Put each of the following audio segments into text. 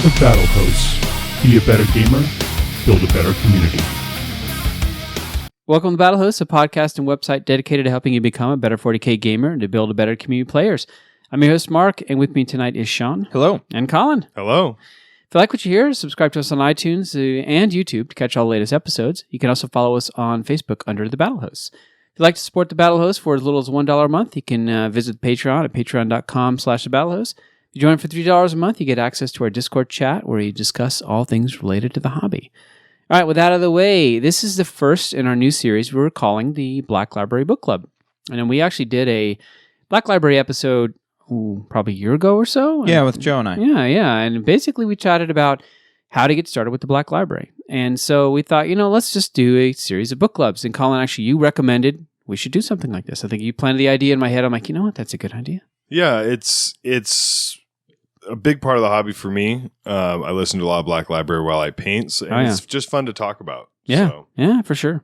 The Battlehosts. Be a better gamer, build a better community. Welcome to Battlehosts, a podcast and website dedicated to helping you become a better 40K gamer and to build a better community of players. I'm your host, Mark, and with me tonight is Sean. Hello. And Colin. Hello. If you like what you hear, subscribe to us on iTunes and YouTube to catch all the latest episodes. You can also follow us on Facebook under The Battlehosts. If you'd like to support The Battlehosts for as little as $1 a month, you can visit Patreon at patreon.com/TheBattlehosts. If you join for $3 a month, you get access to our Discord chat where we discuss all things related to the hobby. All right, with that out of the way, this is the first in our new series we're calling the Black Library Book Club. And then we actually did a Black Library episode probably a year ago or so. Yeah, with Joe and I. Yeah. And basically we chatted about how to get started with the Black Library. And so we thought, let's just do a series of book clubs. And Colin, actually, you recommended we should do something like this. I think you planted the idea in my head. I'm like, you know what? That's a good idea. Yeah, it's a big part of the hobby for me. I listen to a lot of Black Library while I paint, and it's just fun to talk about. Yeah, yeah, for sure.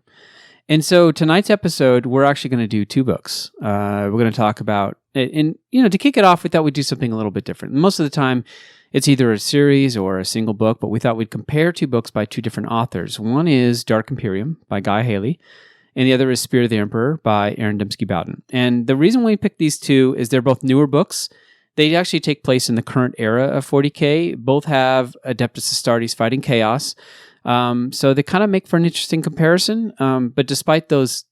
And so tonight's episode, we're actually going to do two books. We're going to talk about, and to kick it off, we thought we'd do something a little bit different. Most of the time, it's either a series or a single book, but we thought we'd compare two books by two different authors. One is Dark Imperium by Guy Haley, and the other is Spirit of the Emperor by Dembski Bowden. And the reason we picked these two is they're both newer books. They actually take place in the current era of 40K. Both have Adeptus Astartes fighting chaos. So they kind of make for an interesting comparison. But despite those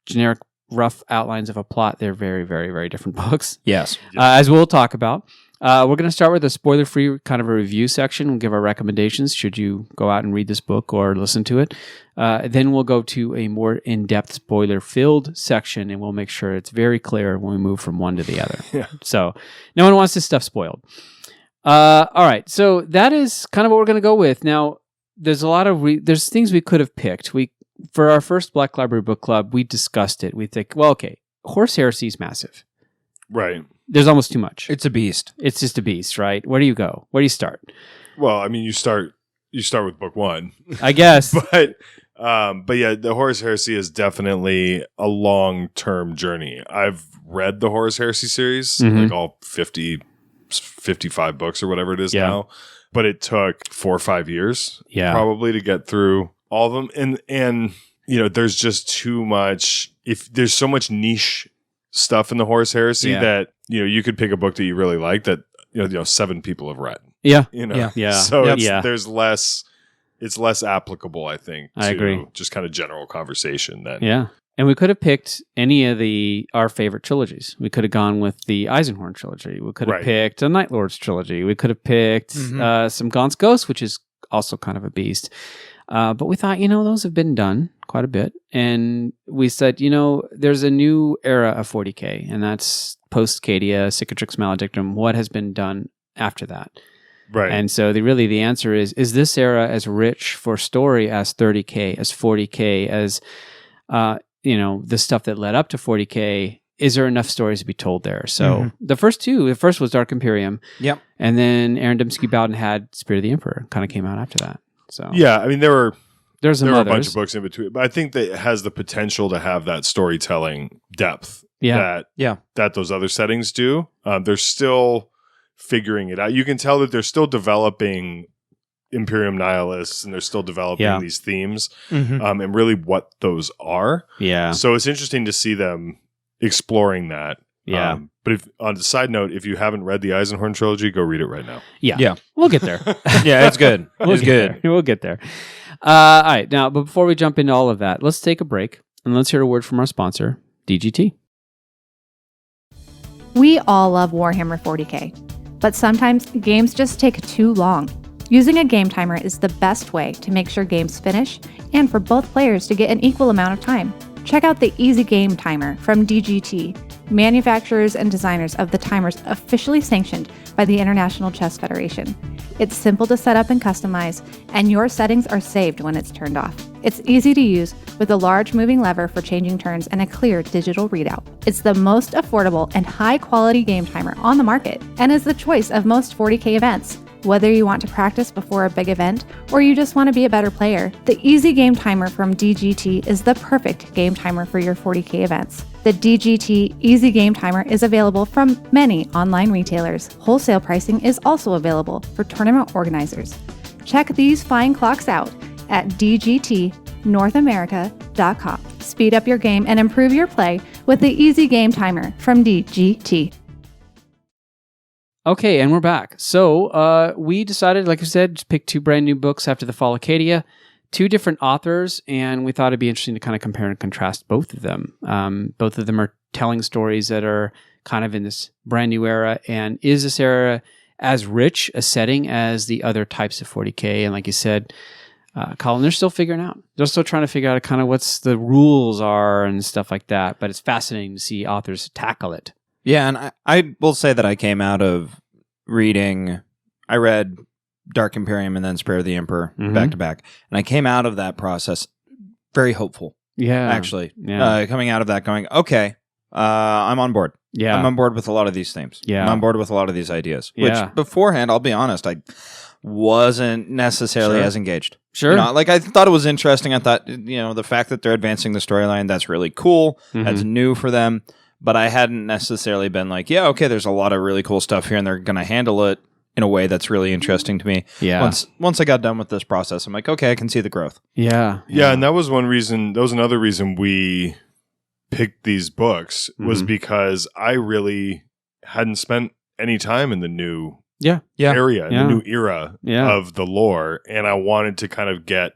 generic rough outlines of a plot, they're very, very, very different books. Yes. As we'll talk about. We're going to start with a spoiler-free kind of a review section. We'll give our recommendations should you go out and read this book or listen to it. Then we'll go to a more in-depth spoiler-filled section, and we'll make sure it's very clear when we move from one to the other. Yeah. So no one wants this stuff spoiled. All right, so that is kind of what we're going to go with. Now, there's a lot of there's things we could have picked. For our first Black Library Book Club, we discussed it. We think, well, okay, Horse Heresy is massive. Right. There's almost too much. It's a beast. It's just a beast, right? Where do you go? Where do you start? Well, I mean, you start with book one, I guess. but yeah, the Horus Heresy is definitely a long-term journey. I've read the Horus Heresy series, like all 55 books or whatever it is now, but it took 4 or 5 years, probably, to get through all of them. And there's just too much. If there's so much niche stuff in the Horus Heresy that you could pick a book that you really like that 7 people have read. Yeah. So there's less. It's less applicable, I think, to I agree. Just kind of general conversation then. Yeah. And we could have picked any of our favorite trilogies. We could have gone with the Eisenhorn trilogy. We could have picked a Night Lords trilogy. We could have picked some Gaunt's Ghost, which is also kind of a beast. But we thought, those have been done quite a bit. And we said, there's a new era of 40K, and that's post-Cadia, Cicatrix Maledictum. What has been done after that? Right. And so the answer is this era as rich for story as 30K, as 40K, as, the stuff that led up to 40K? Is there enough stories to be told there? So the first was Dark Imperium. Yep. And then Dembski Bowden had Spirit of the Emperor, kind of came out after that. So yeah, I mean, there were a bunch of books in between, but I think that it has the potential to have that storytelling depth that those other settings do. They're still figuring it out. You can tell that they're still developing Imperium Nihilists, and they're still developing these themes, and really what those are. Yeah. So it's interesting to see them exploring that. Yeah. But on the side note, if you haven't read the Eisenhorn trilogy, go read it right now. Yeah. We'll get there. Yeah, it's good. It's good. We'll get there. All right. Now, but before we jump into all of that, let's take a break and let's hear a word from our sponsor, DGT. We all love Warhammer 40K, but sometimes games just take too long. Using a game timer is the best way to make sure games finish and for both players to get an equal amount of time. Check out the Easy Game Timer from DGT, manufacturers and designers of the timers officially sanctioned by the International Chess Federation. It's simple to set up and customize, and your settings are saved when it's turned off. It's easy to use with a large moving lever for changing turns and a clear digital readout. It's the most affordable and high-quality game timer on the market and is the choice of most 40K events. Whether you want to practice before a big event or you just want to be a better player, the Easy Game Timer from DGT is the perfect game timer for your 40K events. The DGT Easy Game Timer is available from many online retailers. Wholesale pricing is also available for tournament organizers. Check these fine clocks out at dgtnorthamerica.com. Speed up your game and improve your play with the Easy Game Timer from DGT. Okay, and we're back. So we decided, like I said, to pick 2 brand new books after the Fall Acadia, 2 different authors, and we thought it'd be interesting to kind of compare and contrast both of them. Both of them are telling stories that are kind of in this brand new era, and is this era as rich a setting as the other types of 40K? And like you said, Colin, they're still figuring out. They're still trying to figure out kind of what's the rules are and stuff like that, but it's fascinating to see authors tackle it. Yeah, and I will say that I came out of reading, I read Dark Imperium and then Spirit of the Emperor back to back, and I came out of that process very hopeful. Yeah, actually, coming out of that, going, okay, I'm on board. Yeah, I'm on board with a lot of these themes. Yeah, I'm on board with a lot of these ideas. Yeah. Which beforehand, I'll be honest, I wasn't necessarily as engaged. Sure, like I thought it was interesting. I thought, the fact that they're advancing the storyline, that's really cool. That's new for them. But I hadn't necessarily been like, yeah, okay, there's a lot of really cool stuff here, and they're going to handle it in a way that's really interesting to me. Yeah. Once I got done with this process, I'm like, okay, I can see the growth. Yeah. Yeah, and that was another reason we picked these books, was because I really hadn't spent any time in the new area, in the new era of the lore, and I wanted to kind of get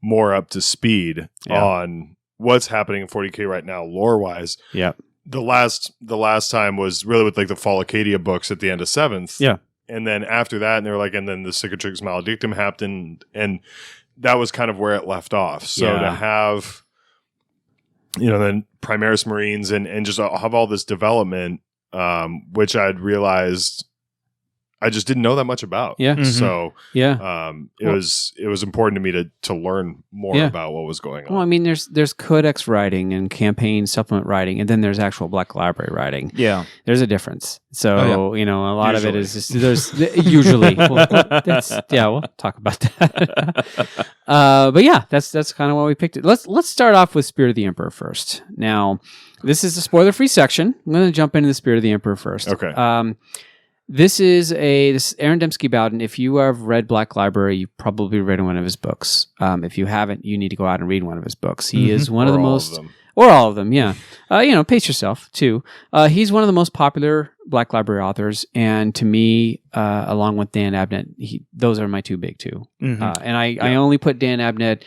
more up to speed on what's happening in 40K right now, lore-wise. Yeah. The last time was really with like the Fall Acadia books at the end of 7th. Yeah. And then after that, and they were like, and then the Cicatrix Maledictum happened, and that was kind of where it left off. So to have, then Primaris Marines and just have all this development, which I'd realized I just didn't know that much about. Yeah. So it was important to me to learn more about what was going on. Well, I mean, there's codex writing and campaign supplement writing, and then there's actual Black Library writing. Yeah, there's a difference. So a lot of it is just there's usually. We'll talk about that. But yeah, that's kind of why we picked it. Let's start off with Spirit of the Emperor first. Now, this is a spoiler-free section. I'm going to jump into the Spirit of the Emperor first. Okay. This is Aaron Dembski Bowden. If you have read Black Library, you've probably read one of his books. If you haven't, you need to go out and read one of his books. He is one of the most, or all of them, yeah. Pace yourself too. He's one of the most popular Black Library authors, and to me, along with Dan Abnett, those are my 2 big 2. And I only put Dan Abnett.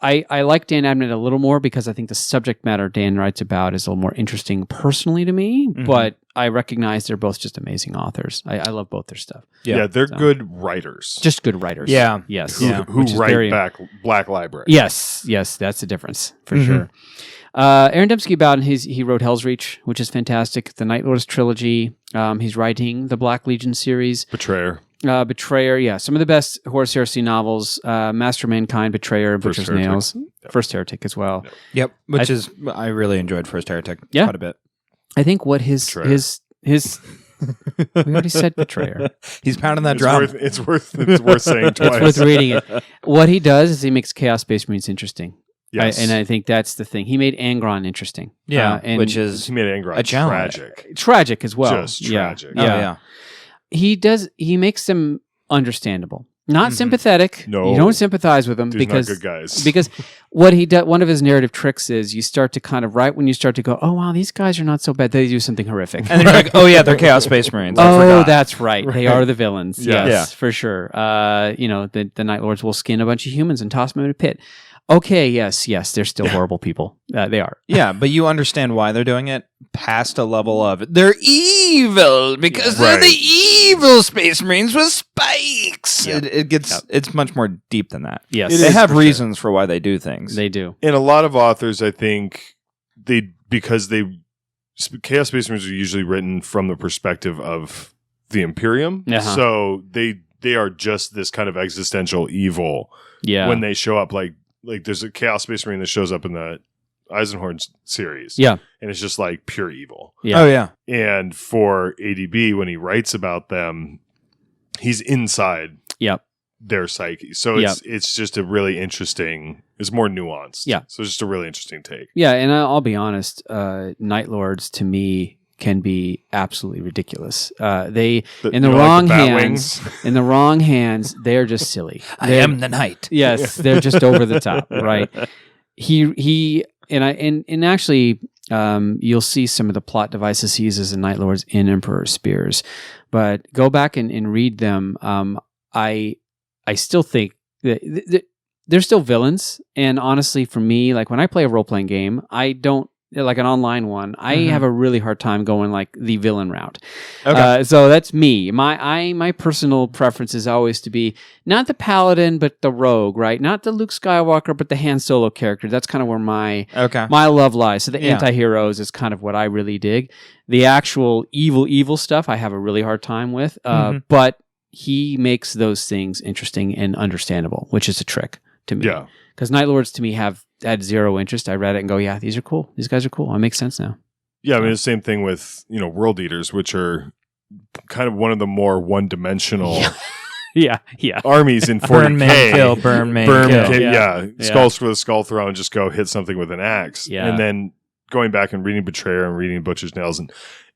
I like Dan Abnett a little more because I think the subject matter Dan writes about is a little more interesting personally to me, but I recognize they're both just amazing authors. I love both their stuff. Yeah, they're good writers. Just good writers. Yeah. Yes. Who write back Black Library. Yes, that's the difference, for sure. Aaron Dembski Bowden, he wrote Hell's Reach, which is fantastic. The Night Lords trilogy. He's writing the Black Legion series. Betrayer, yeah. Some of the best Horus Heresy novels. Master of Mankind, Betrayer, Butcher's Nails. First Heretic as well. Yep. I really enjoyed First Heretic quite a bit. I think what his we already said Betrayer. He's pounding that drum. It's worth saying twice. It's worth reading it. What he does is he makes Chaos Space Marines interesting. Yes. And I think that's the thing. He made Angron interesting. Yeah. Which is he made Angron tragic. Tragic as well. Just tragic. Yeah. He makes them understandable. Not sympathetic. No. You don't sympathize with them because not good guys. Because what he does, one of his narrative tricks is you start to kind of, right when you start to go, oh wow, these guys are not so bad, they do something horrific. And then you're like, oh yeah, they're Chaos Space Marines. That's right. They are the villains. Yeah. Yes, for sure. The Night Lords will skin a bunch of humans and toss them in a pit. Okay, yes, they're still horrible people. They are. Yeah, but you understand why they're doing it past a level of they're evil because they're the evil Space Marines with spikes. Yeah. It's much more deep than that. Yes, they have reasons for why they do things. They do. And a lot of authors, I think, because Chaos Space Marines are usually written from the perspective of the Imperium, so they are just this kind of existential evil. Yeah, when they show up, like there's a Chaos Space Marine that shows up in the Eisenhorn series. Yeah. And it's just like pure evil. Yeah. Oh, yeah. And for ADB, when he writes about them, he's inside Yep. their psyche. So it's just a really interesting. It's more nuanced. Yeah. So it's just a really interesting take. Yeah, and I'll be honest, Night Lords to me can be absolutely ridiculous. They in the wrong hands, in the wrong hands, they're just silly. I am the knight. Yes, they're just over the top, right? He and actually, you'll see some of the plot devices he uses in Night Lords in Emperor Spears, but go back and read them. I still think that they're still villains, and honestly, for me, like when I play a role playing game, I don't. Like an online one, I have a really hard time going like the villain route. Okay. So that's me. My personal preference is always to be not the paladin, but the rogue, right? Not the Luke Skywalker, but the Han Solo character. That's kind of where my love lies. So the anti-heroes is kind of what I really dig. The actual evil stuff, I have a really hard time with. But he makes those things interesting and understandable, which is a trick to me. Yeah. Because Night Lords to me had zero interest. I read it and go, yeah, these are cool. These guys are cool. It makes sense now. Yeah, I mean, the same thing with, World Eaters, which are kind of one of the more one-dimensional Yeah. armies in 40K. Burn, man, kill, burn, man, kill. Yeah. Skulls with a skull throw and just go hit something with an axe. Yeah. And then going back and reading Betrayer and reading Butcher's Nails,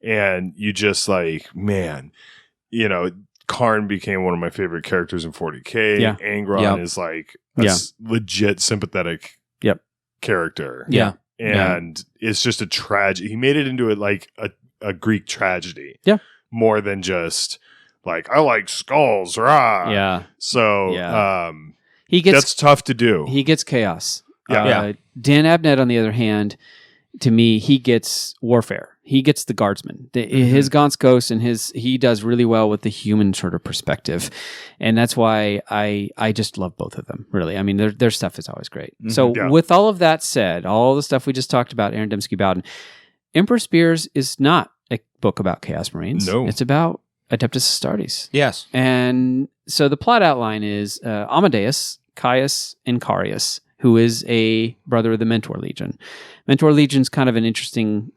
and you just like, man, Karn became one of my favorite characters in 40K. Yeah. Angron is like a legit sympathetic character. Yeah. And it's just a tragedy. He made it into a Greek tragedy. Yeah. More than just like, I like skulls, rah. Yeah. So that's tough to do. He gets chaos. Yeah. Dan Abnett, on the other hand, to me, he gets warfare. He gets the guardsman. His Gaunt's Ghost and he does really well with the human sort of perspective. And that's why I just love both of them, really. I mean, their stuff is always great. So with all of that said, all the stuff we just talked about, Aaron Dembski Bowden, Emperor Spears is not a book about Chaos Marines. No. It's about Adeptus Astartes. Yes. And so the plot outline is Amadeus, Caius, and Carius, who is a brother of the Mentor Legion. Mentor Legion's kind of an interesting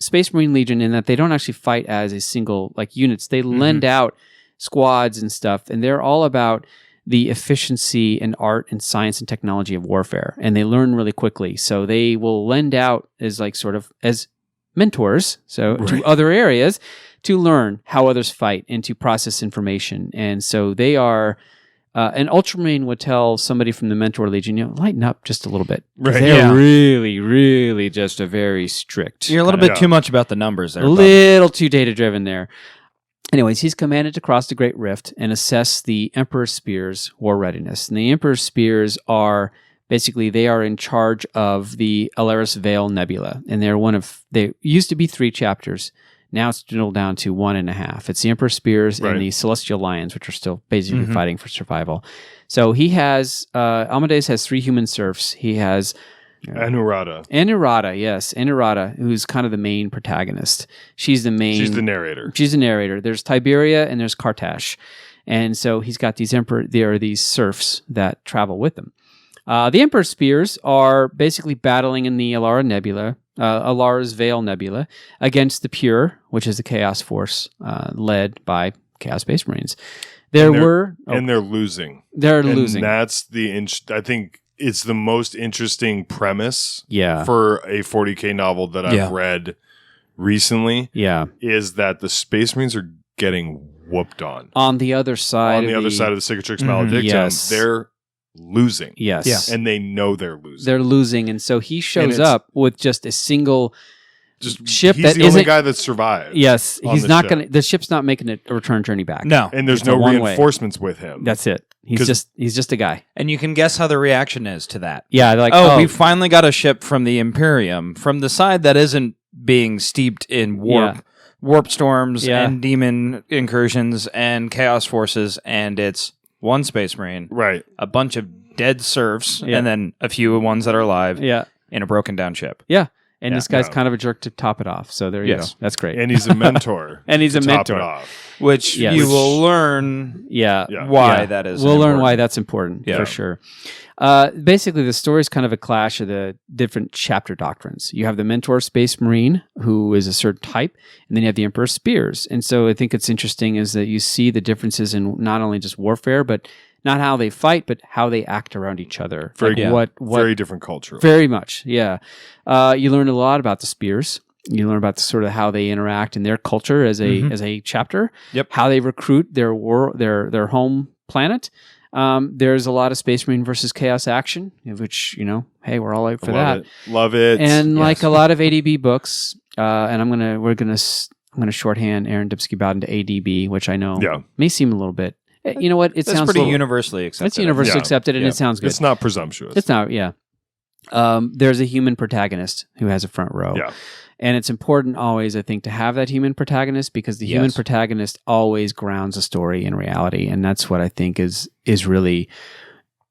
Space Marine Legion in that they don't actually fight as a single units. They lend out squads and stuff, and they're all about the efficiency and art and science and technology of warfare, and they learn really quickly. So they will lend out as as mentors, to other areas to learn how others fight and to process information. And so they are. An Ultramarine would tell somebody from the Mentor Legion, lighten up just a little bit. Right. They're really, really just a very strict. You're a little bit too much about the numbers there. A little too data-driven there. Anyways, he's commanded to cross the Great Rift and assess the Emperor Spears' war readiness. And the Emperor Spears are basically, they are in charge of the Alaris Vale Nebula. And they used to be 3 chapters. Now it's dwindled down to 1.5. It's the Emperor Spears and the Celestial Lions, which are still basically fighting for survival. So he has, Amadeus has 3 human serfs. He has... Anurata, yes. Anurata, who's kind of the main protagonist. She's the narrator. She's the narrator. There's Tiberia and there's Kartash. And so he's got these serfs that travel with him. The Emperor Spears are basically battling in the Alara's Vale Nebula against the Pure, which is the Chaos Force led by Chaos Space Marines. And they're losing. That's I think it's the most interesting premise for a 40K novel that I've read recently. Yeah. Is that the Space Marines are getting whooped on. On the other side of the Cicatrix Maledictum, they're losing. Yes. Yeah. And they know they're losing. They're losing. And so he shows up with just a single ship. He's the only guy that survived. Yes. He's not going to, the ship's not making a return journey back. No. And there's no reinforcements with him. That's it. He's just a guy. And you can guess how the reaction is to that. Yeah. They're like, we finally got a ship from the Imperium, from the side that isn't being steeped in warp storms and demon incursions and chaos forces, and it's one Space Marine, right? A bunch of dead serfs, and then a few ones that are alive, in a broken down ship. Yeah, And this guy's kind of a jerk to top it off. So there you go. That's great. And he's a mentor. And he's a to mentor. top it off. Which you will learn why that is. We'll learn why that's important for sure. Basically, the story is kind of a clash of the different chapter doctrines. You have the mentor Space Marine, who is a certain type, and then you have the Emperor Spears. And so I think it's interesting is that you see the differences in not only just warfare, but not how they fight, but how they act around each other. Very different culture. Very much, yeah. You learn a lot about the Spears. You learn about sort of how they interact in their culture as a chapter. Yep. How they recruit their home planet. There's a lot of Space Marine versus Chaos action, which hey, we're all out for that. Love it. And like a lot of ADB books, and I'm gonna shorthand Aaron Dembski Bowden to ADB, which I know may seem a little bit. You know what? It sounds pretty universally accepted. It's universally accepted, and it sounds good. It's not presumptuous. It's not. Yeah. There's a human protagonist who has a front row. Yeah. And it's important always, I think, to have that human protagonist because the human protagonist always grounds a story in reality. And that's what I think is really,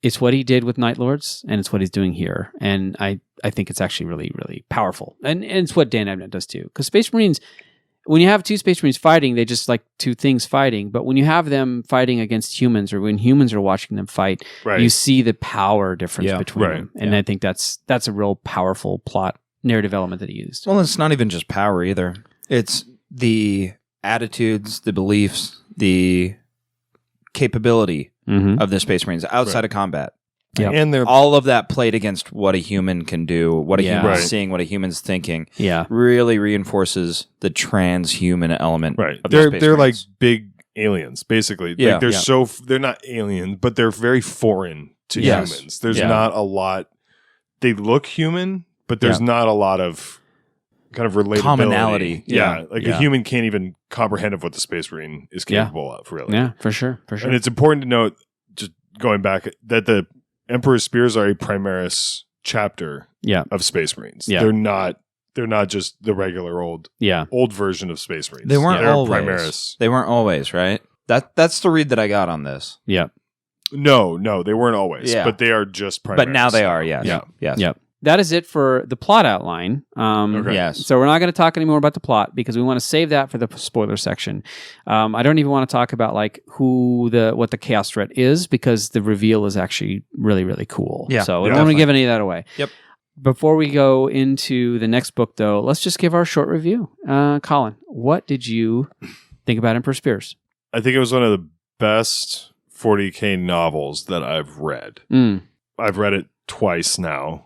it's what he did with Night Lords and it's what he's doing here. And I think it's actually really, really powerful. And it's what Dan Abnett does too. Because Space Marines, when you have two Space Marines fighting, they just like two things fighting. But when you have them fighting against humans or when humans are watching them fight, you see the power difference between them. And I think that's a real powerful plot narrative element that he used. Well, it's not even just power either. It's the attitudes, the beliefs, the capability of the Space Marines outside of combat. Yeah. And they're all of that played against what a human can do, what a human's seeing, what a human's thinking. Yeah. Really reinforces the transhuman element. Right. Of They're like big aliens, basically. Yeah. Like they're not aliens, but they're very foreign to humans. There's not a lot. They look human, but there's not a lot of kind of relatability. Commonality. Yeah. A human can't even comprehend of what the Space Marine is capable of, really. Yeah, for sure. And it's important to note, just going back, that the Emperor Spears are a Primaris chapter of Space Marines. Yeah. They're not just the regular old version of Space Marines. They weren't always. Primaris. They weren't always, right? That's the read that I got on this. Yeah. No, they weren't always. Yeah. But they are just Primaris. But now they are, yes. Yeah. Yes. Yep. That is it for the plot outline. Okay. Yes. So we're not going to talk anymore about the plot because we want to save that for the spoiler section. I don't even want to talk about like what the chaos threat is because the reveal is actually really, really cool. Yeah. So I don't want to give any of that away. Yep. Before we go into the next book, though, let's just give our short review. Colin, what did you think about Emperor Spears? I think it was one of the best 40K novels that I've read. I've read it twice now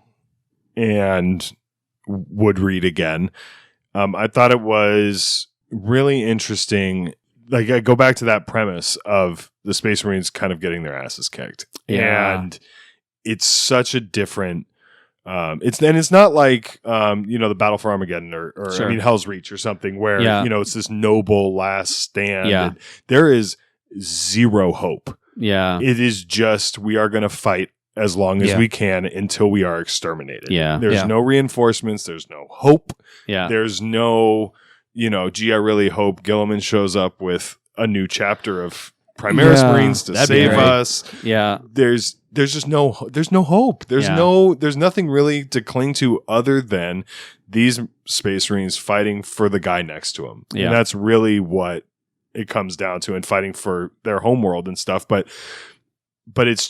and would read again. I thought it was really interesting. Like, I go back to that premise of the Space Marines kind of getting their asses kicked. Yeah. And it's such a different... It's not like the Battle for Armageddon or Hell's Reach or something where it's this noble last stand. Yeah. And there is zero hope. Yeah. It is just we are going to fight as long as we can until we are exterminated. Yeah. There's no reinforcements. There's no hope. Yeah. There's no, gee, I really hope Gilliman shows up with a new chapter of Primaris Marines to save us. Yeah. There's just no hope. There's nothing really to cling to other than these Space Marines fighting for the guy next to them. Yeah. And that's really what it comes down to, and fighting for their homeworld and stuff. But it's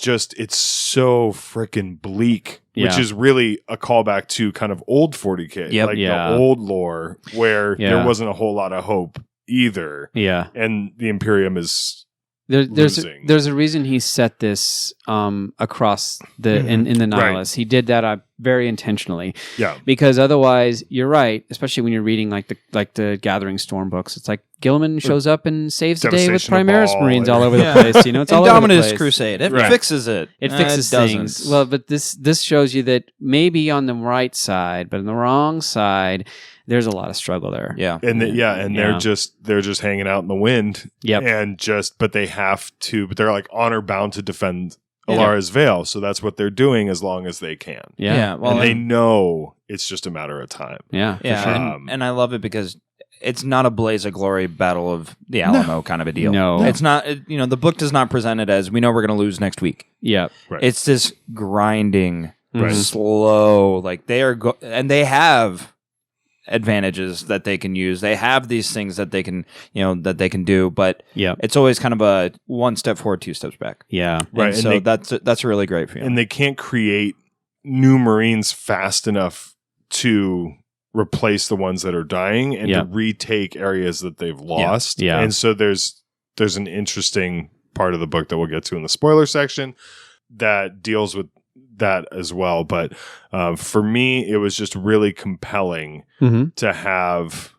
so freaking bleak, which is really a callback to kind of old 40K, the old lore where there wasn't a whole lot of hope either. Yeah. And the Imperium is there's a reason he set this across in the Nihilus. He did that very intentionally. Yeah. Because otherwise, you're right, especially when you're reading like the Gathering Storm books. It's like Gilliman shows up and saves the day with Primaris Marines all over the place. It's all over the place. Indominus Crusade. It fixes it. It fixes things. Well, but this shows you that maybe on the right side, but on the wrong side, there's a lot of struggle there. Yeah. And they're just hanging out in the wind. Yep. But they have to, but they're like honor bound to defend Alara's Veil. So that's what they're doing as long as they can. Yeah. Well, and they know it's just a matter of time. Yeah. Yeah. Sure. And I love it because it's not a blaze of glory battle of the Alamo kind of a deal. No. It's not, the book does not present it as we know we're going to lose next week. Yeah. Right. It's this grinding, Right. slow, like they are, and they have advantages that they can use. They have these things that they can, do, but Yeah. it's always kind of a one step forward, two steps back. Yeah. Right. And so that's a really great feeling. And they can't create new Marines fast enough to replace the ones that are dying and Yeah. to retake areas that they've lost. Yeah. And so there's an interesting part of the book that we'll get to in the spoiler section that deals with that as well. But for me, it was just really compelling Mm-hmm. to have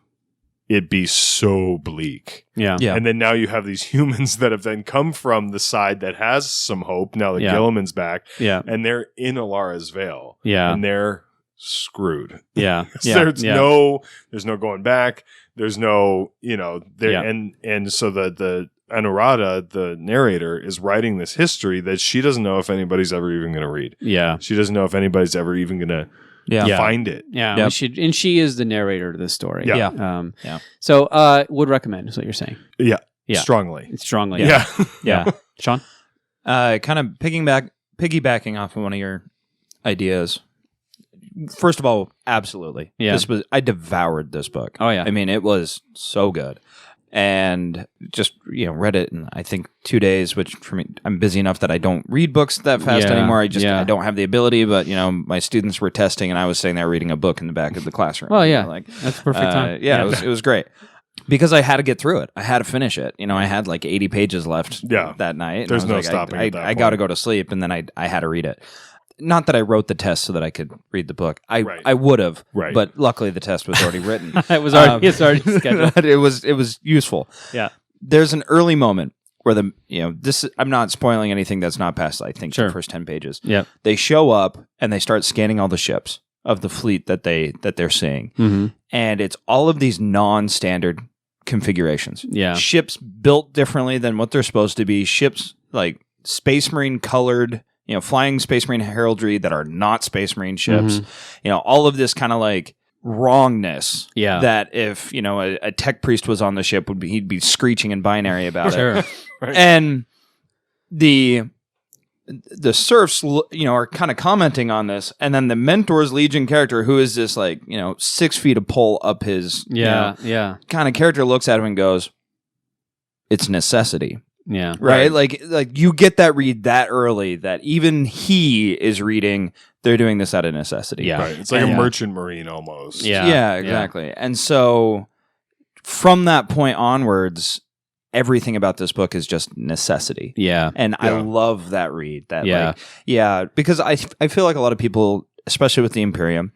it be so bleak. Yeah. Yeah. And then now you have these humans that have then come from the side that has some hope now that Yeah. Gilliman's back, Yeah. and they're in Alara's Veil. Yeah. And they're screwed. Yeah. There's Yeah. there's no going back. There's no, there Yeah. and so the Anuradha, the narrator, is writing this history that she doesn't know if anybody's ever even going to read. Yeah. She doesn't know if anybody's ever even going to Yeah. find it. Yeah. Yep. And she is the narrator of this story. Yeah. Yeah. So would recommend is what you're saying. Yeah. Yeah. Strongly. Strongly. Yeah. Yeah. Sean? Kind of piggybacking off of one of your ideas. First of all, absolutely. Yeah. I devoured this book. Oh, yeah. I mean, it was so good. And just, read it in, I think, 2 days, which for me, I'm busy enough that I don't read books that fast Yeah, anymore. I yeah. don't have the ability, but, my students were testing and I was sitting there reading a book in the back of the classroom. Well, yeah. Like, That's the perfect time. yeah, it was great. Because I had to get through it. I had to finish it. I had like 80 pages left that night. And There's I was no like, stopping at that I got to point. go to sleep, and then I had to read it. Not that I wrote the test so that I could read the book. I would have, Right. but luckily the test was already written. It was already, it's already scheduled. But it was useful. Yeah. There's an early moment where I'm not spoiling anything that's not past, I think, Sure. the first 10 pages. Yeah. They show up and they start scanning all the ships of the fleet that they're seeing. Mm-hmm. And it's all of these non-standard configurations. Yeah. Ships built differently than what they're supposed to be. Ships like Space Marine colored, flying Space Marine heraldry that are not Space Marine ships. All of this kind of like wrongness. Yeah. That if, a tech priest was on the ship, he'd be screeching in binary about Sure. it. And the serfs, are kind of commenting on this, and then the Mentor's Legion character, who is this 6 feet of pole up his, Yeah. kind of character, looks at him and goes, "It's necessity." Yeah. Right? Like you get that read that early that even he is reading. They're doing this out of necessity. Yeah. Right. It's like And- a merchant marine almost. Yeah. Yeah, exactly. And so from that point onwards, everything about this book is just necessity. Yeah. And I Yeah. love that read. That Yeah. because I feel like a lot of people, especially with the Imperium,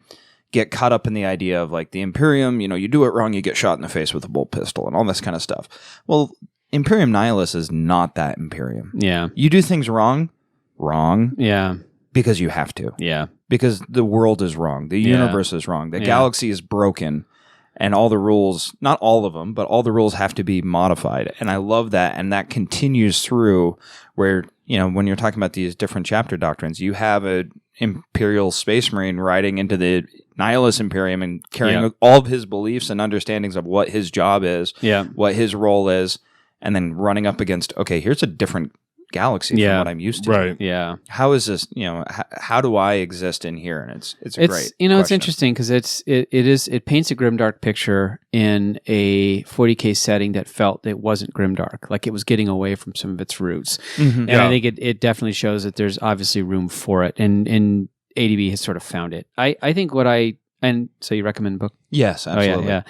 get caught up in the idea of like the Imperium, you do it wrong, you get shot in the face with a bolt pistol and all this kind of stuff. Well, Imperium Nihilus is not that Imperium. Yeah. You do things wrong, Yeah. because you have to. Yeah. Because the world is wrong. The Yeah. universe is wrong. The Yeah. galaxy is broken. And all the rules, not all of them, but all the rules have to be modified. And I love that. And that continues through where, when you're talking about these different chapter doctrines, you have an Imperial Space Marine riding into the Nihilus Imperium and carrying all of his beliefs and understandings of what his job is, Yeah. what his role is, and then running up against, okay, here's a different galaxy from what I'm used to. Right. Yeah. How is this, how do I exist in here? And it's a great It's question. interesting because it paints a grimdark picture in a 40K setting that felt it wasn't grimdark, like it was getting away from some of its roots. Mhm. And I think it definitely shows that there's obviously room for it, and ADB has sort of found it. I think and so you recommend the book? Yes, absolutely. Oh yeah, yeah.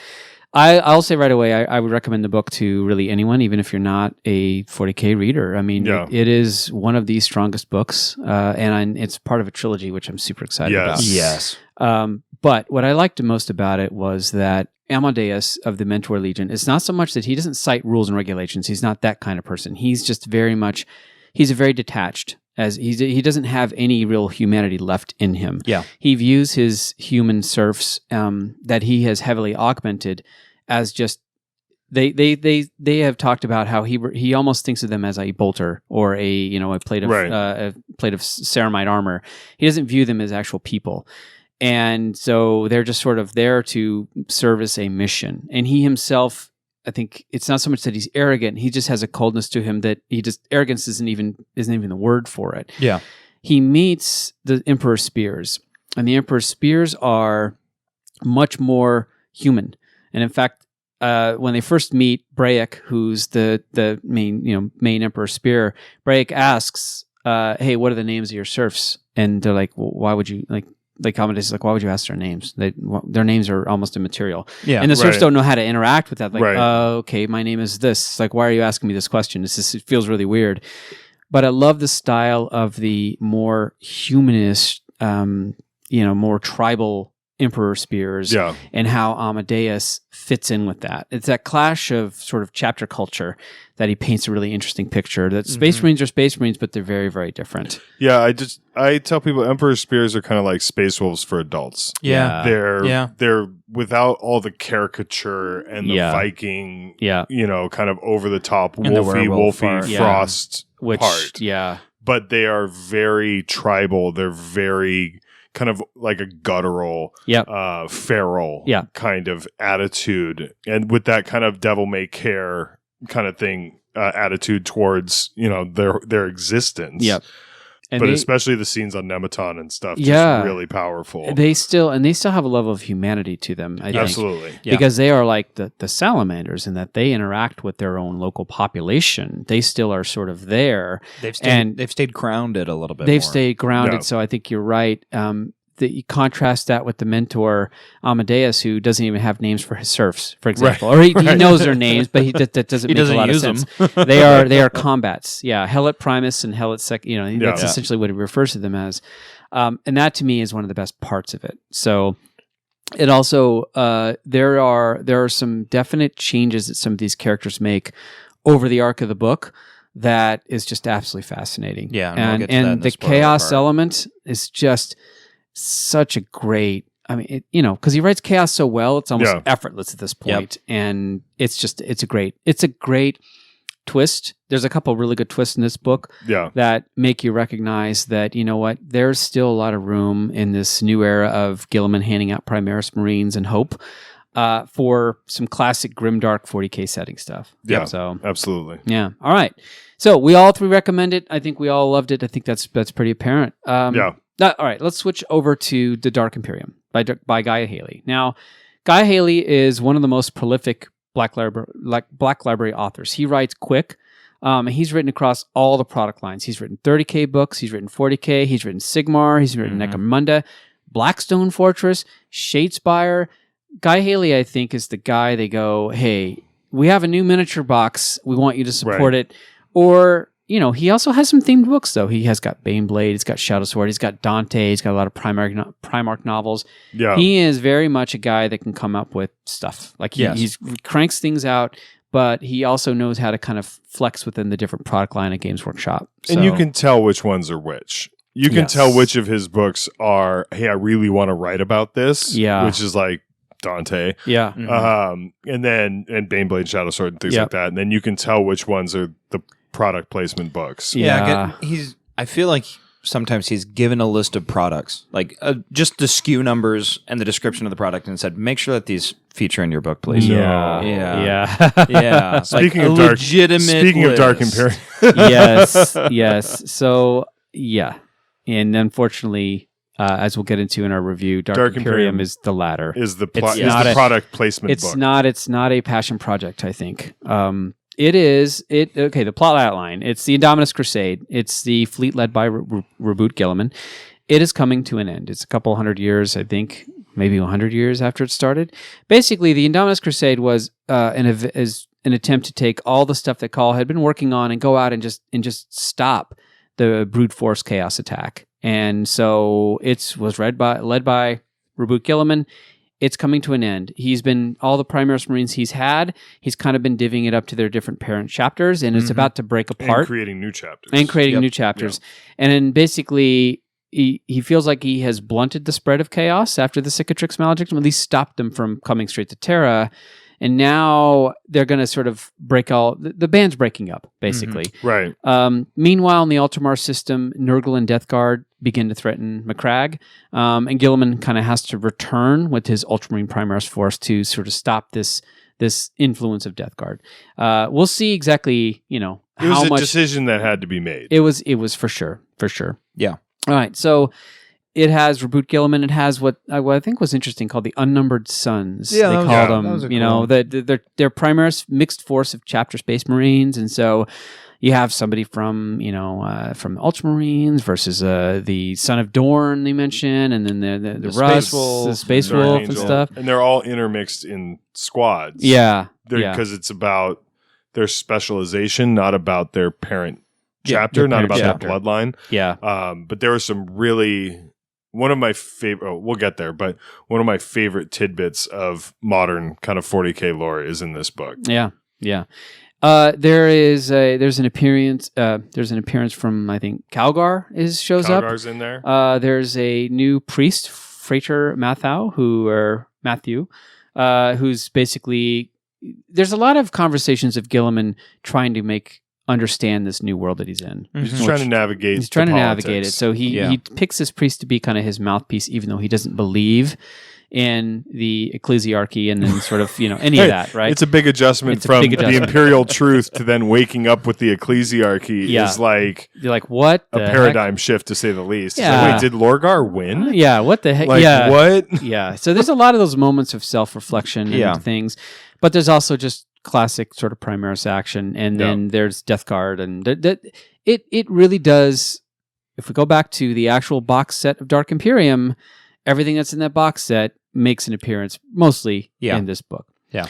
I'll say right away, I would recommend the book to really anyone, even if you're not a 40K reader. I mean, it is one of the strongest books, and it's part of a trilogy, which I'm super excited about. Yes. But what I liked most about it was that Amadeus of the Mentor Legion, it's not so much that he doesn't cite rules and regulations. He's not that kind of person. He's just he's very detached. As he doesn't have any real humanity left in him. Yeah. He views his human serfs that he has heavily augmented as just they have talked about how he almost thinks of them as a bolter or a plate of ceramite armor. He doesn't view them as actual people. And so they're just sort of there to service a mission. And he himself, I think it's not so much that he's arrogant. He just has a coldness to him that arrogance isn't even the word for it. Yeah. He meets the Emperor's spears, and the Emperor's spears are much more human. And in fact, when they first meet Braek, who's the main Emperor Spear, Braek asks, "Hey, what are the names of your serfs?" And they're like, well, "Why would you like?" Like Amadeus is like, "Why would you ask their names? Their names are almost immaterial." Yeah, and the serfs right. don't know how to interact with that. Like, Right. Okay, my name is this. It's like, why are you asking me this question? It feels really weird. But I love the style of the more humanist, more tribal Emperor Spears, Yeah. and how Amadeus fits in with that. It's that clash of sort of chapter culture that he paints a really interesting picture. That Space Marines are Space Marines, but they're very, very different. Yeah, I tell people Emperor Spears are kind of like Space Wolves for adults. Yeah. They're without all the caricature and the Viking, kind of over the top And the werewolf wolfy part. frost Which, part. yeah. But they are very tribal. They're very kind of like a guttural, feral kind of attitude. And with that kind of devil may care kind of thing, attitude towards, their existence. Yep. And But especially the scenes on Nematon and stuff, just really powerful. They still have a level of humanity to them, I think. Absolutely. Yeah. Because they are like the salamanders in that they interact with their own local population. They still are sort of there. They've stayed grounded a little bit. They've more. stayed grounded. Yeah. So I think you're right. That you contrast that with the mentor Amadeus, who doesn't even have names for his serfs, for example, or he knows their names, but that doesn't make a lot of sense. They are combats, Helot Primus and Helot Sec. That's essentially what he refers to them as, and that to me is one of the best parts of it. So it also there are some definite changes that some of these characters make over the arc of the book that is just absolutely fascinating. Yeah, and the chaos element is just such a great, because he writes chaos so well, it's almost effortless at this point. And it's a great twist. There's a couple really good twists in this book that make you recognize that, there's still a lot of room in this new era of Gilliman handing out Primaris Marines and hope for some classic grimdark 40K setting stuff. Yeah, so absolutely. Yeah. All right. So we all three recommend it. I think we all loved it. I think that's pretty apparent. All right, let's switch over to The Dark Imperium by Guy Haley. Now, Guy Haley is one of the most prolific Black Library authors. He writes quick. He's written across all the product lines. He's written 30K books. He's written 40K. He's written Sigmar. He's written Necromunda, Blackstone Fortress, Shadespire. Guy Haley, I think, is the guy they go, hey, we have a new miniature box. We want you to support it. Or... he also has some themed books, though. He has got Baneblade, he's got Shadow Sword, he's got Dante, he's got a lot of Primarch novels. Yeah. He is very much a guy that can come up with stuff. Like, he cranks things out, but he also knows how to kind of flex within the different product line at Games Workshop. So, and you can tell which ones are which. You can tell which of his books are, hey, I really want to write about this, which is like Dante. Yeah. And Baneblade, Shadow Sword, and things like that. And then you can tell which ones are the product placement books. I feel like sometimes he's given a list of products, like just the SKU numbers and the description of the product, and said, make sure that these feature in your book, please. Yeah. Speaking like of Dark Imperium. yes. So and unfortunately, as we'll get into in our review, Dark Imperium is the latter. Is the product placement book. It's not a passion project, I think. The plot outline. It's the Indominus Crusade. It's the fleet led by Reboot Gilliman. It is coming to an end. It's a couple 100 years, I think, maybe 100 years after it started. Basically, the Indominus Crusade was an attempt to take all the stuff that Call had been working on and go out and just stop the brute force chaos attack. And so it was led by Reboot Gilliman. It's coming to an end. All the Primaris Marines he's had, he's kind of been divvying it up to their different parent chapters, and it's about to break apart. And creating new chapters. And then basically, he feels like he has blunted the spread of chaos after the Cicatrix Maledictum, at least stopped them from coming straight to Terra. And now they're going to sort of break the band's breaking up, basically. Right. Meanwhile, in the Ultramar system, Nurgle and Death Guard begin to threaten Macragge. And Gilliman kind of has to return with his Ultramarine Primaris force to sort of stop this influence of Death Guard. We'll see exactly, how much. It was a decision that had to be made. It was for sure. Yeah. All right. So it has Reboot Gilliman. It has what I think was interesting called the Unnumbered Sons. Yeah, they that was- called that them. was a You know, cool- they're primarily mixed force of chapter Space Marines, and so you have somebody from from Ultramarines versus the Son of Dorn they mention, and then the Space Russ, Wolf, the Space Dark Wolf, Angel. and stuff. And they're all intermixed in squads. Yeah, Because it's about their specialization, not about their parent chapter, their not parent about chapter. their bloodline. yeah. But there were some really one of my favorite. Oh, we'll get there, but one of my favorite tidbits of modern kind of 40K lore is in this book. Yeah, yeah. There's an appearance. There's an appearance from I think Calgar shows up. Calgar's in there. There's a new priest, Frater Matthew, who's basically. There's a lot of conversations of Gilliman trying to understand this new world that he's in. He's trying to navigate. He's trying the to navigate it. politics. So he picks this priest to be kind of his mouthpiece, even though he doesn't believe in the ecclesiarchy and then sort of any of that, right? It's a big adjustment It's a from big the adjustment. imperial truth to then waking up with the ecclesiarchy Yeah. is like You're like, what a the paradigm shift, to say the least. It's Yeah. like, wait, did Lorgar heck? win? Yeah, what the heck? Like, yeah. what? Yeah. So there's a lot of those moments of self-reflection and Yeah. things, but there's also just classic sort of Primaris action, and then there's Death Guard, and it really does. If we go back to the actual box set of Dark Imperium, everything that's in that box set makes an appearance mostly in this book. Yeah.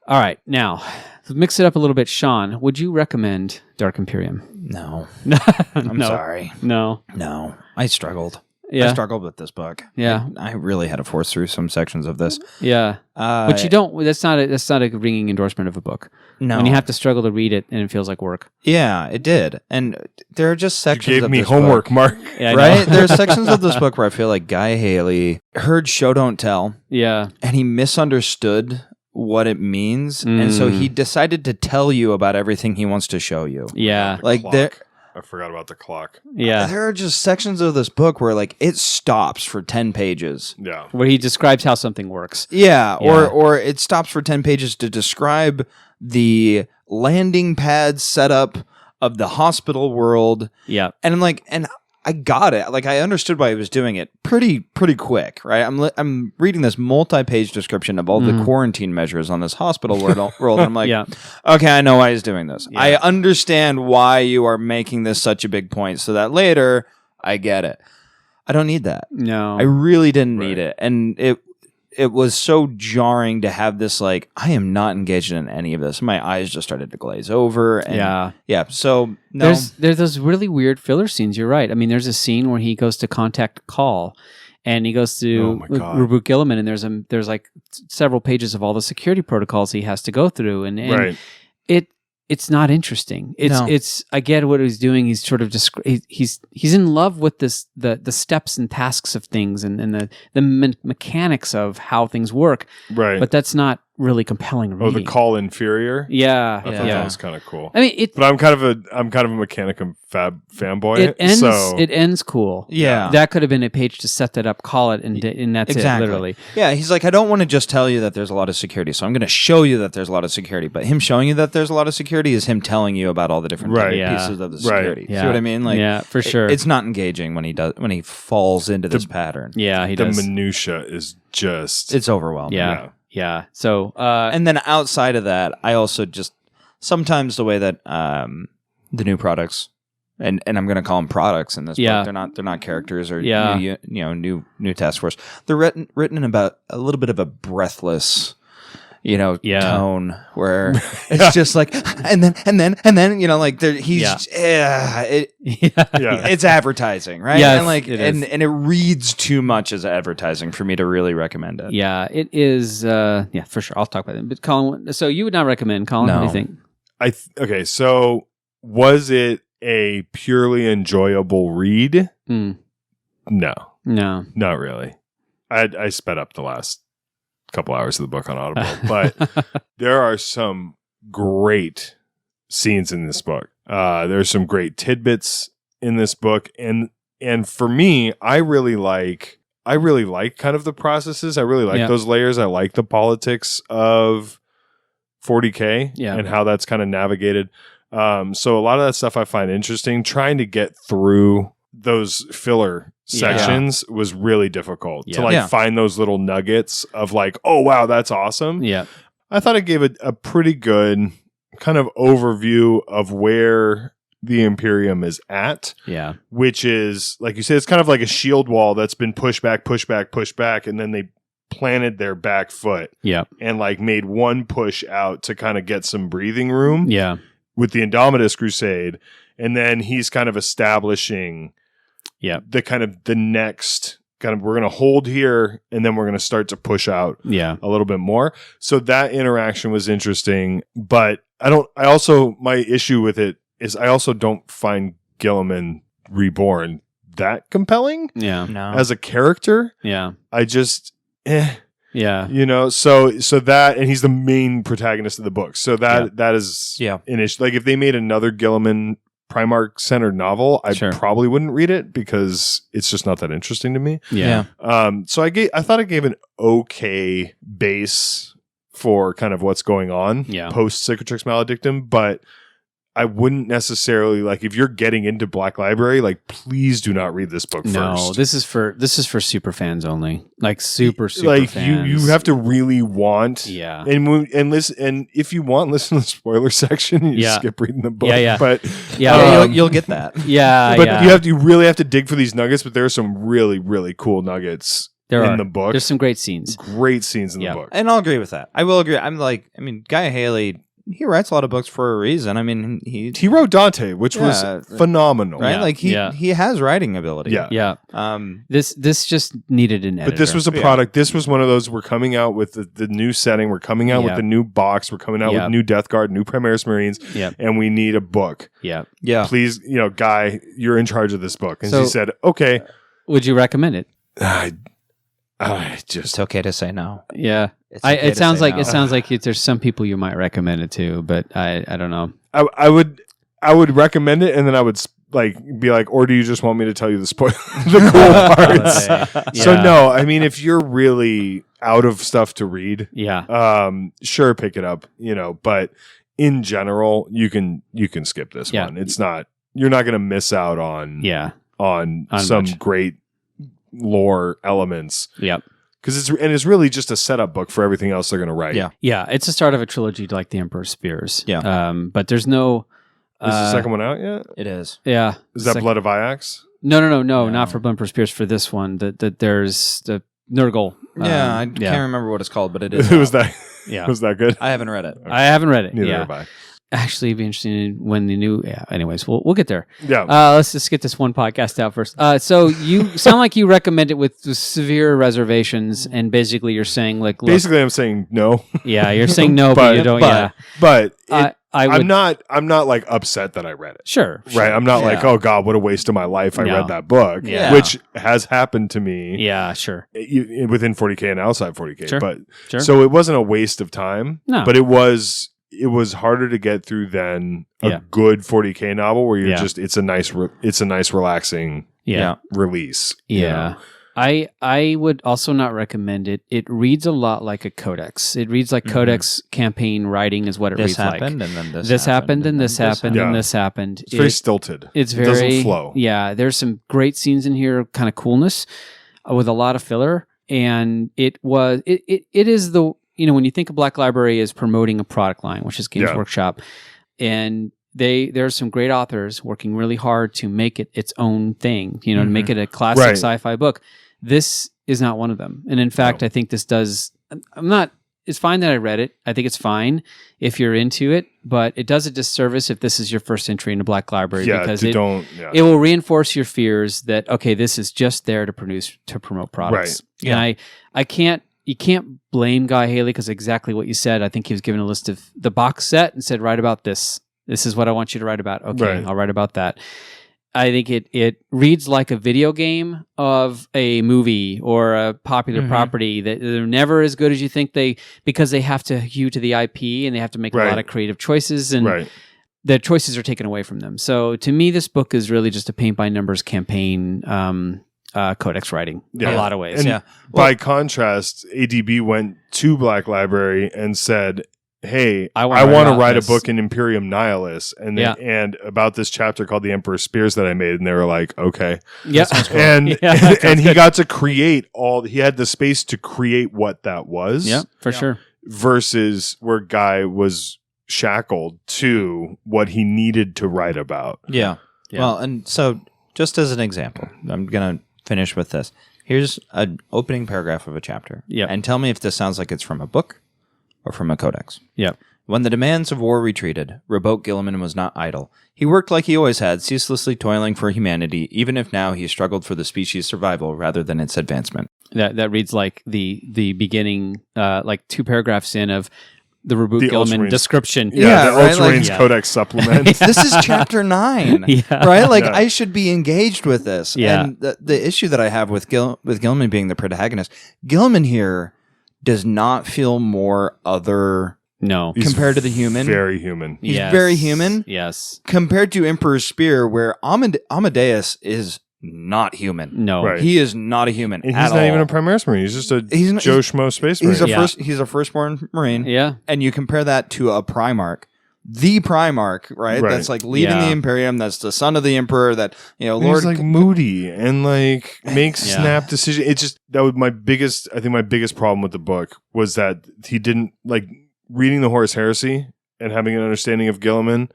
All right, now to mix it up a little bit. Sean, would you recommend Dark Imperium? No. No, I'm sorry. No. No. I struggled. Yeah. I struggled with this book. Yeah. I really had to force through some sections of this. Yeah. But you don't. That's not a ringing endorsement of a book. No. When you have to struggle to read it and it feels like work. Yeah, it did. And there are just You sections gave of me this homework, book, Mark. Yeah, I know. right? There are sections of this book where I feel like Guy Haley heard show don't tell Yeah. and he misunderstood what it means. And so he decided to tell you about everything he wants to show you. Yeah. The Like, clock. there- I forgot about the clock. Yeah. There are just sections of this book where like it stops for 10 pages. Yeah. Where he describes how something works. Yeah, Yeah. or it stops for 10 pages to describe the landing pad setup of the hospital world. Yeah. And I'm like, and I got it. Like I understood why he was doing it pretty quick, right? I'm reading this multi-page description of all the quarantine measures on this hospital world, and I'm like, Yeah. okay, I know why he's doing this. Yeah. I understand why you are making this such a big point, so that later I get it. I don't need that. No. I really didn't need Right. it, and it was so jarring to have this. Like, I am not engaged in any of this. My eyes just started to glaze over. And Yeah. So no, There's those really weird filler scenes. You're right. I mean, there's a scene where he goes to contact Call, and he goes Oh to my God. Reboot Gilliman, and there's like several pages of all the security protocols he has to go through, and Right. it's not interesting. No. It's I get what he's doing. He's sort of he's in love with this the steps and tasks of things and the mechanics of how things work, Right. but that's not really compelling oh, reading. the call inferior. Yeah, I yeah. thought that was kind of cool. I mean, it But I'm kind of a Mechanicum Fab fanboy. it ends so it ends cool. Yeah. that could have been a page to set that up, call it, and that's Exactly. it. Literally, yeah, he's like, I don't want to just tell you that there's a lot of security, so I'm going to show you that there's a lot of security. But him showing you that there's a lot of security is him telling you about all the different Right. Yeah. pieces of the Right. security. Yeah. See what I mean? Like, yeah, for sure. It's not engaging when he falls into this pattern. yeah, he the does. minutia is just It's overwhelming. yeah. So, And then outside of that, I also just sometimes the way that the new products, and I'm going to call them products in this Yeah. book. They're not characters or Yeah. new task force. They're written in about a little bit of a breathless, Yeah. tone where it's just like and then like he's Yeah. Yeah. it's advertising, right? Yes, and like it is. and it reads too much as advertising for me to really recommend it. Yeah, it is. Yeah, for sure. I'll talk about it. But Colin, so you would not recommend, Colin? What do No. you think? Okay, so was it a purely enjoyable read? Mm, No, no. not really. I sped up the last couple hours of the book on Audible, but there are some great scenes in this book. There's some great tidbits in this book, and for me, I really like kind of the processes. I really like Yeah. those layers. I like the politics of 40K Yeah. and how that's kind of navigated. So a lot of that stuff I find interesting. Trying to get through those filler sections was really difficult to like Yeah. find those little nuggets of like, oh wow, that's awesome. Yeah. I thought it gave a pretty good kind of overview of where the Imperium is at, Yeah. which is, like you said, it's kind of like a shield wall that's been pushed back, and then they planted their back foot Yeah. and like made one push out to kind of get some breathing room Yeah. with the Indomitus Crusade. And then he's kind of establishing the kind of the next kind of, we're going to hold here and then we're going to start to push out Yeah. a little bit more. So that interaction was interesting, but my issue with it is I also don't find Gilliman Reborn that compelling Yeah. No. as a character. Yeah. I just, Yeah. you know, so that, and he's the main protagonist of the book. So that is Yeah. an issue. Like if they made another Gilliman Primarch centered novel, I Sure. probably wouldn't read it because it's just not that interesting to me. Yeah. So I thought it gave an okay base for kind of what's going on post Cicatrix Maledictum, but I wouldn't necessarily, like, if you're getting into Black Library, like, please do not read this book No, first. this is for super fans only. Like super like fans. you have to really want, Yeah. and listen, and if you want, listen to the spoiler section. You Yeah. skip reading the book. Yeah. But you'll get that. Yeah. but yeah. you really have to dig for these nuggets. But there are some really really cool nuggets in the book. There's some great scenes. Great scenes in the book. And I'll agree with that. I will agree. Guy Haley, he writes a lot of books for a reason. I mean, he wrote Dante, which was phenomenal. right? Yeah, Like he has writing ability. Yeah. Yeah. This just needed an editor. But this was a product. This was one of those. We're coming out with the new setting. We're coming out with the new box. We're coming out with new Death Guard, new Primaris Marines, and we need a book. Yeah. Yeah. Please, Guy, you're in charge of this book. And So- she said, okay. Would you recommend it? I just It's okay to say no. Yeah. It's okay It to sounds say like no. it sounds like there's some people you might recommend it to, but I don't know. I would recommend it, and then I would be like, or do you just want me to tell you the the cool parts? So no, I mean, if you're really out of stuff to read, sure, pick it up, but in general, you can skip this one. It's not, you're not going to miss out on some much. great lore elements. Yep. Because it's really just a setup book for everything else they're going to write. Yeah. Yeah, it's the start of a trilogy like the Emperor's Spears. Yeah. But there's no Is the second one out yet? It is. Yeah. Is that Blood of Iax? No, not for Emperor's Spears for this one. That there's the Nurgle. Yeah, I can't remember what it's called, but it is. Was that Yeah. was that good? I haven't read it. I haven't read it. Neither yeah. have I. Actually, it'd be interesting when the new. Yeah. Anyways, we'll get there. Yeah. Let's just get this one podcast out first. So you sound like you recommend it with severe reservations, and basically you're saying like, look, Basically, I'm saying no. yeah, you're saying no, but you don't. But I would, I'm not like upset that I read it. Sure. Right. I'm not like, Yeah. oh God, what a waste of my life. I No. read that book, Yeah. which has happened to me. Yeah. Sure. Within 40K and outside 40K. Sure. But Sure. so it wasn't a waste of time. No. But it was harder to get through than a good 40K novel where you're just it's a nice relaxing Yeah. release. Yeah. I would also not recommend it. It reads a lot like a codex. It reads like codex campaign writing is what it This reads happened, like. and then This happened, and this happened, and Yeah. this happened. It's very stilted. It's It very doesn't flow. Yeah, there's some great scenes in here, kind of coolness, with a lot of filler, and it is the when you think of Black Library as promoting a product line, which is Games Yeah. Workshop, and there's some great authors working really hard to make it its own thing, to make it a classic Right. sci-fi book. This is not one of them, and in fact, I think this does. It's fine that I read it. I think it's fine if you're into it, but it does a disservice if this is your first entry into Black Library because it will reinforce your fears that this is just there to promote products. Right. And you can't blame Guy Haley because exactly what you said. I think he was given a list of the box set and said, write about this. This is what I want you to write about. Okay, Right. I'll write about that. I think it reads like a video game of a movie or a popular property that they're never as good as you think because they have to hew to the IP and they have to make a lot of creative choices and the choices are taken away from them. So to me, this book is really just a paint by numbers campaign codex writing in a lot of ways. And by contrast, ADB went to Black Library and said, hey, I I wanna want to write write a this. book in Imperium Nihilus and about this chapter called the Emperor's Spears that I made. And they were like, okay. Yeah. And Yeah. and he got to create he had the space to create what that was. Yeah, for sure. Versus where Guy was shackled to what he needed to write about. Yeah. Yeah. Well, and so just as an example, I'm going to finish with this. Here's an opening paragraph of a chapter. Yep. And tell me if this sounds like it's from a book or from a codex. Yep. When the demands of war retreated, Robote Gilliman was not idle. He worked like he always had, ceaselessly toiling for humanity, even if now he struggled for the species' survival rather than its advancement. That reads like the beginning, like 2 paragraphs in of the Robote The Gilliman Ultramarines. description. Yeah, the right, Ultramarines like- Codex supplement. This is chapter 9, Yeah. right? Like, Yeah. I should be engaged with this. Yeah. And the issue that I have with Gilliman being the protagonist, Gilliman here does not feel more other No. He's compared to the human. Very human. He's very human. Yes. Compared to Emperor's Spear, where Amadeus is not human. No. Right. He is not a human And at he's not all. even a Primaris Marine. He's just a He's not- Joe Schmo Space Marine. He's a Yeah. he's a firstborn Marine. Yeah. And you compare that to a Primarch. The Primarch, right? Right. That's like leading Yeah. the Imperium. That's the son of the Emperor. That And Lord. he's like moody and like makes Yeah. snap decisions. It's just that was my biggest problem with the book was that he didn't like reading the Horus Heresy and having an understanding of Gilliman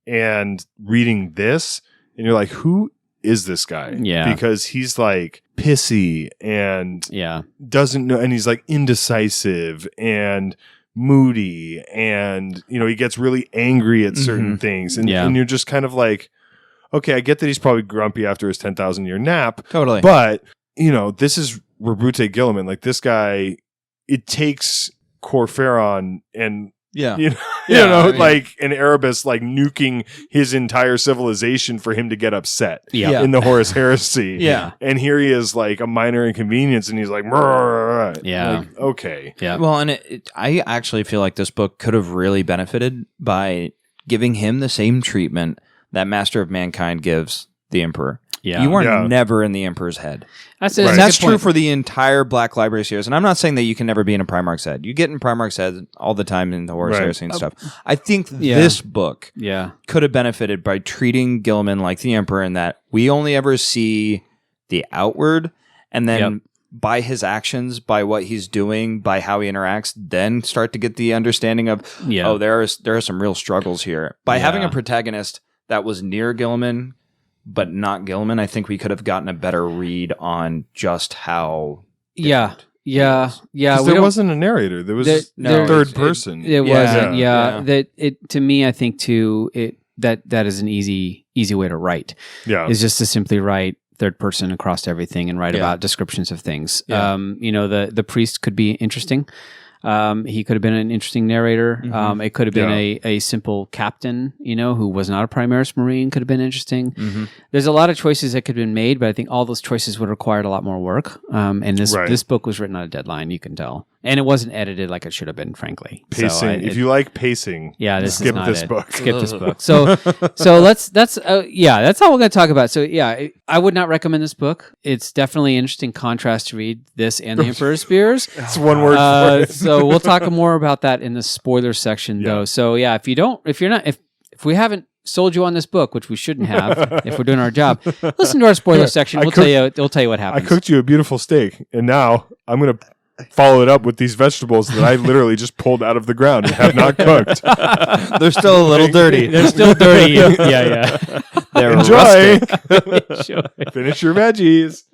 and reading this, and you're like, who is this guy? Yeah. Because he's like pissy and Yeah. doesn't know, and he's like indecisive and moody, and he gets really angry at certain things, and, Yeah. and you're just kind of like, okay, I get that he's probably grumpy after his 10,000 year nap, totally. but this is Robote Gilliman. Like this guy, it takes Corferon and yeah. you Yeah, know, I mean- like an Erebus, like nuking his entire civilization for him to get upset Yeah. in the Horus Heresy. Yeah. And here he is like a minor inconvenience and he's like, "Brrr." Yeah. Like, okay. Yeah. Well, and I actually feel like this book could have really benefited by giving him the same treatment that Master of Mankind gives the Emperor. Yeah. You are Yeah. never in the Emperor's head. That's Right. a And good that's true point. for the entire Black Library series. And I'm not saying that you can never be in a Primarch's head. You get in Primarch's head all the time in the Horus Right. Heresy and stuff. I think Yeah. this book Yeah. could have benefited by treating Gilliman like the Emperor in that we only ever see the outward, and then Yep. by his actions, by what he's doing, by how he interacts, then start to get the understanding of, Yeah. oh, there are some real struggles here. By having Yeah. a protagonist that was near Gilliman, but not Gilliman, I think we could have gotten a better read on just how. Yeah. Yeah. Yeah. 'Cause We there don't- wasn't a narrator. There was There- just no, third it- person. It Yeah. wasn't. Yeah. Yeah. That it to me, I think too. That is an easy way to write. yeah. Is just to simply write third person across everything and write Yeah. about descriptions of things. Yeah. The priest could be interesting. He could have been an interesting narrator. Mhm. It could have been Yeah. a simple captain, who was not a Primaris Marine, could have been interesting. Mm-hmm. There's a lot of choices that could have been made, but I think all those choices would have required a lot more work. And this Right. this book was written on a deadline, you can tell, and it wasn't edited like it should have been, frankly. So Pacing. If you like pacing, yeah, this skip is not this it. book. Skip this book. So that's all we're going to talk about. So yeah, I would not recommend this book. It's definitely an interesting contrast to read this and the Emperor's Spears. That's one word for it. So we'll talk more about that in the spoiler section, though. So yeah, if we haven't sold you on this book, which we shouldn't have, if we're doing our job, listen to our spoiler section. We'll tell you what I happens. cooked you a beautiful steak, and now I'm going to follow it up with these vegetables that I literally just pulled out of the ground and have not cooked. They're still a little dirty. They're still dirty. Yeah. They're Enjoy. rustic. Sure. Finish your veggies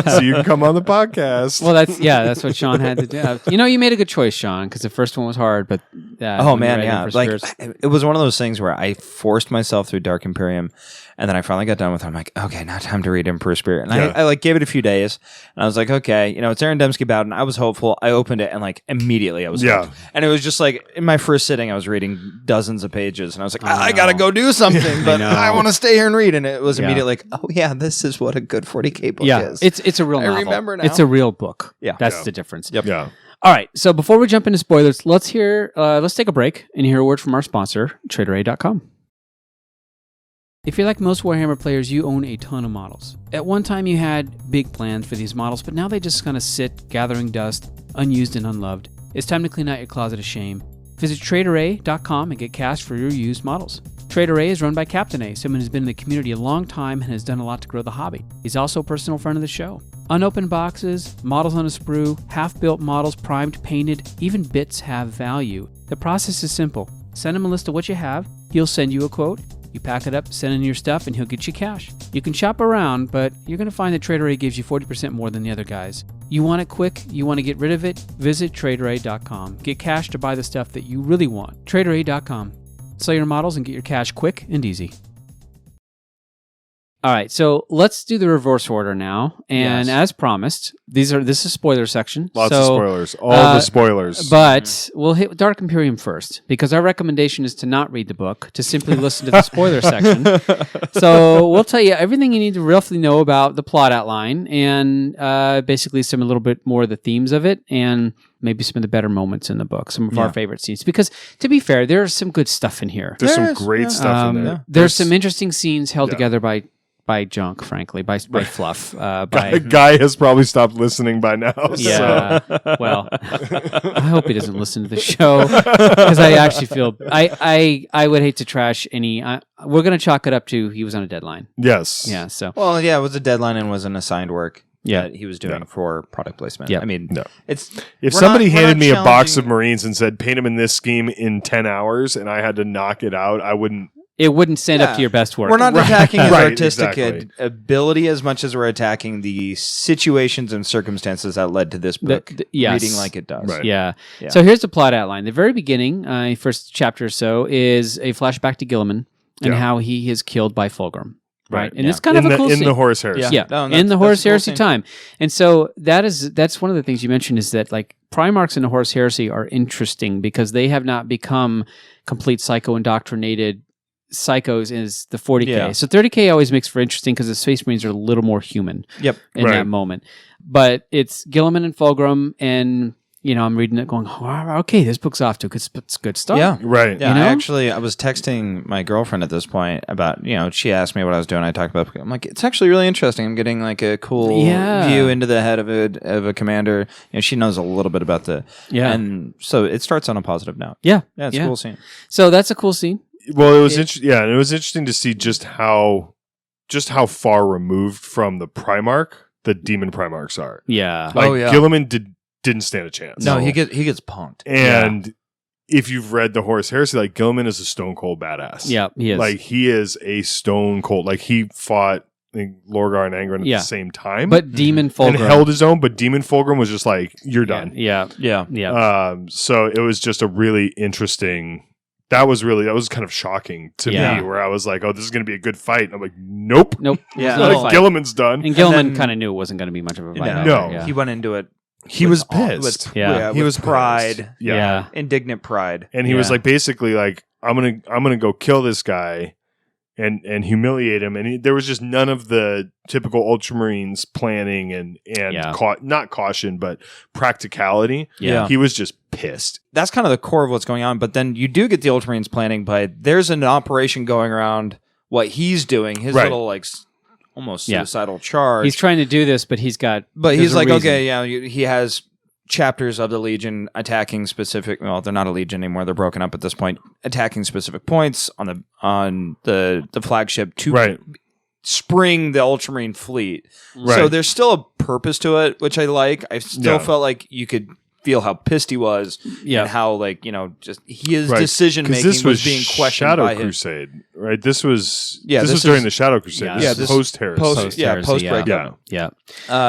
so you can come on the podcast. Well, that's what Sean had to do. You made a good choice, Sean, because the first one was hard, but Oh when man, you're yeah. writing for Like Spears- it was one of those things where I forced myself through Dark Imperium, and then I finally got done with it. I'm like, okay, now time to read Emperor's Spear. And Yeah. I like gave it a few days, and I was like, okay, it's Aaron Dembski Bowden. I was hopeful. I opened it, and like immediately I was Yeah. hooked. And it was just like in my first sitting, I was reading dozens of pages, and I was like, I know. gotta go do something, but know. I want to stay here and read. And it was Yeah. immediately like, oh yeah, this is what a good 40K book yeah, is. it's a real I novel. remember now. It's a real book. Yeah. That's Yeah. the difference. Yep. Yeah. All right. So before we jump into spoilers, let's take a break and hear a word from our sponsor, TraderA.com. If you're like most Warhammer players, you own a ton of models. At one time, you had big plans for these models, but now they just kind of sit, gathering dust, unused and unloved. It's time to clean out your closet of shame. Visit TraderA.com and get cash for your used models. TraderA is run by Captain A, someone who's been in the community a long time and has done a lot to grow the hobby. He's also a personal friend of the show. Unopened boxes, models on a sprue, half-built models, primed, painted, even bits have value. The process is simple. Send him a list of what you have. He'll send you a quote. You pack it up, send in your stuff, and he'll get you cash. You can shop around, but you're going to find that TraderA gives you 40% more than the other guys. You want it quick? You want to get rid of it? Visit TraderA.com. Get cash to buy the stuff that you really want. TraderA.com. Sell your models and get your cash quick and easy. All right, so let's do the reverse order now. And as promised, this is spoiler section. Lots of spoilers. All the spoilers. But we'll hit Dark Imperium first, because our recommendation is to not read the book, to simply listen to the spoiler section. So we'll tell you everything you need to roughly know about the plot outline, and basically a little bit more of the themes of it, and maybe some of the better moments in the book, some of our favorite scenes. Because, to be fair, there's some good stuff in here. There's some great stuff in there. There's some interesting scenes held together by junk, frankly, by fluff. Guy has probably stopped listening by now. Yeah. Well, I hope he doesn't listen to the show, because I actually feel I would hate to trash any. We're going to chalk it up to he was on a deadline. Yes. Yeah. So. Well, yeah, it was a deadline and was an assigned work. Yeah. That he was doing for product placement. Yeah. I mean, if we're somebody not handed me a box of challenging- Marines and said, paint them in this scheme in 10 hours, and I had to knock it out, I wouldn't. It wouldn't stand up to your best work. We're not attacking his Right, artistic exactly. ability as much as we're attacking the situations and circumstances that led to this book yes. reading like it does. Right. Yeah. So here's the plot outline. The very beginning, first chapter or so, is a flashback to Gilliman and how he is killed by Fulgrim. Right. And it's kind of a cool in scene. the Horus Heresy. Yeah, No, in the Horus that's a cool Heresy scene. time. And so that's one of the things you mentioned, is that like Primarchs in the Horus Heresy are interesting because they have not become complete psycho-indoctrinated psychos as the 40K. Yeah. So 30K always makes for interesting because the Space Marines are a little more human Yep. in that moment. But it's Gilliman and Fulgrim, and I'm reading it going, wow, okay, this book's off to a good start. Yeah. Right. Yeah, You know? I was texting my girlfriend at this point about, she asked me what I was doing. I talked about, I'm like, it's actually really interesting. I'm getting like a cool view into the head of a commander. She knows a little bit about and so it starts on a positive note. Yeah. Yeah, it's a cool scene. So that's a cool scene. Well, it was interesting. Yeah, and it was interesting to see just how far removed from the Primarch the Demon Primarchs are. Yeah. Like, Gilliman didn't stand a chance. No, he gets punked. And if you've read the Horus Heresy, like Gilliman is a stone cold badass. Yeah, he is. Like he is a stone cold. Like he fought Lorgar and Angron at the same time, but Demon Fulgrim and held his own. But Demon Fulgrim was just like, you're done. Yeah. So it was just a really interesting. That was kind of shocking to me, where I was like, "Oh, this is going to be a good fight." And I'm like, "Nope, Yeah, No. Gilliman's done." And Gilliman kind of knew it wasn't going to be much of a fight. No. He went into it. He was pissed. He was pride. pissed. Yeah. Indignant pride. And he was like, basically, like, I'm gonna go kill this guy and humiliate him. And there was just none of the typical Ultramarines planning and not caution, but practicality. Yeah. He was just pissed. That's kind of the core of what's going on. But then you do get the Ultramarines planning, but there's an operation going around what he's doing, his little like almost suicidal charge. He's trying to do this, but he's got. But he's like, reason. okay, he has chapters of the Legion attacking specific. Well, they're not a Legion anymore; they're broken up at this point. Attacking specific points on the flagship to spring the Ultramarine fleet. Right. So there's still a purpose to it, which I like. I still felt like you could feel how pissed he was, and how just his decision making was being questioned Shadow by Crusade, right? This was this was during the Shadow Crusade. Yeah, this is post Heresy. Post breakup. Yeah.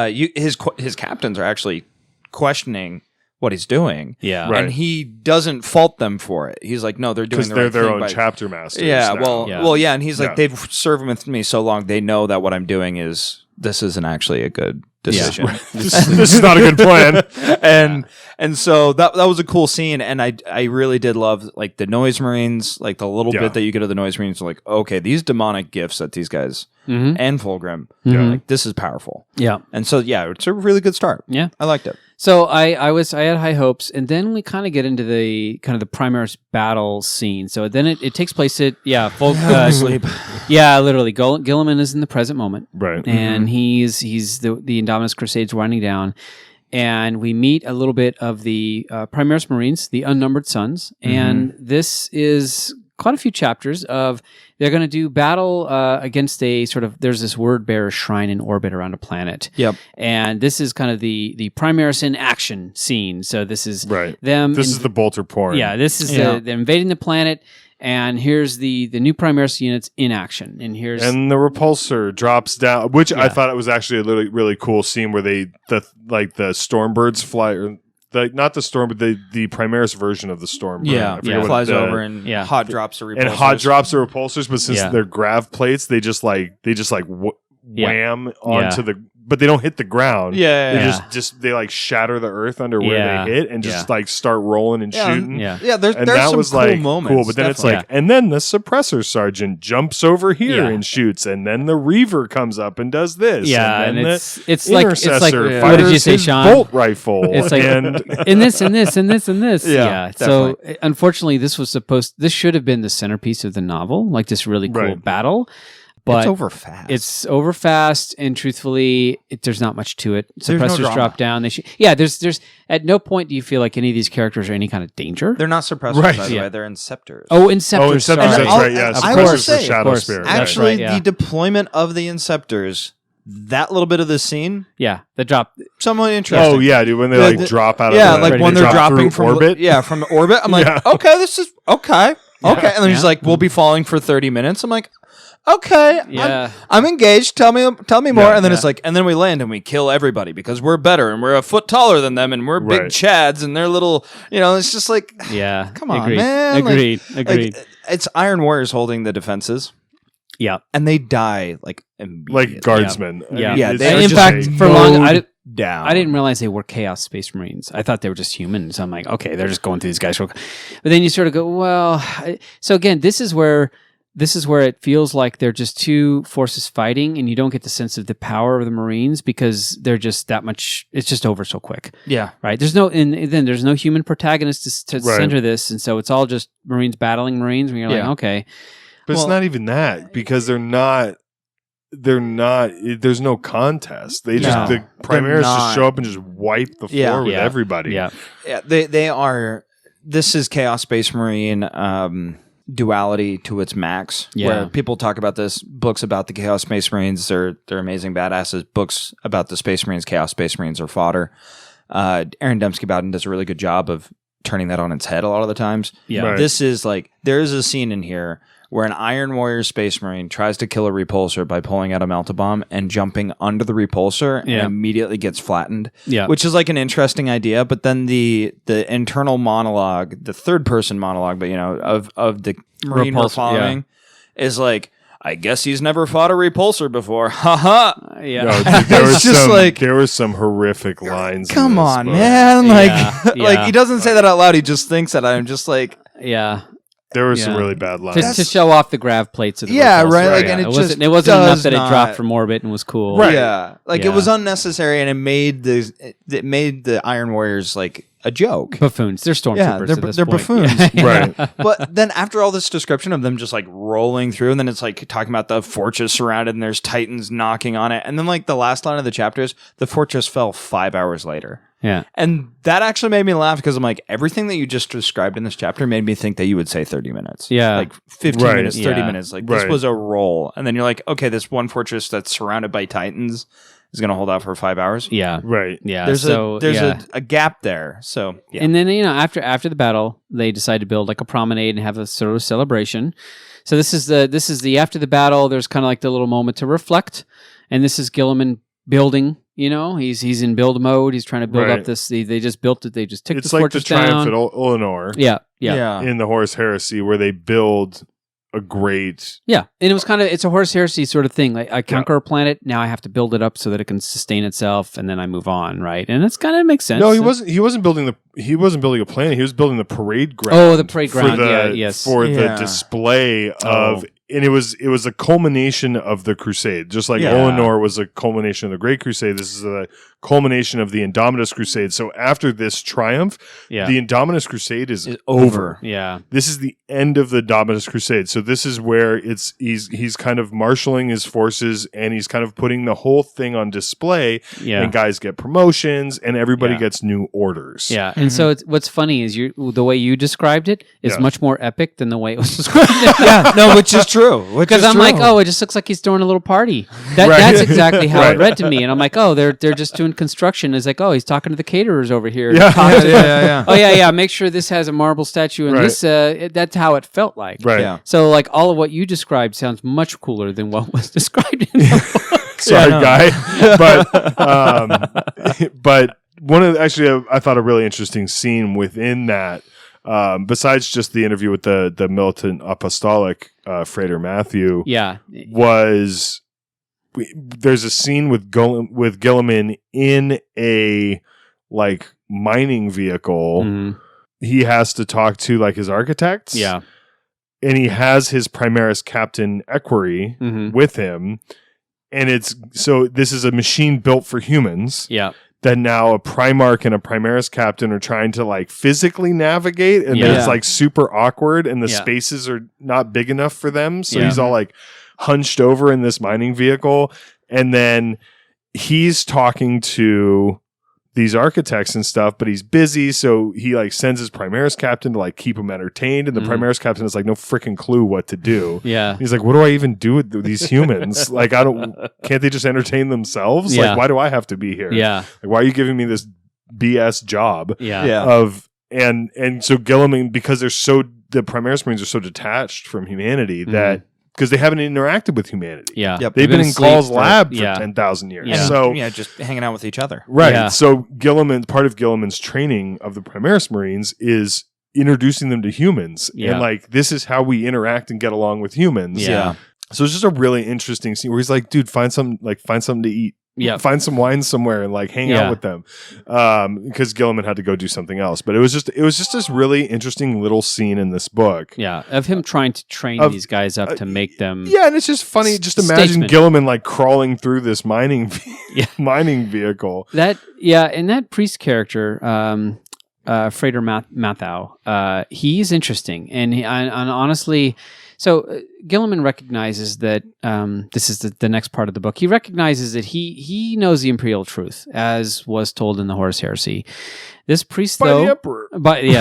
His captains are actually questioning what he's doing. Yeah. Right. And he doesn't fault them for it. He's like, no, they're doing Because the they're right their thing own by- chapter masters. Yeah, now. and he's like, they've served with me so long, they know that what I'm doing this isn't actually a good decision. this is not a good plan. And so that was a cool scene, and I really did love like the Noise Marines, like the little bit that you get of the Noise Marines, like, okay, these demonic gifts that these guys and Fulgrim, like, this is powerful. Yeah. And so it's a really good start. Yeah. I liked it. So I had high hopes, and then we kind of get into the kind of the Primaris battle scene. So then it takes place at Sleep. Yeah, literally. Gilliman is in the present moment, Right. and he's the Indominus Crusade's winding down, and we meet a little bit of the Primaris Marines, the Unnumbered Sons, and this is quite a few chapters of they're going to do battle against a sort of, there's this word bearer shrine in orbit around a planet. Yep. And this is kind of the Primaris in action scene. So this is them. This is the bolter porn. Yeah, this is they're invading the planet. And here's the new Primaris units in action. And the repulsor drops down, which I thought it was actually a really cool scene where the Stormbirds fly, or not the Storm, but the Primaris version of the Stormbird. Flies over and hot drops the repulsors. And hot drops the repulsors, but since they're grav plates, they just wham onto the. But they don't hit the ground. They like shatter the earth under where they hit and just like start rolling and shooting. There's some cool moments. Cool, but then it's like, and then the suppressor sergeant jumps over here and shoots, and then the Reaver comes up and does this. And it's like what did you say, Sean? Bolt rifle. It's like in this. So unfortunately, this should have been the centerpiece of the novel, like this really cool battle. But it's over fast. And truthfully, there's not much to it. Suppressors no drop down. There's at no point do you feel like any of these characters are any kind of danger. They're not suppressors, by the way. They're Inceptors. Oh, Inceptors. That's right. Yeah, suppressors for Shadow Spirit. Actually, the deployment of the Inceptors, that little bit of the scene, the drop, somewhat interesting. Oh yeah, dude, when they drop out of like when they're dropping from orbit. From orbit. I'm like, okay, this is okay. And then he's like, we'll be falling for 30 minutes. I'm like, okay, I'm engaged. Tell me more. And then it's like, and then we land and we kill everybody because we're better and we're a foot taller than them and we're big chads and they're little. It's just like, come on, man. Agreed. Like, it's Iron Warriors holding the defenses. Yeah, and they die like immediately. Like guardsmen. In fact, for long, I didn't realize they were Chaos Space Marines. I thought they were just humans. I'm like, okay, they're just going through these guys. But then you sort of go, well. So again, this is where it feels like they're just two forces fighting, and you don't get the sense of the power of the Marines because they're just that much. It's just over so quick. Yeah, right. There's no human protagonist to center this, and so it's all just Marines battling Marines. And you're like, okay. But it's not even that because they're not. There's no contest. The Primaris just show up and just wipe the floor with everybody. Yeah. They are. This is Chaos Space Marine duality to its max. Where people talk about this, books about the Chaos Space Marines, they're amazing badasses. Books about the Space Marines, Chaos Space Marines are fodder. Aaron Dembski Bowden does a really good job of turning that on its head a lot of the times. Yeah. Right. This is like, there is a scene in here where an Iron Warrior Space Marine tries to kill a repulsor by pulling out a melt-a-bomb and jumping under the repulsor and immediately gets flattened. Yeah. Which is like an interesting idea, but then the internal monologue, the third-person monologue, but of the Marine we're following is like, I guess he's never fought a repulsor before. Ha. Yeah. No, there was some horrific lines. Come on, man. Like he doesn't say that out loud. He just thinks that. I'm just like, there were some really bad lines. To show off the grav plates of the repulsor. Right. Like, and it wasn't enough that it dropped from orbit and was cool. Right. Yeah. Like it was unnecessary and it made the Iron Warriors like a joke. Buffoons. They're stormtroopers. They're buffoons. Right. But then after all this description of them just like rolling through, and then it's like talking about the fortress surrounded and there's Titans knocking on it. And then like the last line of the chapter is the fortress fell 5 hours later. Yeah. And that actually made me laugh because I'm like, everything that you just described in this chapter made me think that you would say 30 minutes. Yeah. Like 15 minutes, 30 minutes. Like this was a roll. And then you're like, okay, this one fortress that's surrounded by Titans is going to hold out for 5 hours. Yeah. Right. Yeah. There's a gap there. So, yeah. And then, after the battle, they decide to build like a promenade and have a sort of celebration. So this is the after the battle, there's kind of like the little moment to reflect. And this is Gilliman building. He's in build mode. He's trying to build up this. They just built it. They just took the fortress down. It's like the triumph at Eleanor. Yeah. In the Horus Heresy, where they build a great. Yeah, and it was it's a Horus Heresy sort of thing. Like I conquer a planet, now I have to build it up so that it can sustain itself, and then I move on, right? And it's kind of makes sense. No, he wasn't building a planet. He was building the parade ground. Oh, the parade ground. For the display of it was a culmination of the Crusade, just like Olenor was a culmination of the Great Crusade. This is a culmination of the Indomitus Crusade. So after this triumph, the Indomitus Crusade is over. Yeah, this is the end of the Indomitus Crusade. So this is where he's kind of marshaling his forces, and he's kind of putting the whole thing on display. Yeah, and guys get promotions, and everybody gets new orders. Yeah, and so what's funny is the way you described it is much more epic than the way it was described. Which is true. Because I'm like, oh, it just looks like he's throwing a little party. That's exactly how it read to me, and I'm like, oh, they're just doing construction. It's like, oh, he's talking to the caterers over here. Yeah. Oh yeah. Make sure this has a marble statue, and this. That's how it felt like. Right. Yeah. So like all of what you described sounds much cooler than what was described in the book. Sorry, guy. But one of I thought a really interesting scene within that, besides just the interview with the militant apostolic Frater Matthew, was there's a scene with Gilliman in a like mining vehicle. Mm-hmm. He has to talk to like his architects. Yeah. And he has his Primaris Captain Equerry with him. And this is a machine built for humans. Yeah. That now a Primarch and a Primaris Captain are trying to like physically navigate, and it's like super awkward, and the spaces are not big enough for them. So he's all like hunched over in this mining vehicle, and then he's talking to these architects and stuff, but he's busy, so he like sends his Primaris Captain to like keep him entertained, and the Primaris Captain has like no freaking clue what to do. Yeah, he's like, what do I even do with these humans? Like, can't they just entertain themselves? Like, why do I have to be here? Yeah, like, why are you giving me this BS job? And so Gilliman, because the Primaris Marines are so detached from humanity that. Because they haven't interacted with humanity. Yeah. Yep. They've been in Gaul's lab for 10,000 years. Yeah. So, just hanging out with each other. Right. Yeah. So part of Gilliman's training of the Primaris Marines is introducing them to humans. Yeah. And like, this is how we interact and get along with humans. Yeah. So it's just a really interesting scene where he's like, dude, find something to eat. Yeah. Find some wine somewhere and like hang out with them. Because Gilliman had to go do something else. But it was just this really interesting little scene in this book. Yeah. Of him trying to train these guys up to make them. Yeah, and it's just funny. Just imagine Gilliman like crawling through this mining vehicle. And that priest character, Frater Mathau, he's interesting. And honestly, so Gilliman recognizes that this is the next part of the book. He recognizes that he knows the imperial truth, as was told in the Horus Heresy. This priest, by the emperor, by the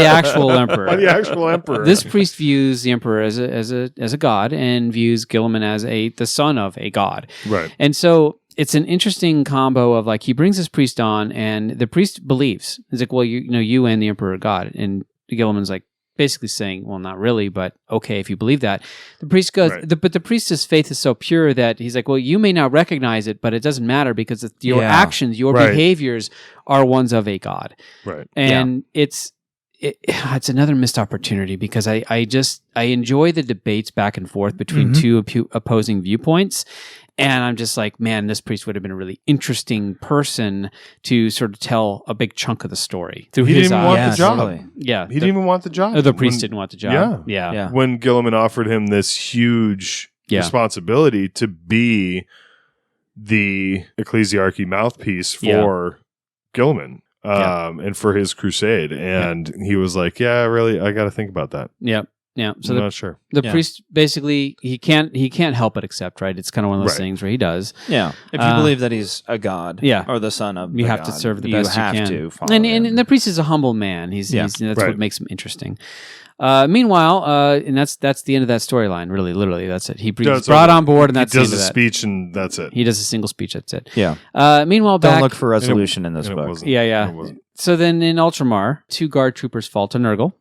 actual emperor, by the actual emperor. This priest views the emperor as a god, and views Gilliman as the son of a god. Right, and so. It's an interesting combo of like he brings this priest on, and the priest believes. He's like, well, you and the emperor are God, and Gilliman's like basically saying, well, not really, but okay, if you believe that. The priest goes, but the priest's faith is so pure that he's like, well, you may not recognize it, but it doesn't matter because your actions, your behaviors are ones of a god. Right, and it's another missed opportunity because I enjoy the debates back and forth between two opposing viewpoints. And I'm just like, man, this priest would have been a really interesting person to sort of tell a big chunk of the story through his eyes. He didn't want the job. Totally. Yeah. He didn't even want the job. The priest didn't want the job. Yeah. When Gilliman offered him this huge responsibility to be the ecclesiarchy mouthpiece for Gilliman and for his crusade. And he was like, yeah, really, I got to think about that. Yep. Yeah, so I'm not sure. The priest basically he can't help but accept, right? It's kind of one of those things where he does. Yeah, if you believe that he's a god, or the son of, you have to serve the best you can. To follow and the priest is a humble man. He's that's what makes him interesting. Meanwhile, and that's the end of that storyline. Really, literally, that's it. He's brought on board, and that's he does the end a of that. speech, and that's it. He does a single speech. That's it. Yeah. Meanwhile, don't look for resolution in this book. Yeah. So then in Ultramar, 2 guard troopers fall to Nurgle.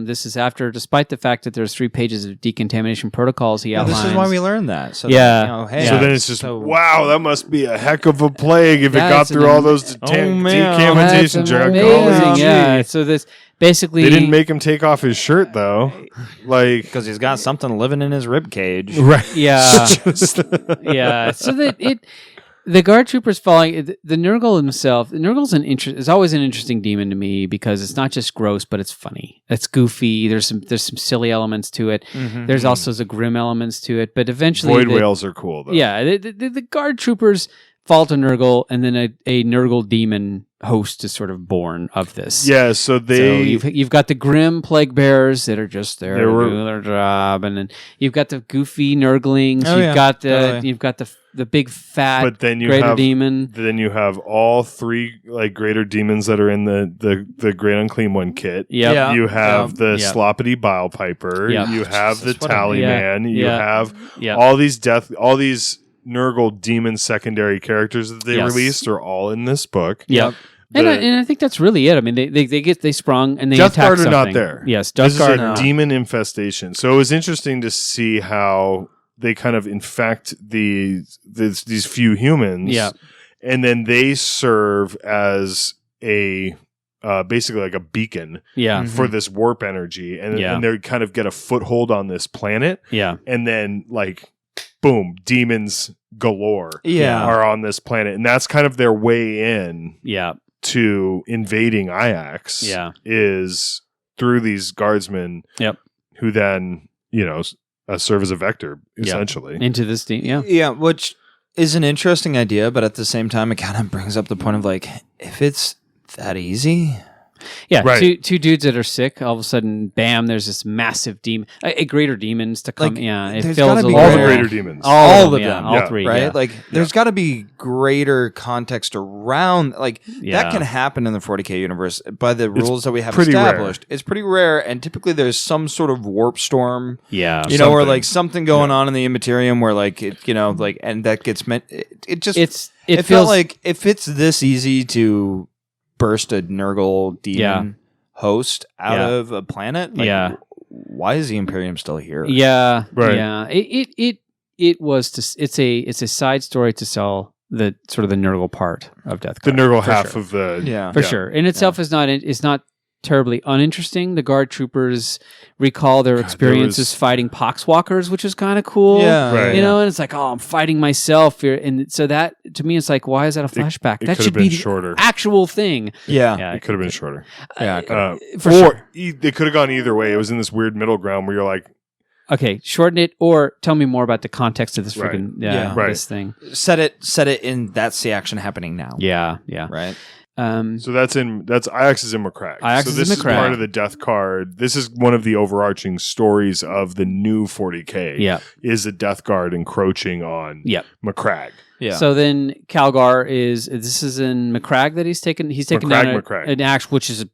This is after, despite the fact that there's 3 pages of decontamination protocols he outlines. This is why we learned that. So so then it's just, wow, that must be a heck of a plague if it got through all those decontamination jargons. Yeah. So this basically, they didn't make him take off his shirt though, like because he's got something living in his rib cage. Right. Yeah. Yeah. So that The guard troopers falling. The Nurgle himself. The Nurgle's is always an interesting demon to me because it's not just gross, but it's funny. It's goofy. There's some silly elements to it. Mm-hmm. There's also the grim elements to it. But eventually, Void whales are cool though. Yeah, the guard troopers fall to Nurgle, and then a Nurgle demon host is sort of born of this. Yeah, so you've got the grim plague bearers that are just there to do their job, and then you've got the goofy Nurglings. You've got the big fat but then greater demon. Then you have all three like greater demons that are in the Great Unclean One kit. Yep. Yeah. You have the Sloppity Bile Piper. Yep. You have the That's what I Tally mean. Man. You have Yep. all these Nurgle demon secondary characters that they released are all in this book. Yep. And I think that's really it. I mean, they sprung and they Death attack Guard are something. not there. Yes, This Death Guard. is a demon infestation. So it was interesting to see how they kind of infect these few humans. Yeah. And then they serve as a basically like a beacon Yeah. for this warp energy. And they kind of get a foothold on this planet. Yeah. And then like boom, demons galore are on this planet. And that's kind of their way in to invading Ajax is through these guardsmen who then, serve as a vector, essentially. Into this team. Yeah. Yeah, which is an interesting idea, but at the same time, it kind of brings up the point of like, if it's that easy. Yeah, Right. two dudes that are sick. All of a sudden, bam! There's this massive demon, a greater demons to come. Like, it there's fills gotta a be little All the bit. greater demons. All of yeah, them, all three, right? yeah. Like, there's got to be greater context around. Like, that can happen in the 40K universe by the rules that we have pretty established. It's pretty rare, and typically there's some sort of warp storm. Yeah, You know, or like something going on in the Imperium where like it, and that gets meant. It just it felt feels like if it's this easy to burst a Nurgle demon host out of a planet, like, why is the Imperium still here? Yeah, Right. Yeah. It was it's a side story to sell the sort of the Nurgle part of Death The Guard. Nurgle for half sure. of the... For sure. In itself is not terribly uninteresting. The guard troopers recall their experiences fighting poxwalkers, which is kind of cool. Yeah, Right. And it's like, I'm fighting myself here. And so that, to me, it's like, why is that a flashback? it That could should have be been the shorter. actual thing. Yeah. It could have been shorter. Yeah. For sure. They could have gone either way. It was in this weird middle ground where you're like, Okay, shorten it or tell me more about the context of this freaking Right. this thing. Set it in that's the action happening now. Yeah. Right. so that's Ajax is in McCrag. Ajax so is this in is McCrag. part of the Death Guard. This is one of the overarching stories of the new 40K. Yeah. Is the Death Guard encroaching on McCrag. Yeah. So then Calgar this is in McCrag that he's taken down McCrag. an axe, which is a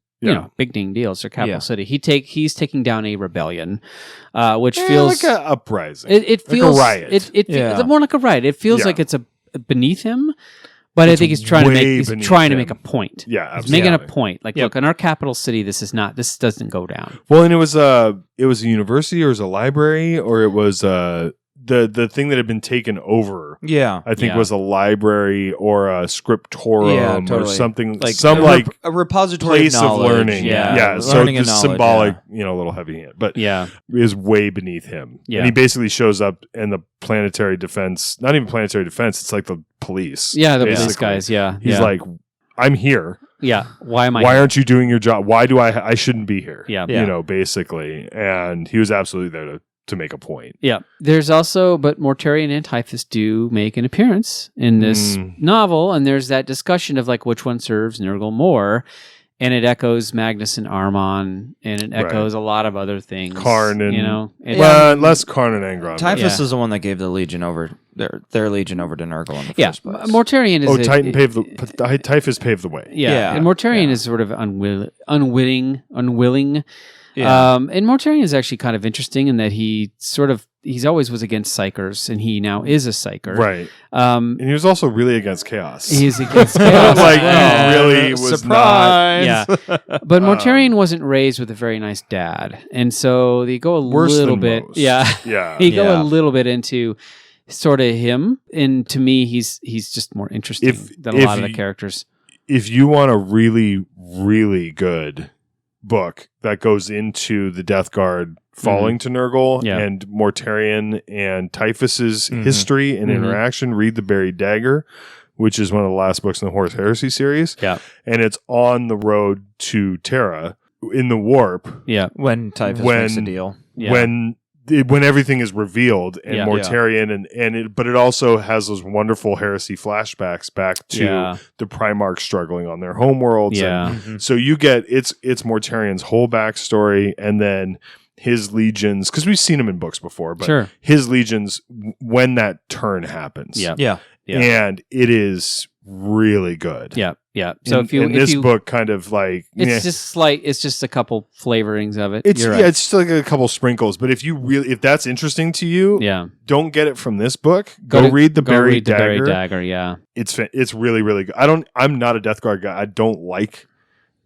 big ding deal. It's their capital city. He's taking down a rebellion, which feels like an uprising. it feels like a riot. It feels more like a riot. It feels like it's beneath him. But I think he's trying to make a point. Yeah, he's making a point. Like, look, in our capital city, this doesn't go down. Well, and it was a university, or it was a library, or it was the thing that had been taken over. Yeah. I think was a library or a scriptorium or something, like a repository place of learning. Yeah. So Learning and just knowledge, symbolic, a little heavy hand, but is way beneath him. Yeah. And he basically shows up in the planetary defense, not even planetary defense. It's like the police. Yeah, the police basically. guys. Yeah. He's like, I'm here. Yeah. Why am I? Why here? aren't you doing your job? Why do I shouldn't be here? Yeah. Basically. And he was absolutely there to make a point. Yeah. There's also, but Mortarion and Typhus do make an appearance in this novel, and there's that discussion of like which one serves Nurgle more, and it echoes Magnus and Armon, and it echoes a lot of other things. Karn and less Karn and Angron. Typhus is the one that gave the Legion over their Legion over to Nurgle in the first place. Mortarion is Typhus paved the way. Yeah. And Mortarion is sort of unwilling. Yeah. And Mortarion is actually kind of interesting in that he's always was against psychers, and he now is a psyker. Right. And he was also really against chaos. He's against chaos. He really was surprise. Yeah. But Mortarion wasn't raised with a very nice dad. And so they go a little bit. Most. Yeah. Yeah. They go a little bit into sort of him. And to me, he's just more interesting than a lot of the characters. If you want a really, really good book that goes into the Death Guard falling to Nurgle and Mortarion and Typhus's history and interaction, read The Buried Dagger which is one of the last books in the Horus Heresy series. Yeah. And it's on the road to Terra in the warp. Yeah. When Typhus makes a deal. Yeah. When everything is revealed and Yeah. Mortarion but it also has those wonderful heresy flashbacks back to the Primarchs struggling on their homeworlds. Yeah. And so you get it's Mortarion's whole backstory and then his legions, because we've seen him in books before, but his legions when that turn happens. Yeah. And it is really good. Yeah. Yeah. So this book kind of like it's just a couple flavorings of it. It's You're right. it's just like a couple sprinkles. But if that's interesting to you, don't get it from this book. Go read the Buried Dagger. Yeah. It's really, really good. I'm not a Death Guard guy. I don't like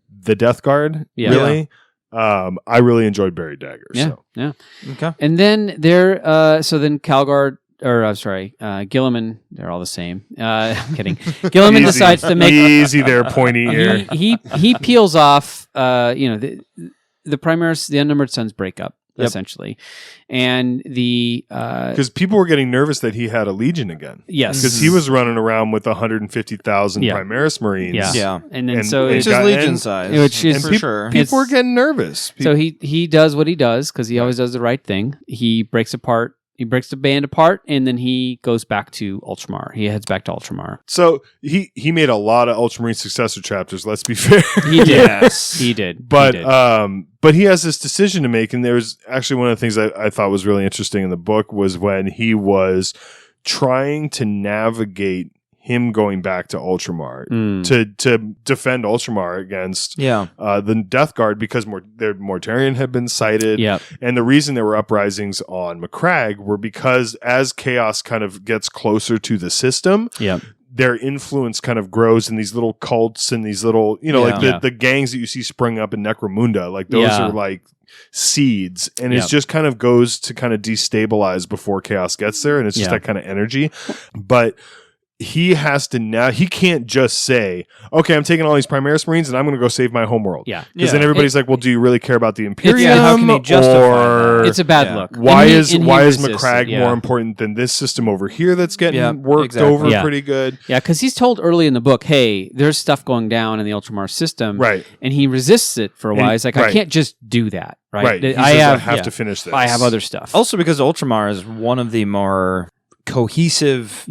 the Death Guard really. I really enjoyed Buried Dagger. Yeah. So. Yeah. Okay. And then Calgard. Gilliman, they're all the same. I'm kidding. Gilliman decides to make easy there, pointy ear. He peels off. The Primaris, the Unnumbered Sons break up essentially, and because people were getting nervous that he had a legion again. Yes, because he was running around with 150,000 Primaris Marines. Yeah, and then which is legion size, which is for sure. People were getting nervous. So he does what he does because he always does the right thing. He breaks the band apart, and then he goes back to Ultramar. He heads back to Ultramar. So he made a lot of Ultramarine successor chapters. Let's be fair. He did. Yes, he did. But he has this decision to make, and there's actually one of the things I thought was really interesting in the book was when he was trying to navigate him going back to Ultramar to defend Ultramar against the Death Guard because their Mortarion had been sighted. And the reason there were uprisings on Macragge were because as chaos kind of gets closer to the system, their influence kind of grows in these little cults and these little, the gangs that you see spring up in Necromunda, like those are like seeds, and it just kind of goes to kind of destabilize before chaos gets there, and it's just that kind of energy. But he has to now, he can't just say, okay, I'm taking all these Primaris Marines and I'm going to go save my homeworld. Because then everybody's like, well, do you really care about the Imperium? How can he justify that? It's a bad look. Why is Macragge more important than this system over here that's getting worked over pretty good? Yeah, because he's told early in the book, hey, there's stuff going down in the Ultramar system. Right. And he resists it for a while. He's like, I can't just do that. Right. I have to finish this. I have other stuff. Also because Ultramar is one of the more cohesive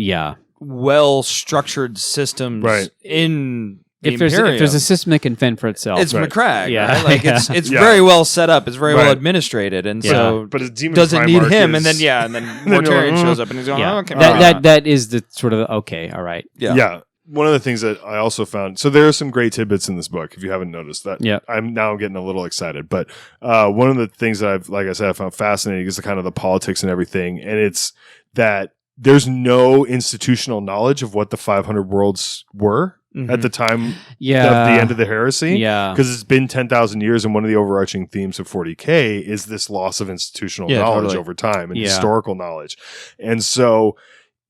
well-structured systems in the Imperium. If there's a system that can fend for itself, it's Macragge. Yeah, right? Like it's very well set up. It's very well administrated, and so but his demon doesn't need him. is... and then Mortarion shows up, and he's going, "Oh, okay." That is the sort of okay, all right. Yeah. One of the things that I also found, so there are some great tidbits in this book. If you haven't noticed that, I'm now getting a little excited. But one of the things that I found fascinating is the kind of the politics and everything, and it's that there's no institutional knowledge of what the 500 worlds were at the time of the end of the heresy. Because it's been 10,000 years, and one of the overarching themes of 40K is this loss of institutional knowledge over time and historical knowledge. And so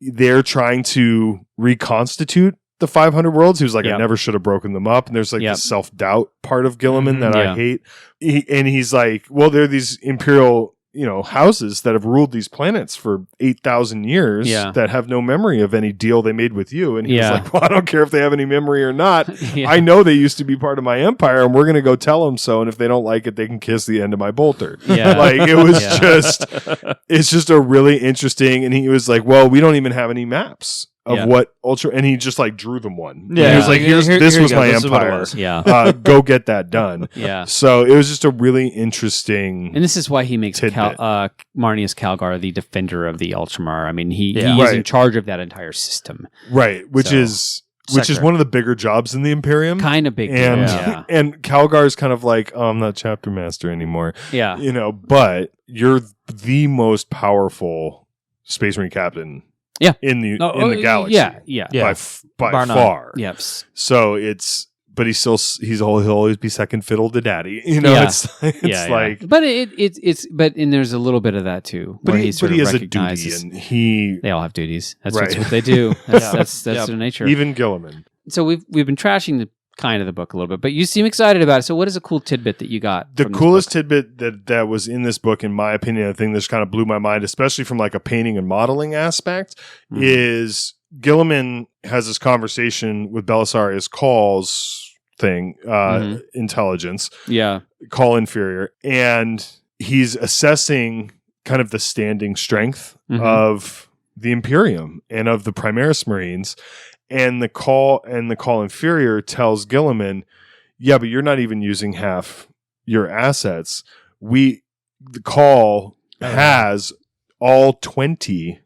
they're trying to reconstitute the 500 worlds. He was like, I never should have broken them up. And there's like this self-doubt part of Gilliman that I hate. And he's like, well, there are these imperial houses that have ruled these planets for 8,000 years that have no memory of any deal they made with you. And he was like, well, I don't care if they have any memory or not. I know they used to be part of my empire, and we're going to go tell them so. And if they don't like it, they can kiss the end of my bolter. Like it was it's just a really interesting. And he was like, well, we don't even have any maps of what Ultra, and he just like drew them one. He was like, this was my empire. Go get that done. So it was just a really interesting. And this is why he makes Marnius Calgar the defender of the Ultramar. I mean, he is in charge of that entire system. Right. Which is one of the bigger jobs in the Imperium. Kind of big. And Calgar is kind of like, I'm not chapter master anymore. But you're the most powerful Space Marine captain in the galaxy. By far. Yes. So but he'll always be second fiddle to daddy. It's like, but but there's a little bit of that too. But he has a duty, and they all have duties. That's what they do. That's their nature. Even Gilliman. So we've been trashing the kind of the book a little bit, but you seem excited about it. So what is a cool tidbit that you got? The coolest tidbit that was in this book, in my opinion, the thing that kind of blew my mind, especially from like a painting and modeling aspect, is Gilliman has this conversation with Belisarius Call's thing, intelligence, Call inferior, and he's assessing kind of the standing strength of the Imperium and of the Primaris Marines, and the Call inferior tells Gilliman, yeah, but you're not even using half your assets. The Call has all 20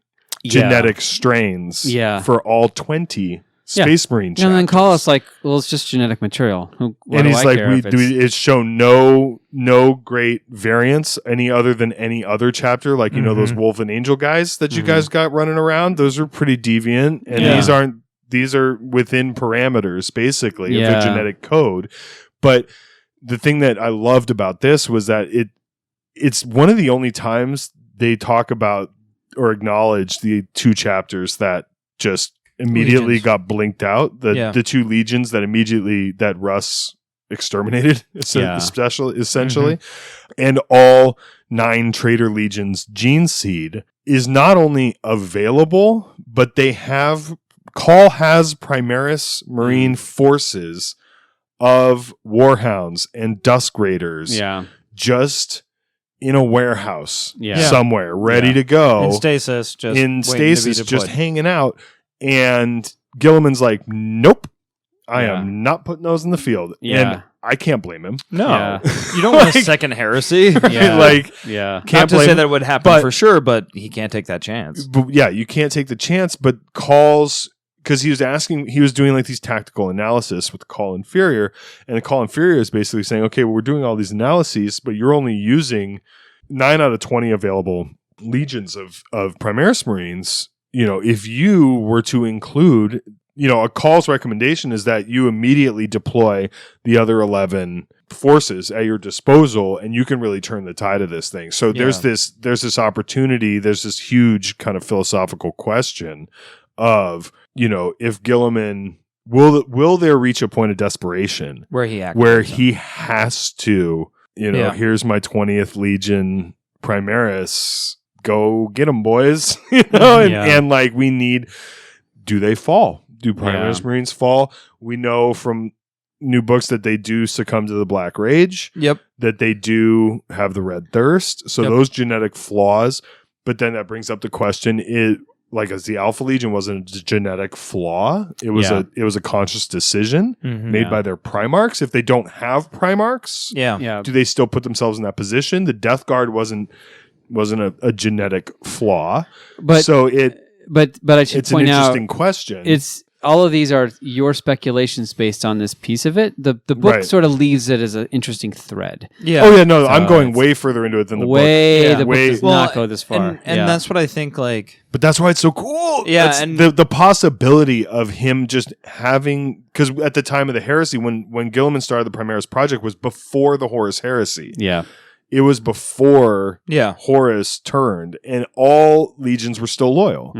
genetic strains for all 20 Space Marine chapters. And then call us like, well, it's just genetic material. And he's like, it's shown no great variance any other than any other chapter. Like, you know, those Wolf and Angel guys that you guys got running around, those are pretty deviant. And these are within parameters, basically, of the genetic code. But the thing that I loved about this was that it's one of the only times they talk about or acknowledge the 2 chapters that just immediately got blinked out. The 2 legions that Russ exterminated, essentially. And all 9 Traitor Legions gene seed is not only available, but Call has Primaris Marine forces of Warhounds and Dusk Raiders just in a warehouse somewhere, ready to go. In stasis, just hanging out. And Gilliman's like, nope, I am not putting those in the field. And I can't blame him. No. You don't want a second heresy. Can't Not to say that it would happen for sure, but he can't take that chance. But you can't take the chance, but Call's... Because he was doing like these tactical analysis with the Call inferior, and the Call inferior is basically saying, okay, well, we're doing all these analyses, but you're only using 9 out of 20 available legions of Primaris Marines. You know, if you were to include, you know, a Call's recommendation is that you immediately deploy the other 11 forces at your disposal, and you can really turn the tide of this thing. So there's this opportunity, there's this huge kind of philosophical question of, you know, if Gilliman will there reach a point of desperation where he has to, you know, here's my 20th Legion Primaris, go get them, boys. You know, and like do they fall? Do Primaris Marines fall? We know from new books that they do succumb to the Black Rage. That they do have the Red Thirst. So those genetic flaws. But then that brings up the question: as the Alpha Legion wasn't a genetic flaw, it was a conscious decision made by their Primarchs. If they don't have Primarchs, do they still put themselves in that position? The Death Guard wasn't a genetic flaw, but I should it's point an interesting question. It's all of these are your speculations based on this piece of it. The book sort of leaves it as an interesting thread. So I'm going way further into it than the book. The book does not go this far. And that's what I think, like... But that's why it's so cool. Yeah, and the possibility of him just having... Because at the time of the heresy, when Gilliman started the Primaris Project, was before the Horus Heresy. It was before Horus turned, and all legions were still loyal.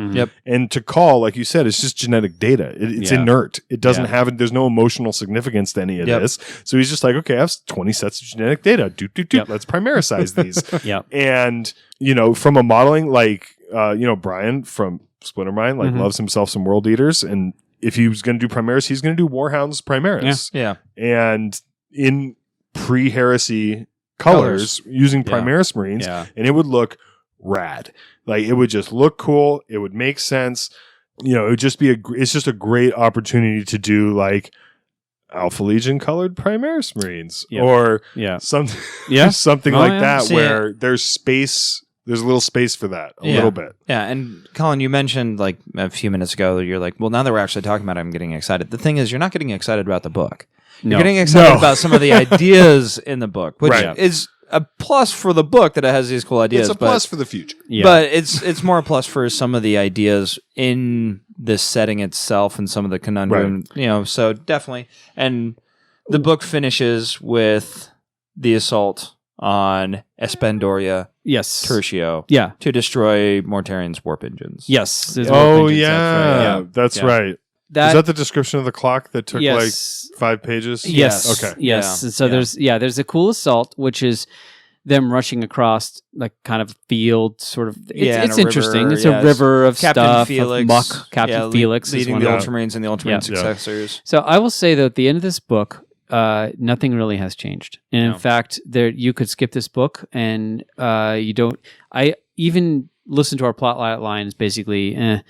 And to Call, like you said, it's just genetic data. It's inert. It doesn't have... There's no emotional significance to any of this. So he's just like, okay, I have 20 sets of genetic data. Let's Primaricize these. And, you know, from a modeling, like, you know, Brian from Splintermind, like, loves himself some World Eaters, and if he was going to do Primaris, he's going to do Warhounds Primaris. And in pre-heresy colors using Primaris Marines, and it would look rad. Like, it would just look cool. It would make sense. You know, it would just be it's just a great opportunity to do like Alpha Legion colored Primaris Marines or something like that, where there's a little space for that a little bit. And Colin, you mentioned like a few minutes ago, you're like, well, now that we're actually talking about it, I'm getting excited. The thing is, you're not getting excited about the book. You're getting excited about some of the ideas in the book, which is a plus for the book that it has these cool ideas. It's a plus for the future. But it's more a plus for some of the ideas in this setting itself and some of the conundrum, you know, so definitely. And the book finishes with the assault on Espendoria Tertio to destroy Mortarian's warp engines. Yes. That's right. Is that the description of the clock that took like 5 pages? Yes. Okay. Yes. And so there's a cool assault, which is them rushing across like kind of field sort of. It's in a interesting. river, It's a river of Captain stuff, Felix, of muck. Captain Felix is leading one the of Ultramarines and the Ultramarine successors. So I will say that at the end of this book, nothing really has changed. And in fact, you could skip this book and you don't. I even listen to our plot lines basically. In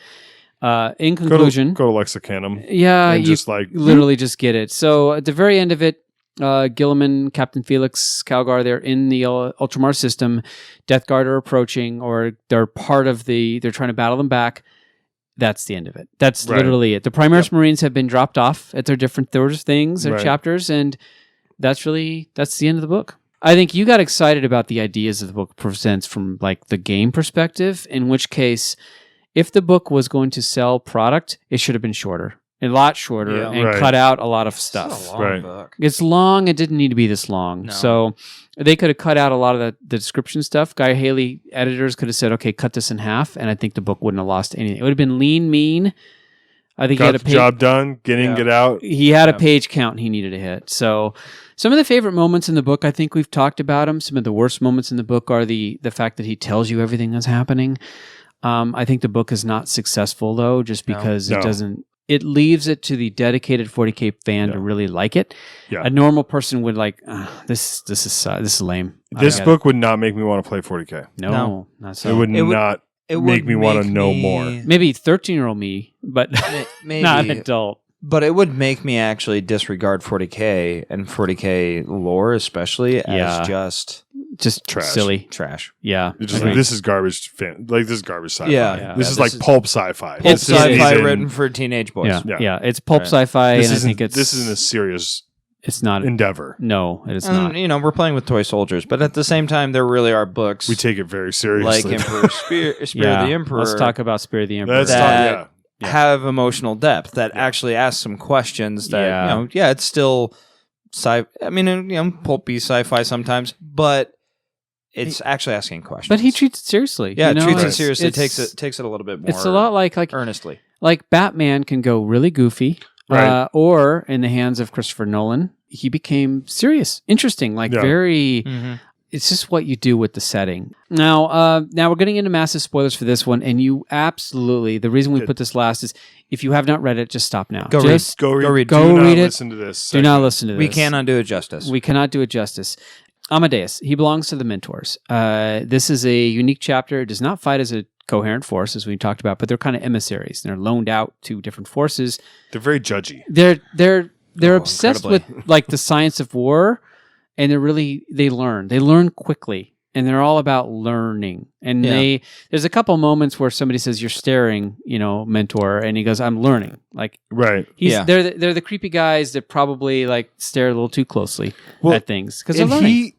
conclusion, go to Lexicanum. Yeah, and you just like literally just get it. So at the very end of it, Gilliman, Captain Felix, Calgar, they're in the Ultramar system. Death Guard are approaching, or they're part of they're trying to battle them back. That's the end of it. That's literally it. The Primaris Marines have been dropped off at their different things, their chapters, and that's the end of the book. I think you got excited about the ideas that the book presents from like the game perspective, in which case, if the book was going to sell product, it should have been shorter. A lot shorter and cut out a lot of stuff. It's a long book. It's long. It didn't need to be this long. No. So they could have cut out a lot of the description stuff. Guy Haley editors could have said, okay, cut this in half. And I think the book wouldn't have lost anything. It would have been lean, mean. I think got he had the job done, get out. He had a page count he needed to hit. So some of the favorite moments in the book, I think we've talked about them. Some of the worst moments in the book are the fact that he tells you everything that's happening. I think the book is not successful though, just because it doesn't. It leaves it to the dedicated 40K fan to really like it. Yeah. A normal person would like, this is lame. This book would not make me want to play 40K. No. Not so. It would not make me want to know more. Maybe 13-year-old me, but maybe, not adult. But it would make me actually disregard 40K and 40K lore, especially as just trash. Silly trash. Yeah, it's just like, this is garbage. This is garbage sci-fi. Yeah. This is like pulp sci-fi. Pulp sci-fi written for teenage boys. Yeah. It's pulp sci-fi, and I think this isn't a serious. It's not endeavor. No, it is not. You know, we're playing with toy soldiers, but at the same time, there really are books. We take it very seriously, like Emperor Spear of the Emperor. Let's talk about Spear of the Emperor. Have emotional depth that actually ask some questions that it's still pulpy sci-fi sometimes, but it's actually asking questions. But he treats it seriously. Yeah, treats it seriously. Takes it a little bit more. It's a lot like earnestly. Like Batman can go really goofy, right? Or in the hands of Christopher Nolan, he became serious, interesting, very. Mm-hmm. It's just what you do with the setting. Now we're getting into massive spoilers for this one, and you absolutely. The reason we put this last is if you have not read it, just stop now. Go read it. Do not listen to this. Do not listen to this. We cannot do it justice. We cannot do it justice. Amadeus, he belongs to the Mentors. This is a unique chapter. It does not fight as a coherent force, as we talked about, but they're kind of emissaries. They're loaned out to different forces. They're very judgy. They're obsessed with like the science of war. And they learn quickly, and they're all about learning. And there's a couple moments where somebody says, "You're staring," mentor, and he goes, "I'm learning." Like, right? They're the creepy guys that probably like stare a little too closely at things because they're learning.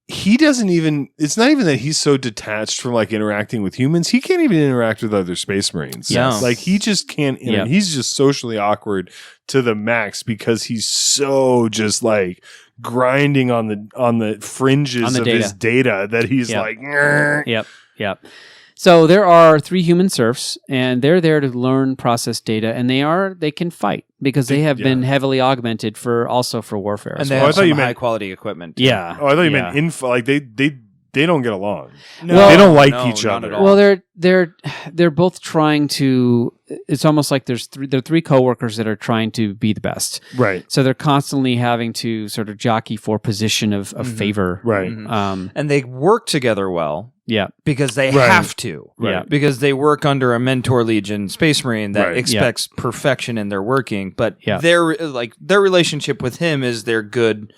He doesn't even. It's not even that he's so detached from like interacting with humans. He can't even interact with other Space Marines. Yes. Like he just can't. He's just socially awkward to the max because he's so just like grinding on the fringes of his data that he's like. Grr. Yep. So there are 3 human serfs, and they're there to learn, process data, and they can fight because they have been heavily augmented for warfare. And they have some high quality equipment. Too. Yeah. Oh, I thought you meant info. Like they don't get along. No, they don't like each other. Well, they're both trying to. It's almost like there are 3 coworkers that are trying to be the best. Right. So they're constantly having to sort of jockey for position of favor. Right. Mm-hmm. And they work together well. Yeah. Because they have to. Right. Yeah. Because they work under a Mentor Legion Space Marine that expects perfection in their working, but their relationship with him is they're good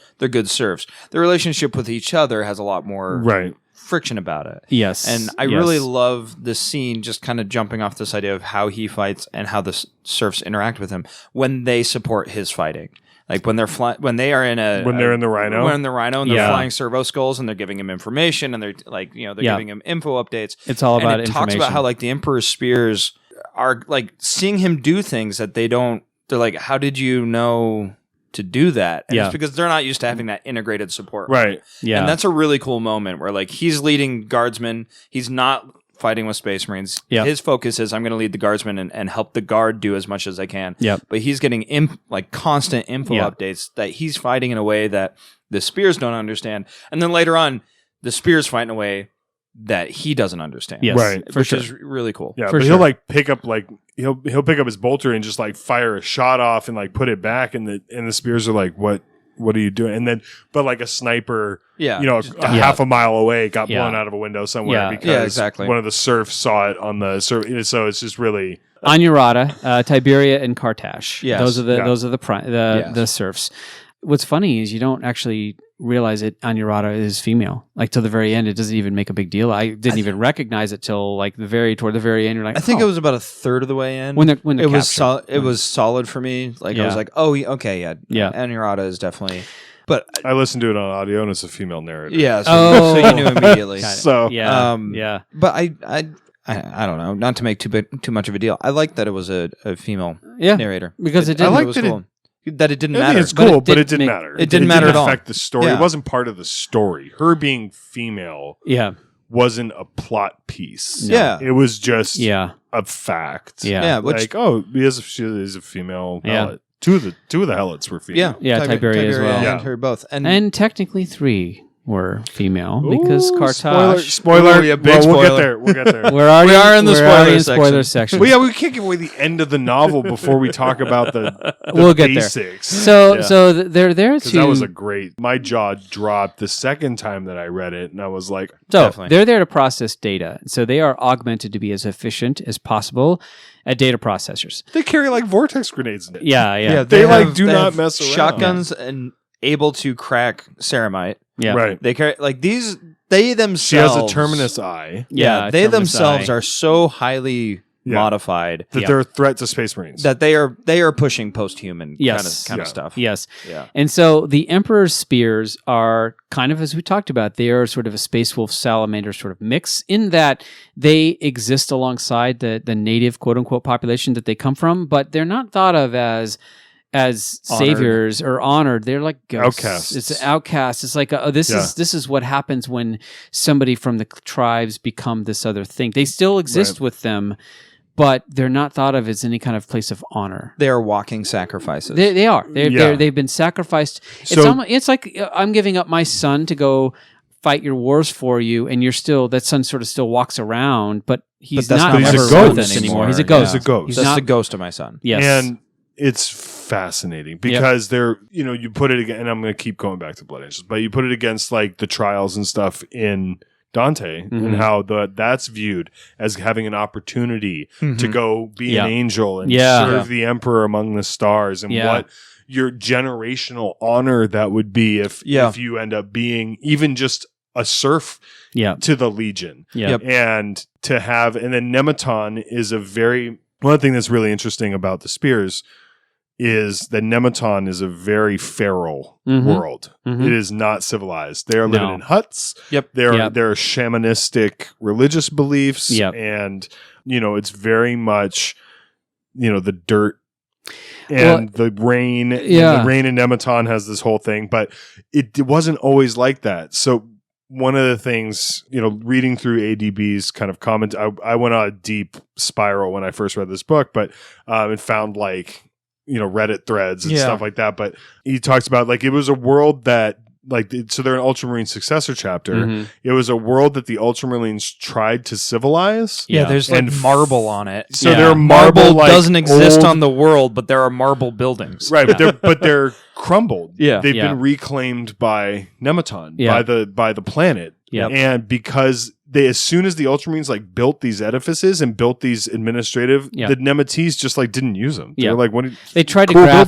serfs. Their relationship with each other has a lot more friction about it. Yes. And I really love the scene, just kind of jumping off this idea of how he fights and how the serfs interact with him when they support his fighting. Like when they're in the Rhino, and they're flying servo skulls and they're giving him information and they're like, they're giving him info updates. It's all about information. It talks about how like the Emperor's spears are like seeing him do things that they're like, how did you know to do that? And it's because they're not used to having that integrated support. Right. Yeah. And that's a really cool moment where like he's leading guardsmen. He's not fighting with Space Marines. Yep. His focus is I'm going to lead the guardsmen and help the guard do as much as I can. Yep. But he's getting constant info updates that he's fighting in a way that the spears don't understand. And then later on, the spears fight in a way that he doesn't understand. Yes, Right. for which sure. is really cool. Yeah, For but sure. he'll like pick up like he'll pick up his bolter and just like fire a shot off and like put it back, and the spears are like, what are you doing? And then but like a sniper, Yeah. a half a mile away got Yeah. blown out of a window somewhere Yeah. because Yeah, exactly. one of the serfs saw it on the surf. So it's just really Anurata, Tiberia, and Kartash. Yes. Those are the Yeah. the Yes. serfs. What's funny is you don't actually realize that Anurata is female. Like till the very end, it doesn't even make a big deal. I didn't even recognize it till like toward the very end. You're like, I think oh. it was about a third of the way in. when they're it was captured. it was solid for me. Like I was Yeah. like, oh, okay, Yeah. Anurata is definitely. But I listened to it on audio and it's a female narrator. yeah, so, Oh. so you knew immediately. Got it. So yeah, Um, yeah, But I don't know. Not to make too much of a deal. I like that it was a female yeah. narrator Because it I didn't- thought like was that it- cool. That it didn't I matter. think it's But cool, it but it didn't didn't make- matter. it didn't matter at all. affect the story. Yeah. It wasn't part of the story. Her being female yeah, wasn't a plot piece. Yeah. It was just yeah, a fact. yeah, Yeah, which Like, she is a female Yeah. helot. Two of the helots were female. yeah, Yeah, Tiberia as well. and Yeah. her both. And technically 3 were female because Ooh, Kartash. Spoiler. Ooh, yeah, big We'll get spoiler. there. We'll get there. We're already, We are in the we're already spoiler in section. Well, yeah, we can't give away the end of the novel before we talk about the We'll get there. basics. So, Yeah. they're there Because to. that was a great. My jaw dropped the second time that I read it, and I was like, So Definitely. they're there to process data. So they are augmented to be as efficient as possible at data processors. they carry like vortex grenades in it. Yeah, yeah, They, like, do not mess around. Shotguns and able to crack ceramite. yeah. Right. They carry like these. They themselves. She has a terminus eye Yeah, Yeah, they terminus themselves eye. are so highly Yeah. modified that Yeah. they're a threat to Space Marines. that they are pushing post-human Yes. kind Yeah. of stuff. Yes. Yeah. And so the Emperor's spears are kind of, as we talked about, they are sort of a Space Wolf salamander sort of mix in that they exist alongside the native quote unquote population that they come from, but they're not thought of as Honored. saviors or honored. They're like ghosts. Outcasts. It's outcasts. It's like this is what happens when somebody from the tribes become this other thing. They still exist with them, but they're not thought of as any kind of place of honor. They are walking sacrifices. They are. Yeah. They've been sacrificed. So- It's like I'm giving up my son to go fight your wars for you, and you're still that son sort of still walks around, but he's that's not not ever a with ghost us anymore. anymore. He's a ghost. Yeah. He's a ghost. He's That's not the ghost of my son. Yes. And it's fascinating because they're, you put it again, and I'm going to keep going back to Blood Angels, but you put it against like the trials and stuff in Dante Mhm. and how that's viewed as having an opportunity to go be Yeah. an angel and Yeah. serve the emperor among the stars, and Yeah. what your generational honor that would be if you end up being even just a serf yeah. to the Legion. Yeah. Yep. And then Nematon is one thing that's really interesting about the spears is that Nematon is a very feral Mhm. world. Mhm. It is not civilized. They are living No. in huts. Yep. There Yep. are shamanistic religious beliefs. Yep. And, it's very much, the dirt and the rain. Yeah. The rain in Nematon has this whole thing, but it wasn't always like that. So one of the things, reading through ADB's kind of comment, I went on a deep spiral when I first read this book, but it found like, Reddit threads and Yeah. stuff like that. But he talks about like it was a world that so they're an Ultramarine successor chapter. Mhm. It was a world that the Ultramarines tried to civilize. Yeah, Yeah. there's like And marble on it. So Yeah. there are Marble like, doesn't exist old- on the world, but there are marble buildings. Right, but they're crumbled. Yeah. They've Yeah. been reclaimed by Nematon, Yeah. by the planet. Yep. And because as soon as the Ultramarines like built these edifices and built these administrative, Yeah. the Nemetes just like didn't use them. Yeah. They're like, what? They tried to cool graft.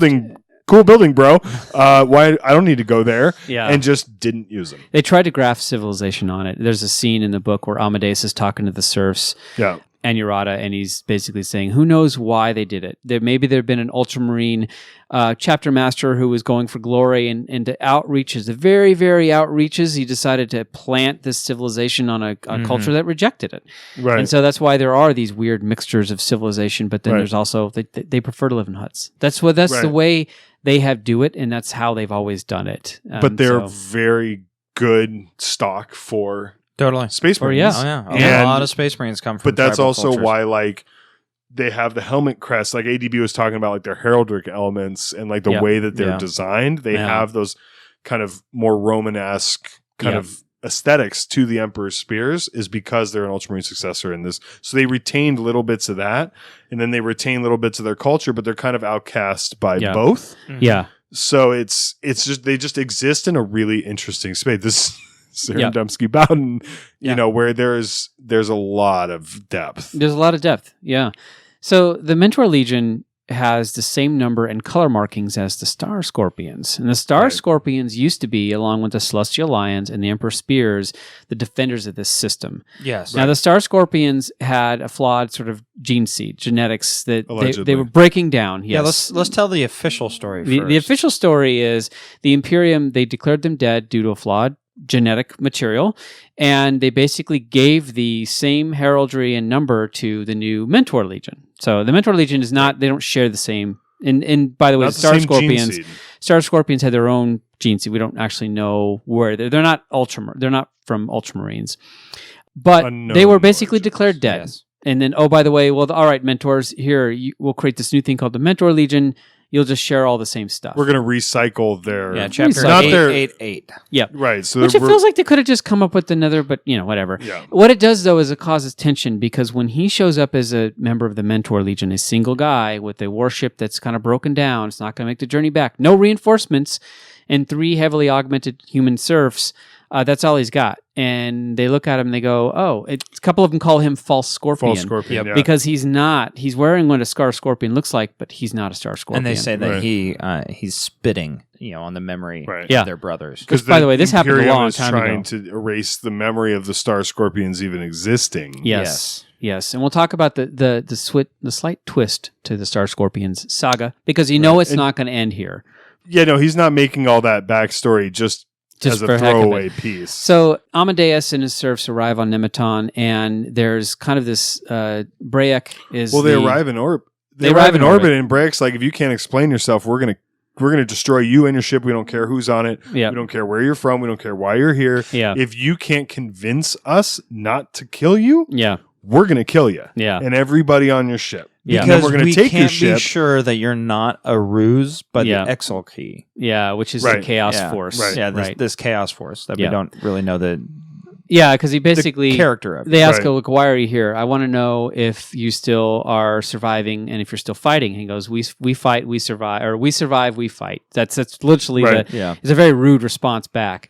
building, bro. Why? I don't need to go there. Yeah. And just didn't use them. They tried to graft civilization on it. There's a scene in the book where Amadeus is talking to the serfs, Yeah. Anurata, and he's basically saying, who knows why they did it? Maybe there had been an Ultramarine chapter master who was going for glory and to outreaches, the very, very outreaches, he decided to plant this civilization on a culture that rejected it. Right. And so that's why there are these weird mixtures of civilization, but then Right. there's also, they prefer to live in huts. That's the Right. way they have do it, and that's how they've always done it. But they're so- very good stock for Totally. Space Or, Marines. yeah. Oh yeah, a And- lot of Space Marines come from. But that's tribal also cultures. why like they have the helmet crest, like ADB was talking about, like their heraldic elements and like the Yeah. way that they're Yeah. designed. They Yeah. have those kind of more Romanesque kind Yeah. of aesthetics to the Emperor's spears is because they're an Ultramarine successor in this. So they retained little bits of that, and then they retain little bits of their culture, but they're kind of outcast by both. Yeah. So it's just they just exist in a really interesting space. This Dembski Bowden, you know, where there's a lot of depth. There's a lot of depth. Yeah. So the Mentor Legion has the same number and color markings as the Star Scorpions. And the Star Scorpions used to be, along with the Celestial Lions and the Emperor Spears, the defenders of this system. Yes. Now, the Star Scorpions had a flawed sort of gene seed, genetics that they were breaking down. Yes. Yeah, let's tell the official story first. The official story is the Imperium, they declared them dead due to a flawed genetic material, and they basically gave the same heraldry and number to the new Mentor Legion. So the Mentor Legion is not, they don't share the same, and by the way, Star Scorpions had their own gene seed. We don't actually know where they're not they're not from Ultramarines, but they were basically declared dead. Yes. And then, oh, by the way, well, all right, mentors, here, we'll create this new thing called the Mentor Legion. You'll just share all the same stuff. We're going to recycle their... chapter 888. Yeah. Right. So which it feels like they could have just come up with another, but, whatever. Yeah. What it does, though, is it causes tension, because when he shows up as a member of the Mentor Legion, a single guy with a warship that's kind of broken down, it's not going to make the journey back, no reinforcements, and 3 heavily augmented human serfs, that's all he's got. And they look at him and they go, a couple of them call him False Scorpion. Because he's not, he's wearing what a Star Scorpion looks like, but he's not a Star Scorpion. And they say that he's spitting, on the memory of their brothers. Because, by the way, this happened a long time ago. trying to erase the memory of the Star Scorpions even existing. Yes. And we'll talk about the slight twist to the Star Scorpions saga, because it's not going to end here. Yeah, no, he's not making all that backstory just as a throwaway piece. So Amadeus and his serfs arrive on Nemeton, and there's kind of this Braek is. Well, they arrive in orbit. They arrive in orbit, and Braek's like, if you can't explain yourself, we're gonna destroy you and your ship. We don't care who's on it. Yep. We don't care where you're from. We don't care why you're here. Yeah. If you can't convince us not to kill you, we're gonna kill you. Yeah. And everybody on your ship. Because we're going to take your ship. Be sure that you're not a ruse, but the Exalkey. Yeah, which is the Chaos Force. Right. Yeah, this Chaos Force that we don't really know the because he basically the character of it. They ask him, look, why are you here? I want to know if you still are surviving and if you're still fighting. And he goes, we fight, we survive, or we survive, we fight. That's literally it's a very rude response back,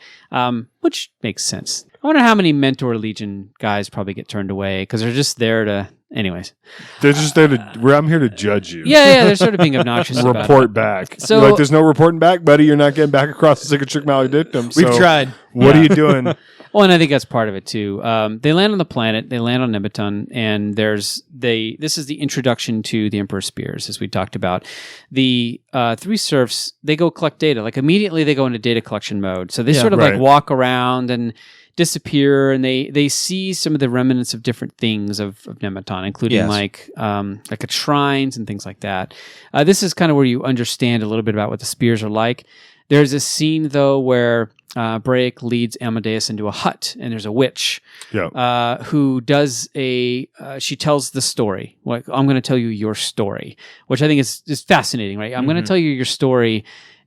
which makes sense. I wonder how many Mentor Legion guys probably get turned away because they're just there to... Anyways. They're just there to... I'm here to judge you. Yeah, they're sort of being obnoxious about Report back. So, you're like, there's no reporting back, buddy. You're not getting back across the cicatric maledictum. We've tried. What are you doing? Well, and I think that's part of it, too. They land on the planet. They land on Nemeton, and this is the introduction to the Emperor Spears, as we talked about. The 3 serfs, they go collect data. Like, immediately they go into data collection mode. So they sort of like walk around and disappear, and they see some of the remnants of different things of Nemeton, including like a shrines and things like that. This is kind of where you understand a little bit about what the spears are like. There's a scene though where Braek leads Amadeus into a hut, and there's a witch who does she tells the story. Like, I'm going to tell you your story, which I think is fascinating, right? I'm going to tell you your story,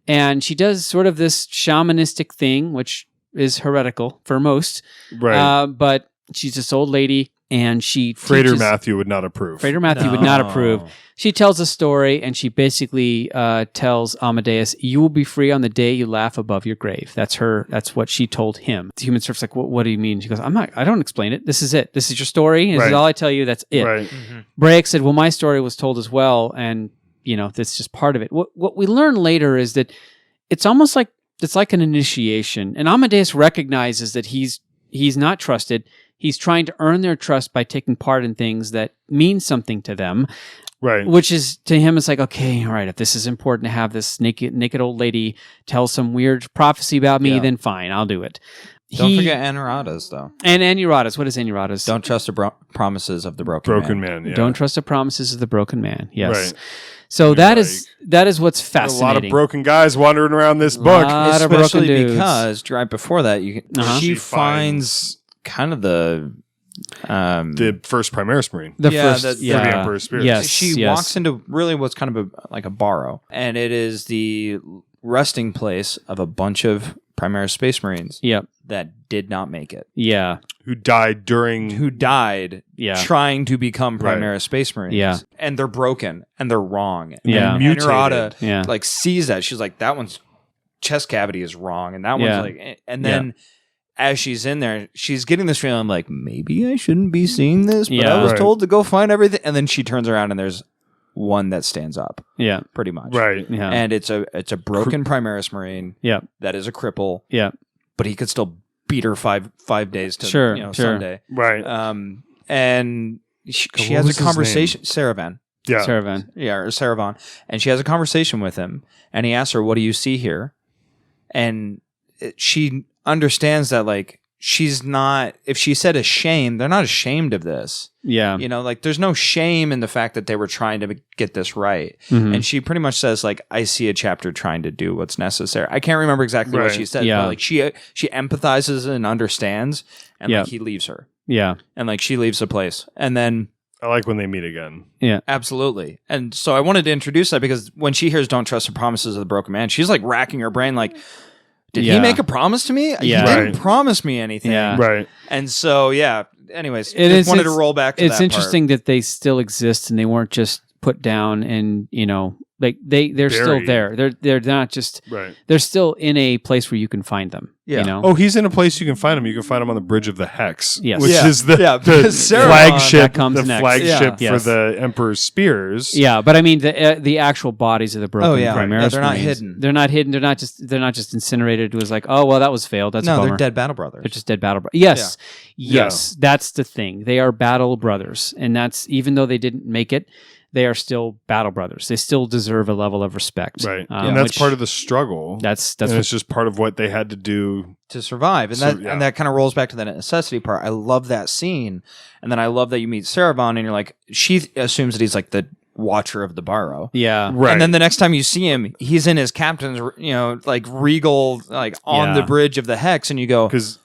and she does sort of this shamanistic thing, which is heretical for most, right? But she's this old lady, and she Frater Matthew would not approve. Frater Matthew would not approve. She tells a story, and she basically tells Amadeus, "You will be free on the day you laugh above your grave." That's what she told him. The human serf's like, "What do you mean?" She goes, I don't explain it. This is it. This is your story. This is all I tell you. That's it." Right. Braek said, "Well, my story was told as well, and that's just part of it." What we learn later is that it's almost like it's like an initiation, and Amadeus recognizes that he's not trusted. He's trying to earn their trust by taking part in things that mean something to them. Right. Which is, to him, it's like, okay, all right, if this is important to have this naked old lady tell some weird prophecy about me, then fine, I'll do it. Don't forget Anuratas, though. And Anuratas. What is Anuratas? Don't trust the promises of the broken man. Yeah. Don't trust the promises of the broken man. Yes. Right. So that is what's fascinating. A lot of broken guys wandering around this book. Especially because right before that, she finds kind of the first Primaris Marine. For the Emperor's Spears. Yes, she walks into really what's kind of like a barrow, and it is the resting place of a bunch of Primaris Space Marines Yep. that did not make it. Yeah. Who died during... Who died Yeah. trying to become Right. Primaris Space Marines. Yeah. And they're broken and they're wrong. Yeah. And Mutated. Errata Yeah. like sees that. She's like, that one's chest cavity is wrong. And that Yeah. one's like, and then as she's in there, she's getting this feeling, I'm like, maybe I shouldn't be seeing this, but Yeah. I was Right. told to go find everything. And then she turns around and there's one that stands up, Yeah. pretty much. Right. Yeah. And it's a broken Primaris Marine Yeah. that is a cripple, Yeah. but he could still beat her five days to Sure, sure. Sunday. Right. And she What has was a his conversation. Saravan. yeah. Saravan. Yeah, or Saravan. And she has a conversation with him. And he asks her, what do you see here? And she understands that, like, she's not, if she said ashamed, they're not ashamed of this. Yeah. You know, like, there's no shame in the fact that they were trying to get this right. Mhm. And she pretty much says, like, I see a chapter trying to do what's necessary. I can't remember exactly what Right. she said, Yeah. but, like, she empathizes and understands. And, Yeah. like, he leaves her. Yeah. And, like, she leaves the place. And then... I like when they meet again. Absolutely. And so I wanted to introduce that because when she hears Don't Trust the Promises of the Broken Man, she's like racking her brain like, did he Yeah. make a promise to me? He Yeah. didn't Right. promise me anything. Yeah. Right. And so, yeah, anyways, It just is- wanted to it's- roll back to It's that interesting that they still exist and they weren't just put down and, like they're still Buried. there. They're not just, Right. they're still in a place where you can find them. Yeah. You know? Oh, he's in a place you can find him. You can find him on the Bridge of the Hex, Yes. which Yeah. is the, Yeah, the because Saruman- flagship, that comes the next. flagship Yeah. for Yes. the Emperor's spears. Yeah, but I mean the actual bodies of the broken Oh, yeah. Primaris Yeah, they're not Marines, hidden. They're not hidden. They're not just incinerated. It was like, oh well, that was failed. That's a No, bummer. they're dead battle brothers. They're just dead battle brothers. Yes, that's the thing. They are battle brothers, and that's even though they didn't make it, they are still battle brothers. They still deserve a level of respect. Right. Um, And that's which- part of the struggle. That's and what, it's just part of what they had to do. to survive. And So, that yeah. and that kind of rolls back to the necessity part. I love that scene. And then I love that you meet Saravan and you're like, she assumes that he's like the watcher of the Barrow. yeah. Right. And then the next time you see him, he's in his captain's, like regal, like on Yeah. the bridge of the Hex, and you go, Because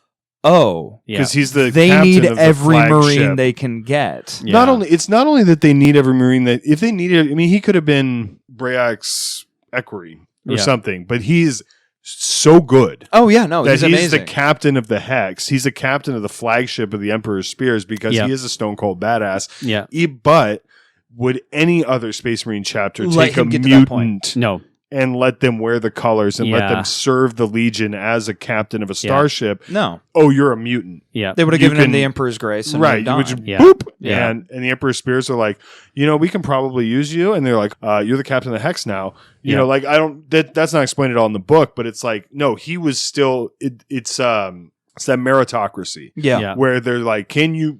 oh, Yeah. he's the they captain need of the every flagship. Marine they can get. Yeah. It's not only that they need every Marine that if they needed, I mean, he could have been Brayax Equerry or Yeah. something, but he's so good Oh yeah, no, that he's he's amazing. the captain of the Hex. He's the captain of the flagship of the Emperor's Spears because Yeah. he is a stone cold badass. Yeah. But would any other Space Marine chapter Let take a him get to that point. mutant No. and let them wear the colors and let Yeah. them serve the Legion as a captain of a starship? no, Oh, you're a mutant. Yeah. they would have You given him can- the Emperor's Grace, and Right. moved You on. would just Yeah. boop. Yeah. And the Emperor's Spears are like, we can probably use you. And they're like, you're the captain of the Hex now. You Yeah. know, like, that's not explained at all in the book, but it's like, no, he was still, it's that meritocracy Yeah. Yeah. where they're like,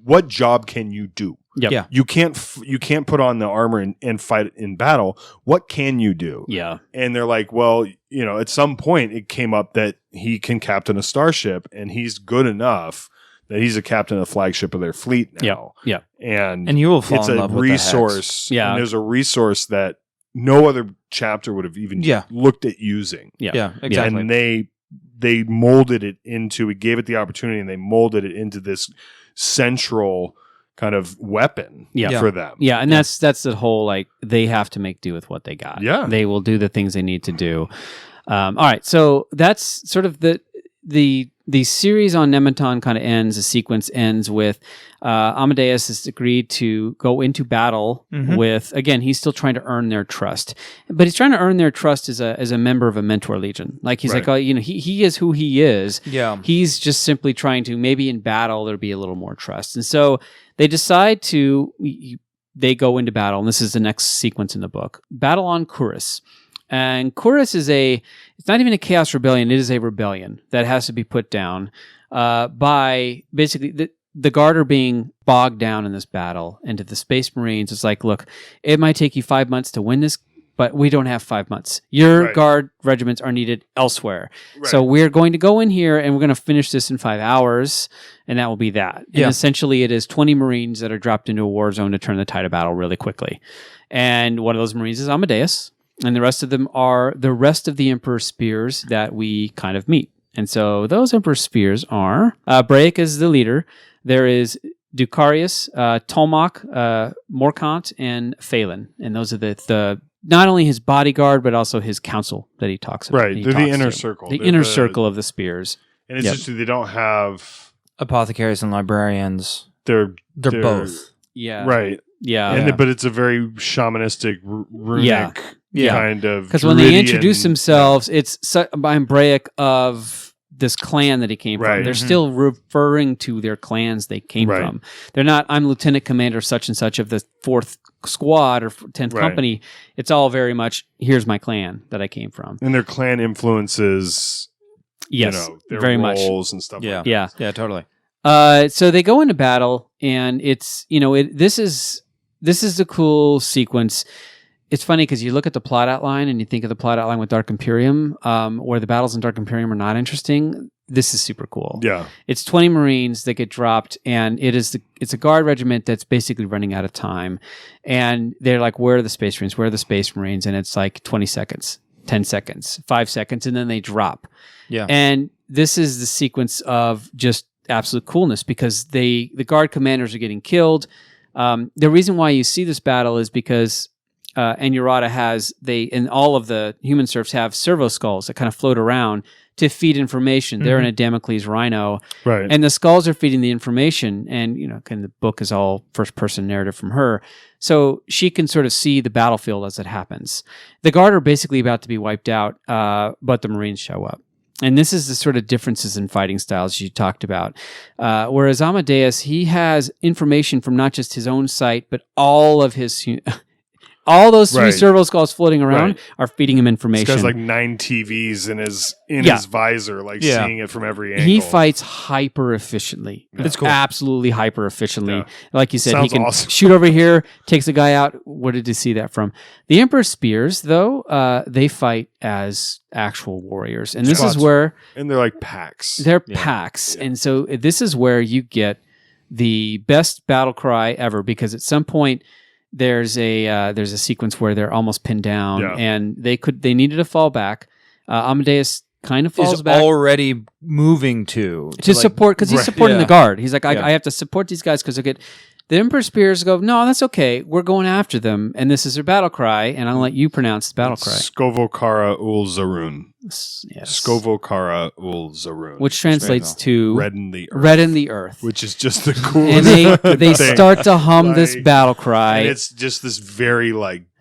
what job can you do? Yep. Yeah. You can't put on the armor and fight in battle. What can you do? Yeah. And they're like, well, at some point it came up that he can captain a starship and he's good enough that he's a captain of the flagship of their fleet now. Yeah. And you will fall It's in a love with the Hex. resource. Yeah. And there's a resource that no other chapter would have even Yeah. looked at using. Yeah. Yeah, exactly. And they molded it into, we gave it the opportunity and they molded it into this central kind of weapon Yeah. for them. Yeah, and that's the whole like they have to make do with what they got. Yeah. They will do the things they need to do. All right, so that's sort of the series on Nemeton kind of ends. The sequence ends with Amadeus has agreed to go into battle with. Again, he's still trying to earn their trust, but he's trying to earn their trust as a member of a mentor legion. Like he's Right. like, he is who he is. Yeah. He's just simply trying to maybe in battle there'll be a little more trust, and so they decide to. They go into battle, and this is the next sequence in the book. Battle on Kurus. And Kurus is it's not even a chaos rebellion, it is a rebellion that has to be put down by basically the Guard are being bogged down in this battle. And to the Space Marines, it's like, look, it might take you 5 months to win this, but we don't have 5 months. Your Right. Guard regiments are needed elsewhere. Right. So we're going to go in here and we're going to finish this in 5 hours, and that will be that. Yeah. And essentially it is 20 Marines that are dropped into a war zone to turn the tide of battle really quickly. And one of those Marines is Amadeus. And the rest of them are the rest of the Emperor's Spears that we kind of meet. And so those Emperor's Spears are Braik is the leader. There is Ducarius, Tolmach, Morkant, and Phelan. And those are the not only his bodyguard, but also his council that he talks about. Right. They're the inner circle. The inner circle of the spears. And it's just they don't have apothecaries and librarians. They're both. Yeah. Right. Yeah. But it's a very shamanistic, runic kind of. Because when they introduce themselves, it's I'm Braic of this clan that he came from. They're still referring to their clans they came from. They're not, I'm Lieutenant Commander such and such of the 4th Squad or 10th Company. It's all very much, here's my clan that I came from. And their clan influences, yes, their very roles much. And stuff yeah. like that. Yeah. Yeah, totally. So they go into battle, and it's, this is a cool sequence. It's funny because you look at the plot outline and you think of the plot outline with Dark Imperium, where the battles in Dark Imperium are not interesting. This is super cool. Yeah. It's 20 Marines that get dropped, and it's a guard regiment that's basically running out of time. And they're like, where are the Space Marines? Where are the Space Marines? And it's like 20 seconds, 10 seconds, 5 seconds, and then they drop. Yeah. And this is the sequence of just absolute coolness because the guard commanders are getting killed. The reason why you see this battle is because Anurata and all of the human serfs have servo skulls that kind of float around to feed information. They're in a Damocles rhino. Right. And the skulls are feeding the information. And, the book is all first person narrative from her. So she can sort of see the battlefield as it happens. The guard are basically about to be wiped out, but the Marines show up. And this is the sort of differences in fighting styles you talked about. Whereas Amadeus, he has information from not just his own site, but all of his... all those 3 servo skulls floating around are feeding him information. This guy's like 9 TVs in his visor, seeing it from every angle. He fights hyper efficiently. It's cool. Absolutely hyper efficiently. Yeah. Like you said, Sounds he can awesome. shoot over here, takes a guy out. Where did you see that from? The Emperor's Spears, though, they fight as actual warriors. And this is where... And they're like packs. They're packs. Yeah. And so this is where you get the best battle cry ever, because at some point... There's a sequence where they're almost pinned down, and they needed to fall back. Amadeus kind of falls back. Already moving to support, because he's supporting the guard. He's like, I have to support these guys because the Emperor's Spears go, no, that's okay. We're going after them, and this is their battle cry, and I'll let you pronounce the battle cry. Skovokara ul Zarun. Yes. Skovokara ul Zarun. Which translates to Redden the Earth. Redden the Earth. Which is just the coolest And they start to hum this battle cry. And it's just this very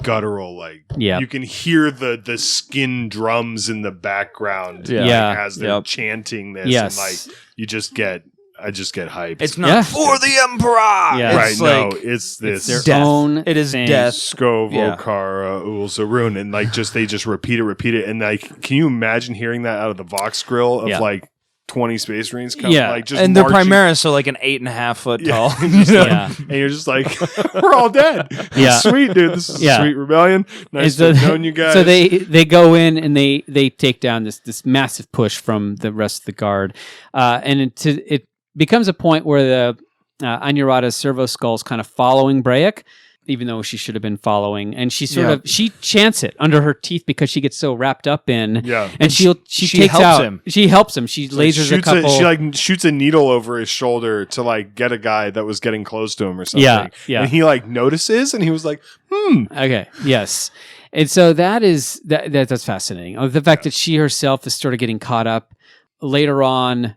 guttural, you can hear the skin drums in the background as they're chanting this. Yes. And I just get hyped. It's not for the Emperor. Yeah. Right. No, it's this. It's their own. It is thing. death. Skovokara ul Zarun. And they just repeat it. And can you imagine hearing that out of the Vox grill of 20 Space Marines coming? Yeah. And they're Primaris, so an 8.5 foot tall. And you're just like, we're all dead. Yeah. Sweet, dude. This is a sweet rebellion. Nice to have known you guys. So they go in and they take down this massive push from the rest of the guard. And it becomes a point where the Anurata's servo skull's kind of following Braic, even though she should have been following, and she she chants it under her teeth because she gets so wrapped up in, and she takes helps out him. She helps him. She lasers a couple. She shoots a needle over his shoulder to get a guy that was getting close to him or something. Yeah. And he notices, and he was like, Okay. Yes. And so that's fascinating. The fact that she herself is sort of getting caught up later on.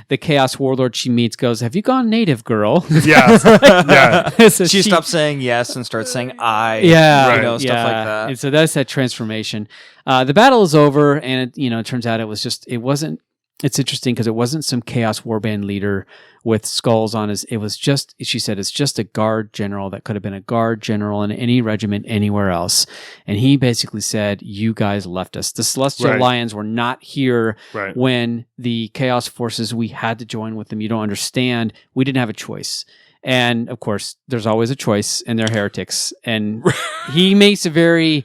The Chaos Warlord she meets goes, "Have you gone native, girl?" So she stops saying yes and starts saying I. Yeah, stuff like that. And so that's that transformation. The battle is over, and it turns out it wasn't. It's interesting because it wasn't some Chaos Warband leader with skulls on his. It was just, she said, it's just a guard general that could have been a guard general in any regiment anywhere else. And he basically said, you guys left us. The Celestial Lions were not here when the Chaos forces, we had to join with them. You don't understand. We didn't have a choice. And of course, there's always a choice, and they're heretics. And he makes a very...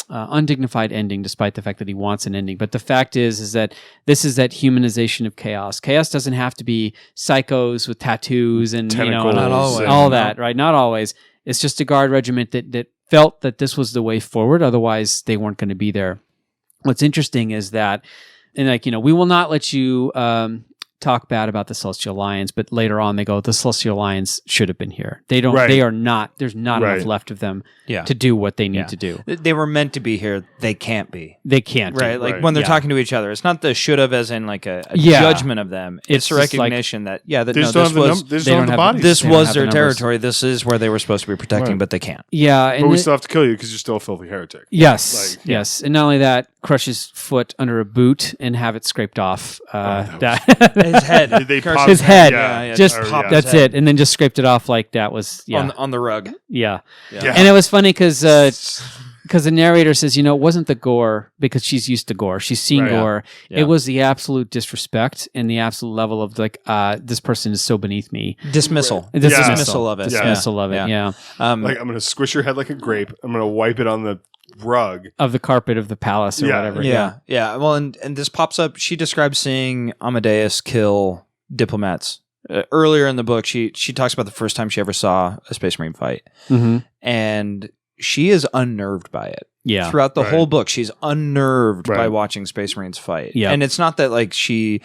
undignified ending, despite the fact that he wants an ending. But the fact is that this is that humanization of chaos. Chaos doesn't have to be psychos with tattoos and tentacles, not always. All that, right? Not always. It's just a guard regiment that felt that this was the way forward. Otherwise, they weren't going to be there. What's interesting is that, and we will not let you talk bad about the Celestial Lions, but later on they go, the Celestial Lions should have been here. They don't. Right. They are not. There's not Right. enough left of them Yeah. to do what they need Yeah. to do. They were meant to be here. They can't be. They can't. Right, do. like Right. when they're Yeah. talking to each other, it's not the should have as in like a Yeah. judgment of them. It's a It's just like- recognition that that They no, just don't this have the was they just they don't have don't the have- bodies. this They don't was have their the numbers. territory. This is where they were supposed to be protecting, Right. but they can't. Yeah, and But we it- still have to kill you because you're still a filthy heretic. yes, Like- yes, and not only that, crush his foot under a boot and have it scraped off. that His head, They Curse- pop- his head, yeah, just or, pop yeah. his that's head it, and then just scraped it off like that was on the rug. yeah. Yeah. And it was funny because the narrator says, it wasn't the gore because she's used to gore. She's seen Right. gore. Yeah. It was the absolute disrespect and the absolute level of like, this person is so beneath me. Dismissal. Dismissal of it. Dismissal of it. Yeah. Yeah. Like I'm going to squish your head like a grape. I'm going to wipe it on the rug. Of the carpet of the palace or Yeah. whatever. Yeah. Well, and this pops up. She describes seeing Amadeus kill diplomats. Earlier in the book, she talks about the first time she ever saw a Space Marine fight. Mm-hmm. And she is unnerved by it. Yeah. Throughout the Right. whole book, she's unnerved by Right. watching Space Marines fight. Yeah. And it's not that like she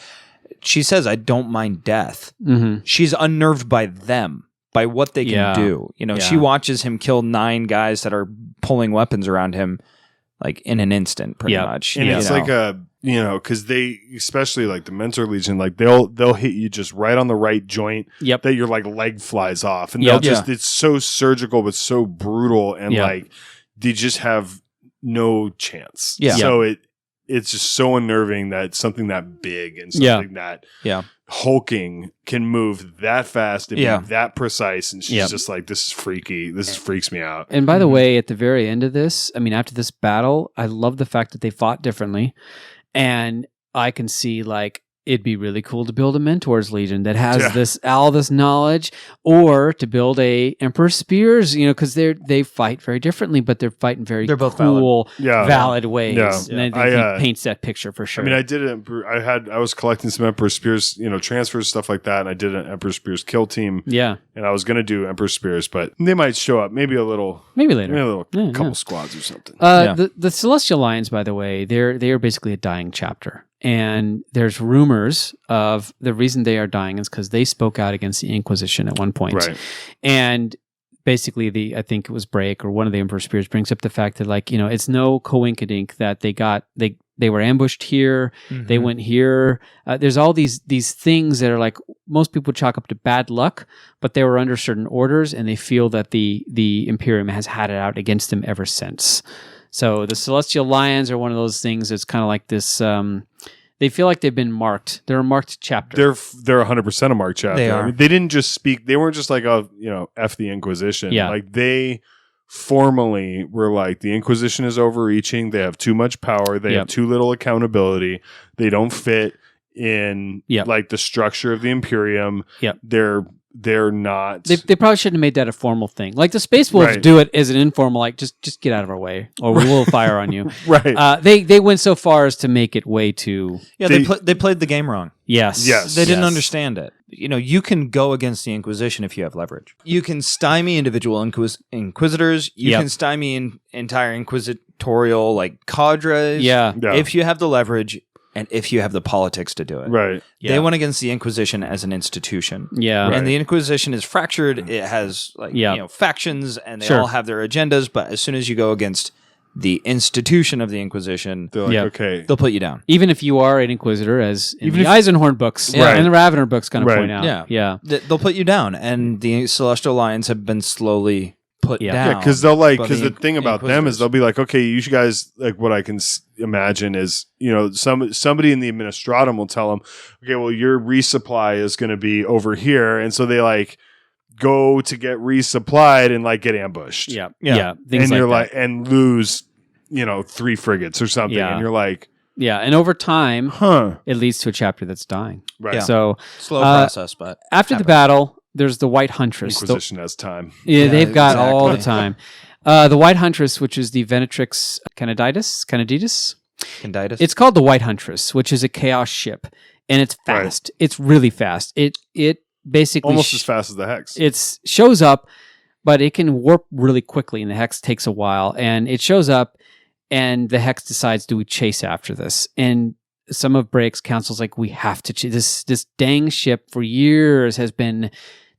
says, I don't mind death. Mm-hmm. She's unnerved by them, by what they can Yeah. do. Yeah. She watches him kill 9 guys that are pulling weapons around him like in an instant, pretty Yeah. much. And you it's know. like because they, especially like the Mentor Legion, like they'll hit you just right on the right joint Yep. that your like leg flies off, and Yep. they'll just it's so surgical but so brutal, and Yeah. like they just have no chance. Yeah. So it's just so unnerving that something that big and Yeah. something that Yeah. hulking can move that fast and Yeah. be that precise, and she's Yep. just like, this is freaky. This freaks me out. And by the way, at the very end of this, I mean, after this battle, I love the fact that they fought differently. And I can see like it'd be really cool to build a Mentors Legion that has Yeah. all this knowledge, or to build a Emperor Spears, because they fight very differently, but they're fighting very They're both cool, Yeah. valid ways. Yeah. And I think I, he paints that picture for sure. I mean, I did it. I was collecting some Emperor Spears, transfers, stuff like that, and I did an Emperor Spears kill team, yeah, and I was going to do Emperor Spears, but they might show up, maybe a little, maybe later. Yeah, couple yeah. squads or something. Yeah. The Celestial Lions, by the way, they are basically a dying chapter. And there's rumors of the reason they are dying is because they spoke out against the Inquisition at one point. Right. And basically, I think it was Brake or one of the Emperor Spears brings up the fact that, like, it's no coinkydink that they were ambushed here, Mm-hmm. they went here. There's all these things that are like most people chalk up to bad luck, but they were under certain orders, and they feel that the Imperium has had it out against them ever since. So the Celestial Lions are one of those things that's kind of like this. They feel like they've been marked. They're a marked chapter. They're 100% a marked chapter. They are. I mean, they didn't just speak. They weren't just like, F the Inquisition. Yeah. Like they formally were like, the Inquisition is overreaching. They have too much power. They Yep. have too little accountability. They don't fit in Yep. like the structure of the Imperium. Yep. They're not. They probably shouldn't have made that a formal thing. Like the Space Wolves Right. do it as an informal, like just get out of our way, or we will fire on you. right. They went so far as to make it way too. Yeah, they played the game wrong. Yes. Yes. They didn't Yes. understand it. You can go against the Inquisition if you have leverage. You can stymie individual inquisitors. You Yep. can stymie entire inquisitorial like cadres. Yeah. Yeah. If you have the leverage and if you have the politics to do it. right. Yeah. They went against the Inquisition as an institution. Yeah. Right. And the Inquisition is fractured. It has factions, and they Sure. all have their agendas. But as soon as you go against the institution of the Inquisition, They're like, Yep. okay. they'll put you down. Even if you are an Inquisitor, as in Even the Eisenhorn books Right. and the Ravener books kind of Right. point out. Yeah. Yeah. They'll put you down, and the Celestial Lions have been slowly put Yeah. down. Yeah, because they'll like, by because the thing about them is Inquisitors. they'll be like, okay, you guys, like, what I can imagine is, somebody in the administratum will tell them, okay, well, your resupply is going to be over here, and so they like go to get resupplied and like get ambushed, Yeah. Yeah. Yeah. Things and like you're that. like, and lose, 3 frigates or something, Yeah. and you're like, Yeah. And over time, huh, it leads to a chapter that's dying. right? Yeah. So slow process, but after the happens. battle, there's the White Huntress. Inquisition has time. Yeah, they've got all the exactly. time. The White Huntress, which is the Venatrix Candiditis. Candiditis. It's called the White Huntress, which is a chaos ship, and it's fast. It's really fast. It basically Almost as fast as the Hex. It shows up, but it can warp really quickly, and the Hex takes a while. And it shows up, and the Hex decides, do we chase after this? And some of Brake's council's like, we have to this dang ship for years has been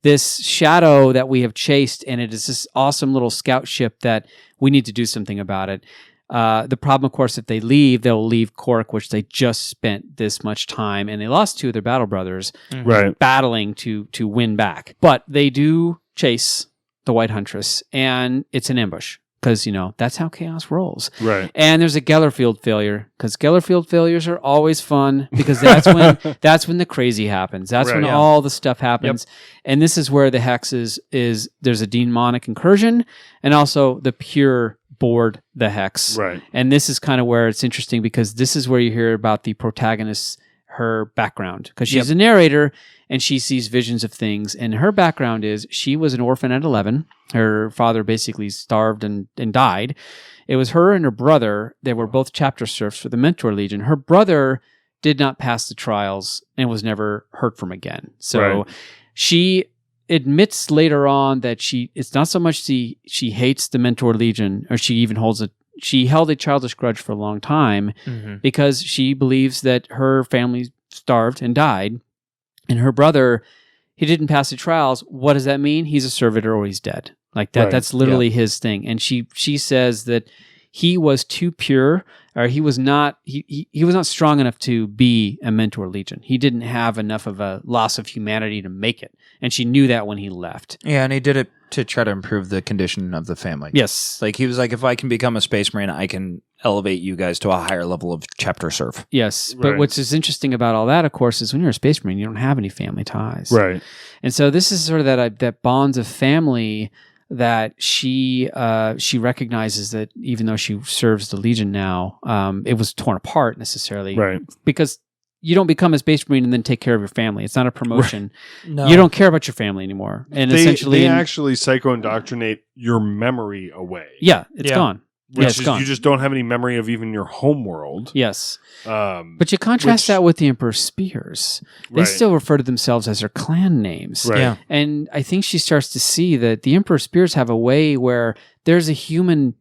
this shadow that we have chased, and it is this awesome little scout ship that we need to do something about it. The problem, of course, if they leave, they'll leave Cork, which they just spent this much time, and they lost two of their battle brothers battling to win back. But they do chase the White Huntress, and it's an ambush. Because, that's how chaos rolls. Right. And there's a Gellerfield failure, because Gellerfield failures are always fun, because that's when the crazy happens. That's when all the stuff happens. Yep. And this is where the hex is there's a demonic incursion, and also the pure board the hex. Right. And this is kind of where it's interesting, because this is where you hear about the protagonist, her background, because she's a narrator and she sees visions of things. And her background is she was an orphan at 11. Her father basically starved and died. It was her and her brother. They were both chapter serfs for the Mentor Legion. Her brother did not pass the trials and was never heard from again. So she admits later on that it's not so much she hates the Mentor Legion, or she held a childish grudge for a long time because she believes that her family starved and died, and her brother, he didn't pass the trials. What does that mean? He's a servitor or he's dead. Like that. Right. That's literally his thing. And she says that he was too pure, or he was not strong enough to be a Mentor Legion. He didn't have enough of a loss of humanity to make it. And she knew that when he left. Yeah, and he did it to try to improve the condition of the family. Yes. Like, he was like, if I can become a Space Marine, I can elevate you guys to a higher level of chapter serf. Yes. But what's is interesting about all that, of course, is when you're a Space Marine, you don't have any family ties. Right. And so this is sort of that bonds of family that she recognizes, that even though she serves the Legion now, it was torn apart necessarily. Right. Because you don't become a Space Marine and then take care of your family. It's not a promotion. Right. No. You don't care about your family anymore. And essentially... They actually psycho-indoctrinate your memory away. Yeah, it's gone. Which is, gone. You just don't have any memory of even your home world. Yes. But you contrast that with the Emperor's Spears. They still refer to themselves as their clan names. Right. Yeah. And I think she starts to see that the Emperor's Spears have a way where there's a human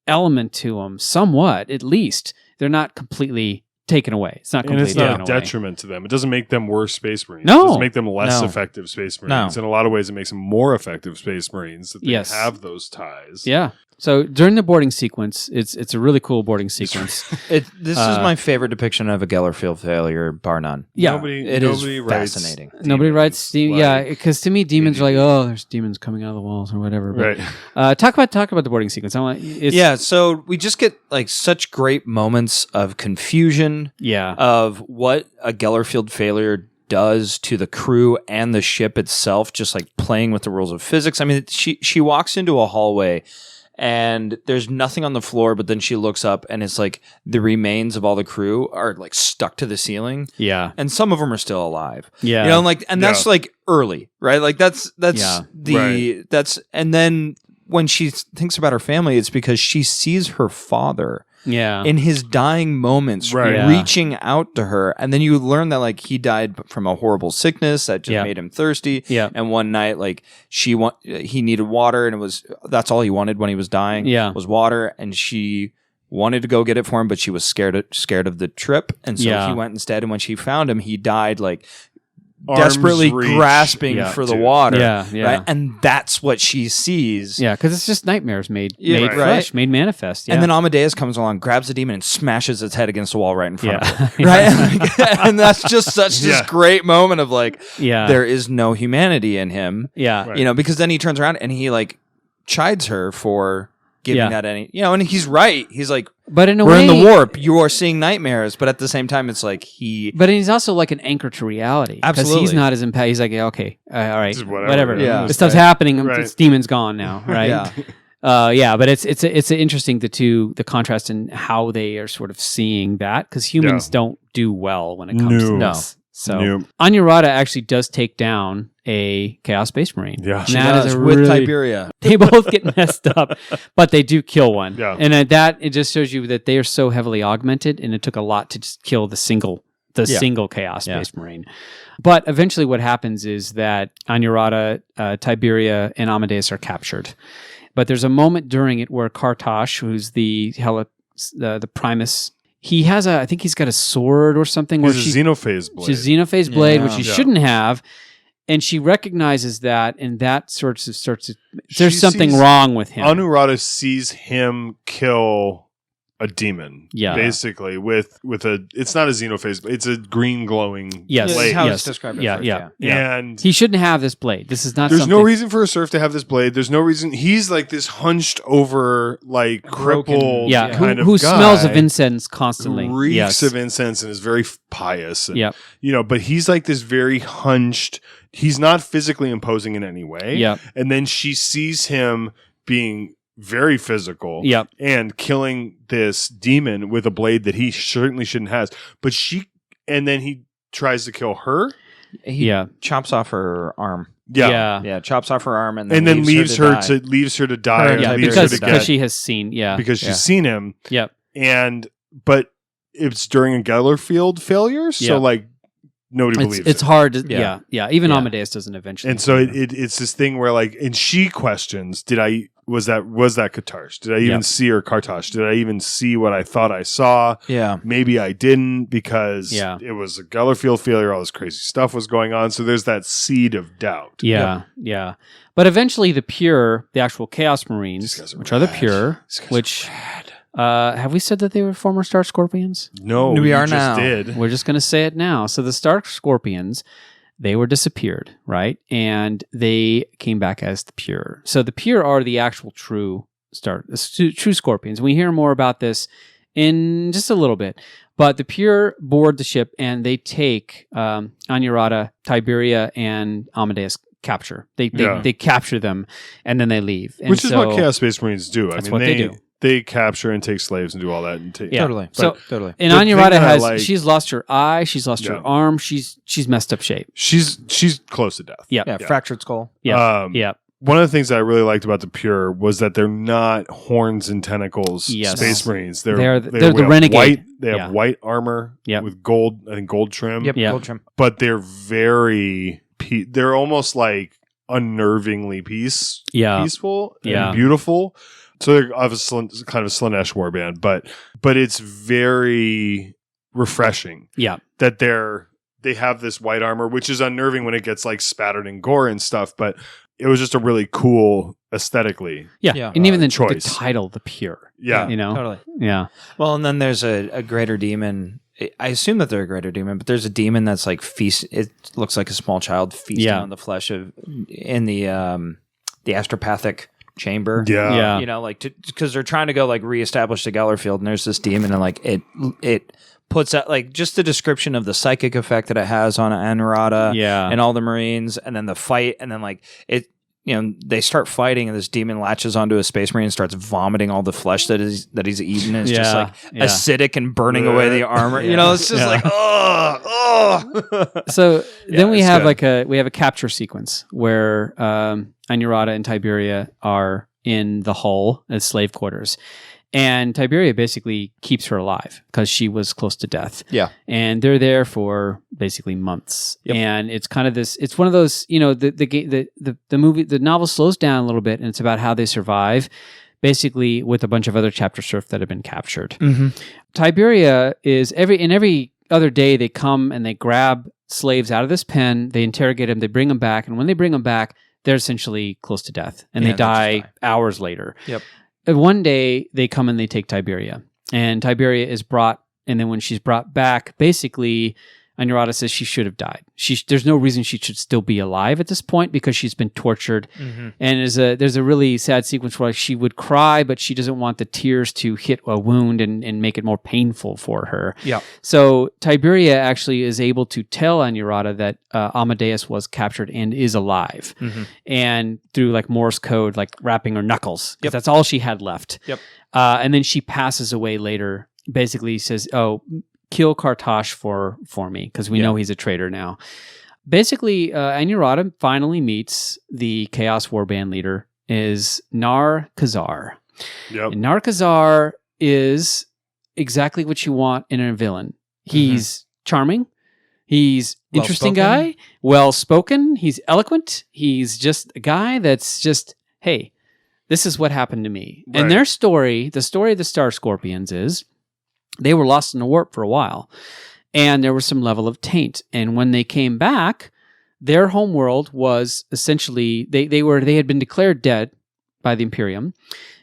element to them, somewhat, at least. They're not completely taken away. It's not completely taken away. And it's not a detriment to them. It doesn't make them worse Space Marines. No. It doesn't make them less effective Space Marines. No. In a lot of ways, it makes them more effective Space Marines that they have those ties. Yeah. So during the boarding sequence, it's a really cool boarding sequence. This is my favorite depiction of a Gellerfield failure, bar none. Yeah. Nobody is writes fascinating. Nobody writes demons. Yeah, because to me, demons are like, oh, there's demons coming out of the walls or whatever. But, right. Talk about the boarding sequence. So we just get like such great moments of confusion. Yeah. Of what a Gellerfield failure does to the crew and the ship itself, just like playing with the rules of physics. I mean, she walks into a hallway and there's nothing on the floor, but then she looks up and it's like the remains of all the crew are like stuck to the ceiling. Yeah. And some of them are still alive. Yeah. You know, like, and that's like early, right? Like that's and then when she thinks about her family, it's because she sees her father in his dying moments reaching out to her, and then you learn that like he died from a horrible sickness that just made him thirsty. And one night like he needed water, and that's all he wanted when he was dying was water, and she wanted to go get it for him, but she was scared of the trip, and so he went instead. And when she found him, he died like desperately grasping for the water. Right? And that's what she sees. Yeah, because it's just nightmares made flesh, made manifest. Yeah. And then Amadeus comes along, grabs the demon, and smashes its head against the wall right in front of her. Right? And that's just such this great moment of like, there is no humanity in him. Yeah. Right. You know, because then he turns around and he like chides her for giving that any, you know, and he's right. He's like, but in a we're way, in the warp. You are seeing nightmares, but at the same time, it's like But he's also like an anchor to reality. Absolutely, because he's not as impacted. He's like, okay, all right, whatever. Yeah, this stuff's happening. This demon's gone now, right? But it's interesting the contrast in how they are sort of seeing that, because humans don't do well when it comes to this. So Anyarata actually does take down a Chaos Space Marine. Yeah, she does with Tiberia. They both get messed up, but they do kill one. Yeah. And at that, it just shows you that they are so heavily augmented, and it took a lot to just kill the single Chaos Space Marine. But eventually what happens is that Anyarata, Tiberia, and Amadeus are captured. But there's a moment during it where Kartosh, who's the Primus, he has I think he's got a sword or something. Where He's a Xenophase blade. She's Xenophase blade, which he Yeah. shouldn't have. And she recognizes that, and that starts to She there's something sees- wong with him. Anurata sees him kill a demon, Yeah. basically with a. It's not a Xenophase, but it's a green glowing Yes. blade. how Yes. it's described. Yeah, At first, yeah. And He shouldn't have this blade. This is not. there's no something- reason for a serf to have this blade. There's no reason. He's like this hunched over, like Broken- crippled, Yeah, kind who of guy. smells of incense constantly. Reeks Yes. of incense and is very pious. And, Yep. but he's like this very hunched. He's not physically imposing in any way. Yep. And then she sees him being very physical. Yep. And killing this demon with a blade that he certainly shouldn't have. And then he tries to kill her. He Yeah. chops off her arm. Yeah. Yeah, chops off her arm and And then leaves her to die. Her- or Yeah, leaves her because to because get, she has seen. Yeah. because she's Yeah. seen him. Yep. But it's during a Gellerfield failure, so Yeah. like nobody believes It's it. hard. To, Yeah. yeah. Even Yeah. Amadeus doesn't eventually. And so believe her. it's this thing where like, and she questions, was that Katarsh? Did I even Yep. see her Kartosh? Did I even see what I thought I saw? Yeah. Maybe I didn't because Yeah. it was a Gellerfield failure. All this crazy stuff was going on. So there's that seed of doubt. Yeah, yeah. But eventually, the Pure, the actual Chaos Marines, These guys are which are the rad. Pure, These guys which are have we said that they were former Star Scorpions? No, We you are just now. did. We're just going to say it now. So the Star Scorpions, they were disappeared, right? And they came back as the Pure. So the Pure are the actual true Scorpions. We hear more about this in just a little bit. But the Pure board the ship and they take Anurata, Tiberia, and Amadeus capture. They capture them and then they leave. And Which is what so- Chaos Space Marines do. That's what they do. They capture and take slaves and do all that. And take, Yeah. Totally. So- totally. And The thing Anurata that I has like- she's lost her eye, she's lost her Yeah. arm, she's messed up shape. She's close to death. Yeah. Yeah, fractured skull. Yeah. Yeah. One of the things that I really liked about the Pure was that they're not horns and tentacles Yes. Space Marines. They're they the have renegade. They have Yeah. white armor Yep. with gold, I think gold trim. Yep. Yeah. Gold trim. But they're very, they're almost like unnervingly peaceful Yeah. and beautiful. So they're obviously kind of a Slanesh warband, but it's very refreshing Yeah. that they have this white armor, which is unnerving when it gets like spattered in gore and stuff, but it was just a really cool aesthetically. Yeah. Yeah. And even the choice. title, The Pure. Yeah. You know? Totally. Yeah. Well, and then there's a greater demon. I assume that they're a greater demon, but there's a demon that's like feast. It looks like a small child feasting Yeah. on the flesh of in the astropathic chamber. Yeah. Yeah. You know, like because they're trying to go like reestablish the Gellerfield, and there's this demon, and like it puts out like just the description of the psychic effect that it has on Anurata Yeah. and all the Marines, and then the fight, and then like it. You know, they start fighting, and this demon latches onto a space marine and starts vomiting all the flesh that he's eaten. And it's just like Yeah. acidic and burning away the armor. You know, it's just Yeah. like oh. So then we it's have good. we have a capture sequence where Anurata and Tiberia are in the hull as slave quarters. And Tiberia basically keeps her alive because she was close to death. Yeah. And they're there for basically months. Yep. And it's kind of this, it's one of those, you know, the movie, the novel slows down a little bit and it's about how they survive, basically with a bunch of other chapter serf that have been captured. Mm-hmm. Tiberia is every other day they come and they grab slaves out of this pen, they interrogate them, they bring them back. And when they bring them back, they're essentially close to death and Yeah, they they just die die. hours later. Yep. And one day they come and they take Tiberia, and Tiberia is brought. And then when she's brought back, basically, Anurata says she should have died. There's no reason she should still be alive at this point because she's been tortured. Mm-hmm. And there's a really sad sequence where she would cry, but she doesn't want the tears to hit a wound and make it more painful for her. Yeah. So Tiberia actually is able to tell Anurata that Amadeus was captured and is alive. Mm-hmm. And through like Morse code, like wrapping her knuckles. 'Cause Yep. that's all she had left. Yep. And then she passes away later, basically says, oh, kill Kartosh for me, because we know he's a traitor now. Basically, Anurata finally meets the Chaos Warband leader, is Nar Khazar. Yep. And Nar Khazar is exactly what you want in a villain. He's charming. He's interesting Well-spoken. guy, well-spoken. He's eloquent. He's just a guy that's just, hey, this is what happened to me. Right. And their story, the story of the Star Scorpions is they were lost in the warp for a while. And there was some level of taint. And when they came back, their homeworld was essentially, they had been declared dead by the Imperium.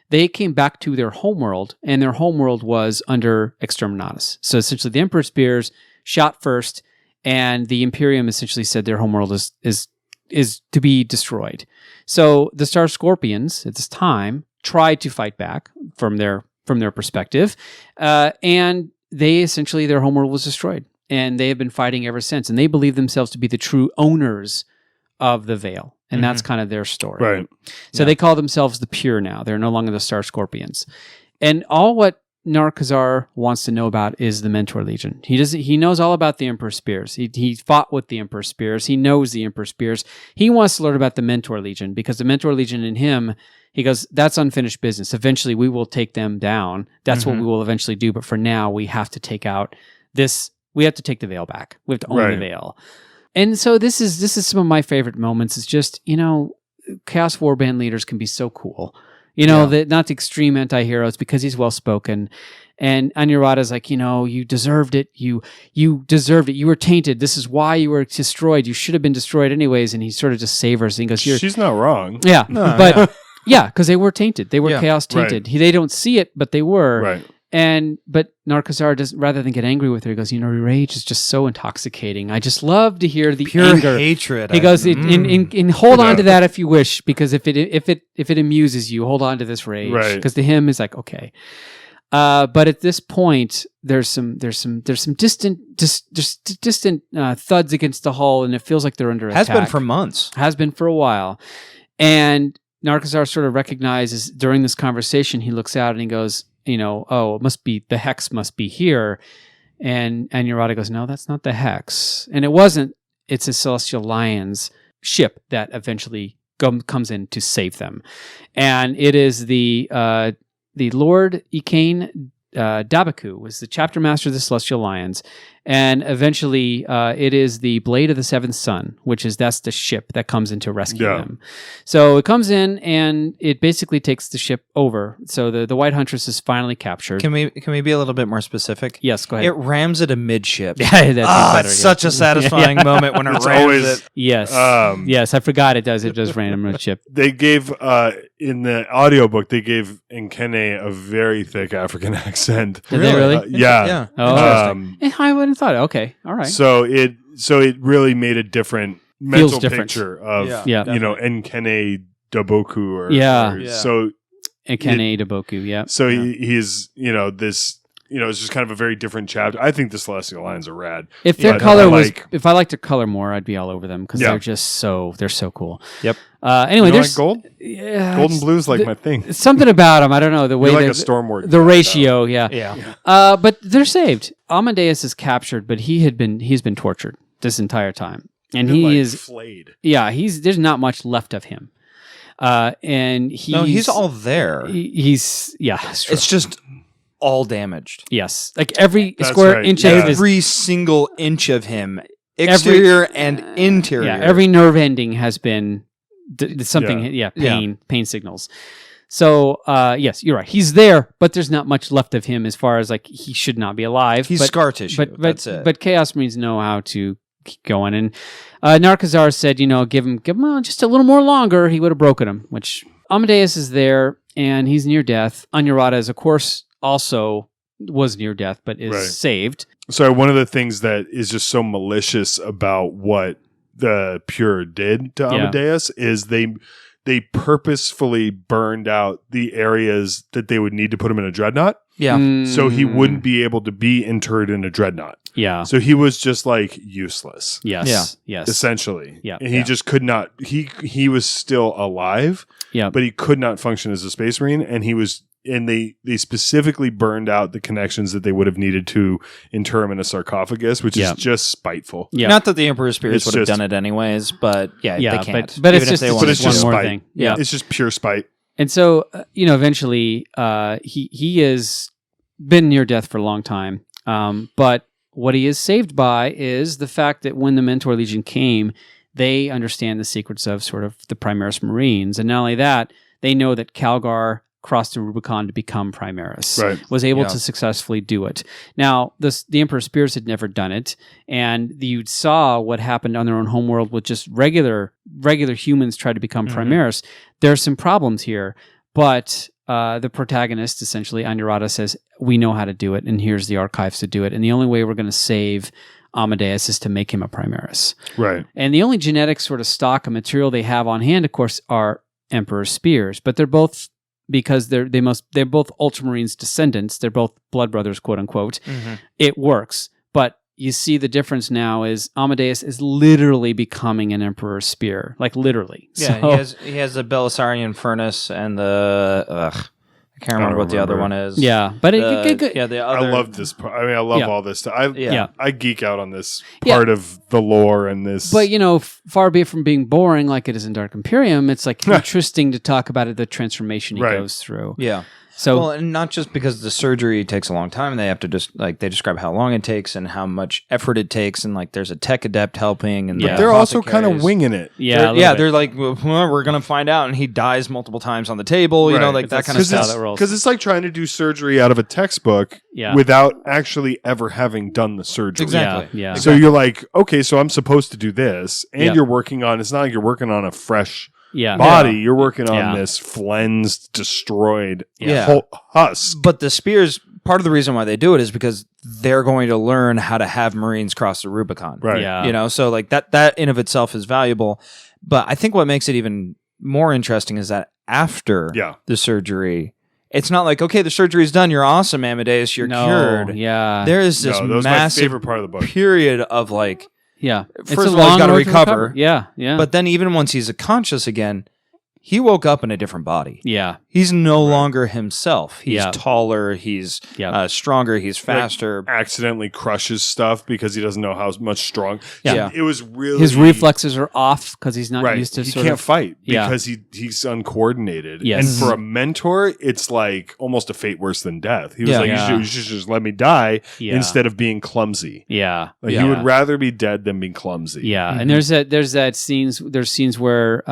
They came back to their homeworld, and their homeworld was under Exterminatus. So essentially the Emperor Spears shot first, and the Imperium essentially said their homeworld is to be destroyed. So the Star Scorpions at this time tried to fight back from their perspective, and they essentially, their homeworld was destroyed, and they have been fighting ever since, and they believe themselves to be the true owners of the Veil, and that's kind of their story. Right. So they call themselves the Pure now. They're no longer the Star Scorpions. And all what Narkazar wants to know about is the Mentor Legion. He knows all about the Emperor Spears. He fought with the Emperor Spears. He knows the Emperor Spears. He wants to learn about the Mentor Legion, because the Mentor Legion in him, he goes, that's unfinished business. Eventually we will take them down. That's what we will eventually do. But for now, we have to take out this. We have to take the Veil back. We have to own the Veil. And so this is some of my favorite moments. It's just, Chaos Warband leaders can be so cool. That not the extreme anti-heroes, because he's well-spoken. And Anurata's like, you deserved it. You deserved it. You were tainted. This is why you were destroyed. You should have been destroyed anyways. And he sort of just savors. And he goes, she's not wrong. Yeah. But yeah, because they were tainted. They were chaos tainted. Right. They don't see it, but they were. Right. But Narkazar does, rather than get angry with her, he goes, rage is just so intoxicating. I just love to hear the pure anger. Hatred. He goes, hold on to that if you wish, because if it amuses you, hold on to this rage. Right. Because to him is like, okay. But at this point, there's some distant thuds against the hull, and it feels like they're under attack. Has been for months. Has been for a while. And Narkazar sort of recognizes during this conversation, he looks out and he goes, it must be, the hex must be here. And Anurata goes, no, that's not the hex. And it wasn't. It's a Celestial Lion's ship that eventually comes in to save them. And it is the Lord Ikain Dabaku was the chapter master of the Celestial Lions. And eventually it is the Blade of the Seventh Sun, that's the ship that comes in to rescue them. So it comes in and it basically takes the ship over. So the White Huntress is finally captured. Can we be a little bit more specific? Yes, go ahead. It rams it amidship. Yeah, that'd be better, it's such a satisfying moment when it It's rams always- it. Yes. Yes, I forgot it does ram amidship. They gave in the audiobook, they gave Nkene a very thick African accent. Did they really? Yeah. Oh, I wouldn't have thought. Okay, all right. So it really made a different mental different. picture of Nkene Daboku or so Nkene Daboku, yeah. So he's this it's just kind of a very different chapter. I think the Celestial Lions are rad. If their color if I liked their color more, I'd be all over them because they're just they're so cool. Yep. Anyway, you there's like gold. Yeah, gold and blue is like my thing. Something about them. I don't know the way You're like a Stormward. The ratio, Yeah. But they're saved. Amadeus is captured, but he's been tortured this entire time, and he is flayed. Yeah, there's not much left of him. And he's all there. He's it's It's just all damaged. Yes, like every square inch of every single inch of him, exterior and interior. Yeah, every nerve ending has been something. Pain signals. So yes, you're right. He's there, but there's not much left of him as far as like he should not be alive. He's scar tissue. That's it. But Chaos Marines know how to keep going, and Narkazar said, give him just a little more longer, he would have broken him. Which Amadeus is there, and he's near death. Anurata is, of course, also was near death, but is saved. So one of the things that is just so malicious about what the Pure did to Amadeus is they purposefully burned out the areas that they would need to put him in a dreadnought. Yeah. So he wouldn't be able to be interred in a dreadnought. Yeah. So he was just like useless. Yes. Yeah. Yes. Essentially. Yeah. And he just could not, he was still alive, but he could not function as a Space Marine, and they specifically burned out the connections that they would have needed to inter him in a sarcophagus, which is just spiteful. Yeah. Not that the Emperor's Spirits would have done it anyways, but they can't. But it's just one more thing. Yeah. It's just pure spite. And so, eventually, he has been near death for a long time. But what he is saved by is the fact that when the Mentor Legion came, they understand the secrets of sort of the Primaris Marines. And not only that, they know that Calgar crossed the Rubicon to become Primaris. Right. Was able Yeah. to successfully do it. Now, the Emperor Spears had never done it, and you saw what happened on their own homeworld with just regular humans try to become Primaris. There are some problems here, but the protagonist, essentially, Anurata, says, we know how to do it, and here's the archives to do it, and the only way we're going to save Amadeus is to make him a Primaris. Right. And the only genetic sort of stock of material they have on hand, of course, are Emperor Spears, but they're both, because they're both Ultramarines descendants, they're both blood brothers, quote unquote. It works, but you see the difference now is Amadeus is literally becoming an Emperor Spear, like literally. Yeah, So- he has the Belisarian furnace and the I can't remember what the other one is. yeah, but The I other. love this part. I mean, I love Yeah. all this stuff. Yeah. I geek out on this Yeah. part of the lore and this. But far be it from being boring like it is in Dark Imperium, it's like interesting to talk about it, the transformation he Right. goes through. Yeah. So Well, and not just because the surgery takes a long time, they have to just they describe how long it takes and how much effort it takes, and like there's a tech adept helping, and Yeah. the they're also kind of apothecaries. winging it. They're like, well, we're gonna find out, and he dies multiple times on the table, Right. like that That's kind of just how stuff. that rolls. Because it's like trying to do surgery out of a textbook Yeah. without actually ever having done the surgery. Exactly. Yeah. So you're like, okay, so I'm supposed to do this, and Yeah. you're working on. It's not like you're working on a fresh Yeah. body. You're working on Yeah. this flensed, destroyed Yeah. husk. But the spears, part of the reason why they do it is because they're going to learn how to have Marines cross the Rubicon. Right. Yeah. So like that in of itself is valuable. But I think what makes it even more interesting is that after Yeah. the surgery, it's not like, okay, the surgery's done, you're awesome, Amadeus, you're No, cured. Yeah. There is this No, that was my massive favorite part of the book. period of like, Yeah. First of all, he's gotta road to recover. Yeah. Yeah. but then even once he's conscious again, he woke up in a different body. yeah. He's no longer himself. He's Yeah. taller. He's Yeah. stronger. He's faster. Accidentally crushes stuff because he doesn't know how much strong. Yeah. It was really His reflexes are off because he's not right. used to he sort can't of. fight Yeah. because he's uncoordinated. Yes. And for a mentor, it's like almost a fate worse than death. He was Yeah. like, Yeah. you should just let me die Yeah. instead of being clumsy. Yeah. Like Yeah. he would rather be dead than be clumsy. Yeah, and there's that scenes where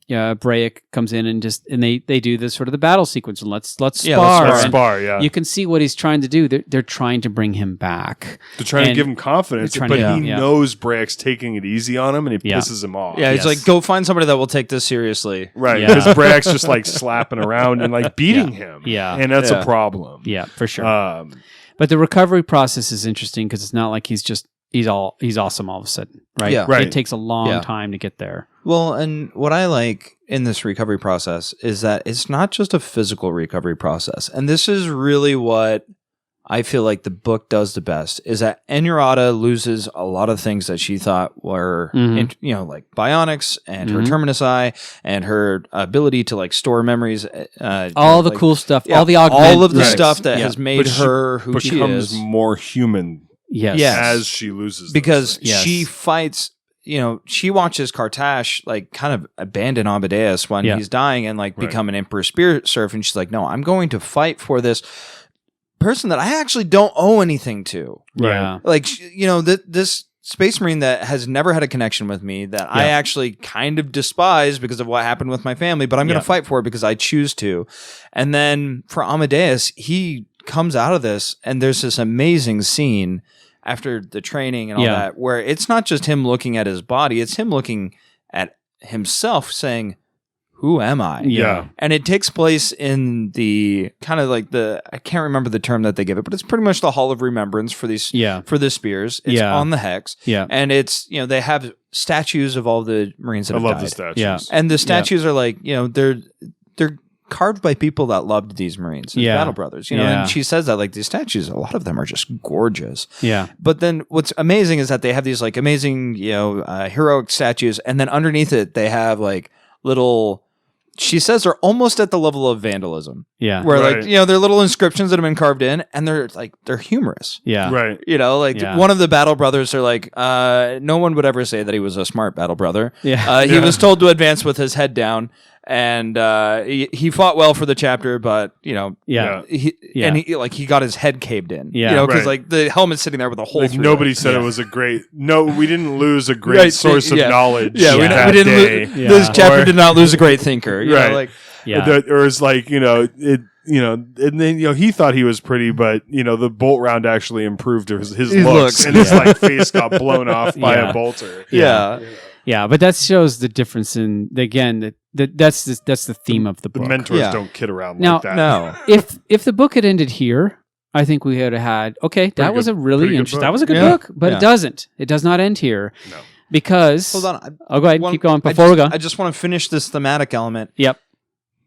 Brayek comes in and they do this sort of the battle sequence and let's spar. Yeah, let's Let's and spar, yeah. You can see what he's trying to do. They're trying to bring him back. They're trying to and give him confidence, they're but trying to- he yeah. knows Brayek's taking it easy on him and it Yeah. pisses him off. Yeah, he's Yes. like, go find somebody that will take this seriously. Right, Yeah. because Brayek's just like slapping around and like beating him. Yeah. And that's Yeah. a problem. Yeah, for sure. Um, But the recovery process is interesting because it's not like he's awesome all of a sudden, right? Yeah. Right. It takes a long Yeah. time to get there. Well, and what I like in this recovery process is that it's not just a physical recovery process. And this is really what I feel like the book does the best, is that Enurata loses a lot of things that she thought were, Mhm. like bionics and her Mhm. terminus eye and her ability to like store memories. All the like, cool stuff, yeah, all the all of the Right. stuff that Yeah. has made But she her who she becomes is. more human yes, Yes. as she loses those Because things. Yes. she fights, she watches Kartash like kind of abandon Amadeus when Yeah. he's dying and like Right. become an Emperor Spear Serf, and she's like, no, I'm going to fight for this person that I actually don't owe anything to. yeah, Like, this Space Marine that has never had a connection with me, that I actually kind of despise because of what happened with my family, but I'm going to fight for it because I choose to. And then for Amadeus, he comes out of this, and there's this amazing scene after the training and all Yeah. that, where it's not just him looking at his body, it's him looking at himself saying, who am I? Yeah. And it takes place in the kind of like I can't remember the term that they give it, but it's pretty much the Hall of Remembrance for these, Yeah. for the spears. It's Yeah. on the hex. Yeah. And it's, they have statues of all the Marines that I have love died. the statues. Yeah. And the statues are like, they're carved by people that loved these Marines, as Yeah. battle brothers, Yeah. and she says that like these statues, a lot of them are just gorgeous. Yeah. But then what's amazing is that they have these like amazing, heroic statues, and then underneath it they have like little, she says they're almost at the level of vandalism, Yeah. where Right. like, they're little inscriptions that have been carved in, and they're humorous. Yeah. Right. Yeah. One of the battle brothers are like, no one would ever say that he was a smart battle brother. Yeah. He was told to advance with his head down, and he fought well for the chapter, but Yeah. he got his head caved in. Yeah. Because Right. like the helmet's sitting there with a hole. Like through nobody it. said it was a great. No, we didn't lose a great Right, source of yeah. knowledge. Yeah, Yeah. we that didn't. day. This chapter Or- did not lose a great thinker. You know, Right. like, Yeah. Or it's like, and then, he thought he was pretty, but, the bolt round actually improved his looks, and his like face got blown off by a bolter. Yeah. Yeah, but that shows the difference in, again, that's the theme of the book. The mentors Yeah. don't kid around Now- like that. No. If the book had ended here, I think we would have had, okay, that was good- a really pretty good interesting, book. that was a good Yeah. book, but Yeah. it doesn't. It does not end here. No. Because, Hold on. oh, go ahead, One- keep going I before we go. I just want to finish this thematic element. Yep.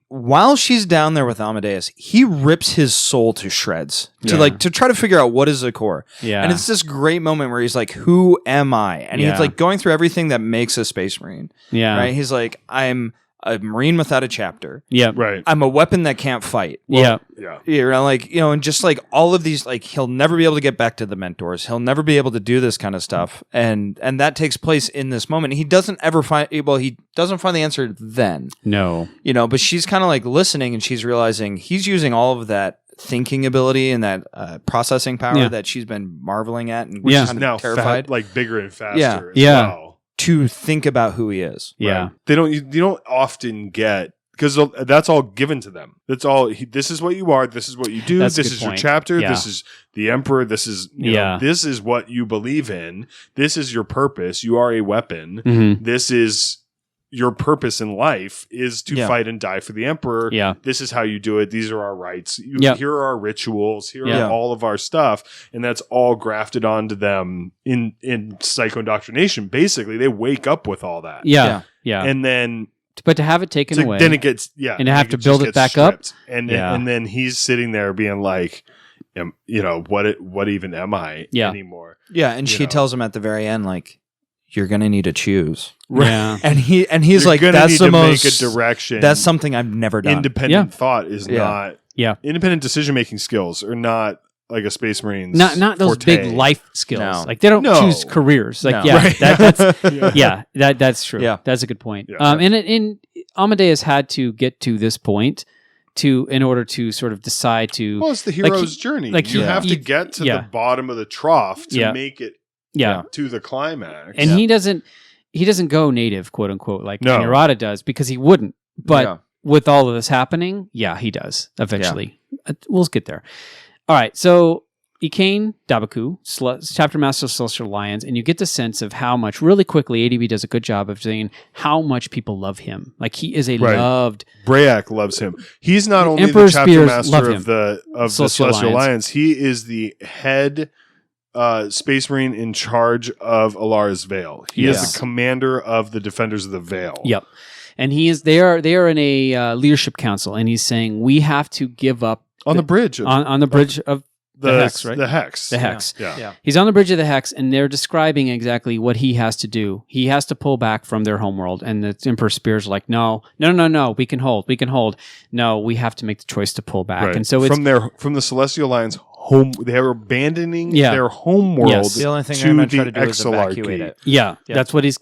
While she's down there with Amadeus, he rips his soul to shreds Yeah. to try to figure out what is the core. Yeah. And it's this great moment where he's like, "Who am I?" And Yeah. he's like going through everything that makes a space marine. Yeah. Right? He's like, "I'm a marine without a chapter. Yep. Right. I'm a weapon that can't fight." Yep. Yeah. And just like all of these, like he'll never be able to get back to the mentors. He'll never be able to do this kind of stuff, and that takes place in this moment. He doesn't ever find. Well, he doesn't find the answer then. No. But she's kind of like listening, and she's realizing he's using all of that thinking ability and that processing power Yeah. that she's been marveling at, and Yeah. which is Is kind now of terrified like bigger and faster. Yeah. As Yeah. well. to think about who he is. Yeah. Right. They don't. You don't often get, because that's all given to them. That's all. This is what you are. This is what you do. That's a This good is your point. chapter. Yeah. This is the emperor. This is this is what you believe in. This is your purpose. You are a weapon. Mm-hmm. This is your purpose in life, is to Yeah. fight and die for the emperor. Yeah. This is how you do it. These are our rights. Yep. Here are our rituals. Here Yeah. are all of our stuff, and that's all grafted onto them in psycho indoctrination. Basically, they wake up with all that. Yeah. Yeah. And then But to have it taken so away. then it gets And to have to just build it gets back up? stripped. And Yeah. and then he's sitting there being like, what even am I anymore? Yeah, and You she know. tells him at the very end, like, "You're gonna need to choose." Yeah. And he's You're like, gonna "That's need the to most. make a direction. That's something I've never done." Independent thought is Yeah. not. Yeah. Independent decision making skills are not like a Space Marine's. Not those forte. big life skills. No. Like they don't No. choose careers. Like No. Right. that's true. Yeah. That's a good point. Yeah. And Amadeus had to get to this point in order to sort of decide to Well, it's the Like hero's he- journey. like you he- have to he- get to yeah. the bottom of the trough to Yeah. make it yeah. to the climax. And he doesn't go native, quote unquote, like No. Inarada does, because he wouldn't. But Yeah. with all of this happening, yeah, he does eventually. We'll get there. All right, so Ikane Dabaku, Chapter Master of Celestial Lions, and you get the sense of how much, really quickly, ADB does a good job of saying how much people love him. Like he is a Right. loved. Brayak loves him. He's not The only Emperor the chapter Spears master love of him. the Celestial Celestial Lions. Lions. He is the head Space Marine in charge of Alara's Veil. He is Yes. the commander of the Defenders of the Veil. Yep. And they are in a leadership council, and he's saying we have to give up On the bridge. Of on the bridge of the Hex, right? The Hex. the Hex. Yeah. Yeah. He's on the bridge of the Hex, and they're describing exactly what he has to do. He has to pull back from their homeworld, and the Emperor Spears are like, no, we can hold. No, we have to make the choice to pull back. Right. And so it's from the Celestial Lions home, they are abandoning Yeah. their homeworld. Yes. The only thing to they're going to the try to do is evacuate Exilarchy. it. yeah, Yeah.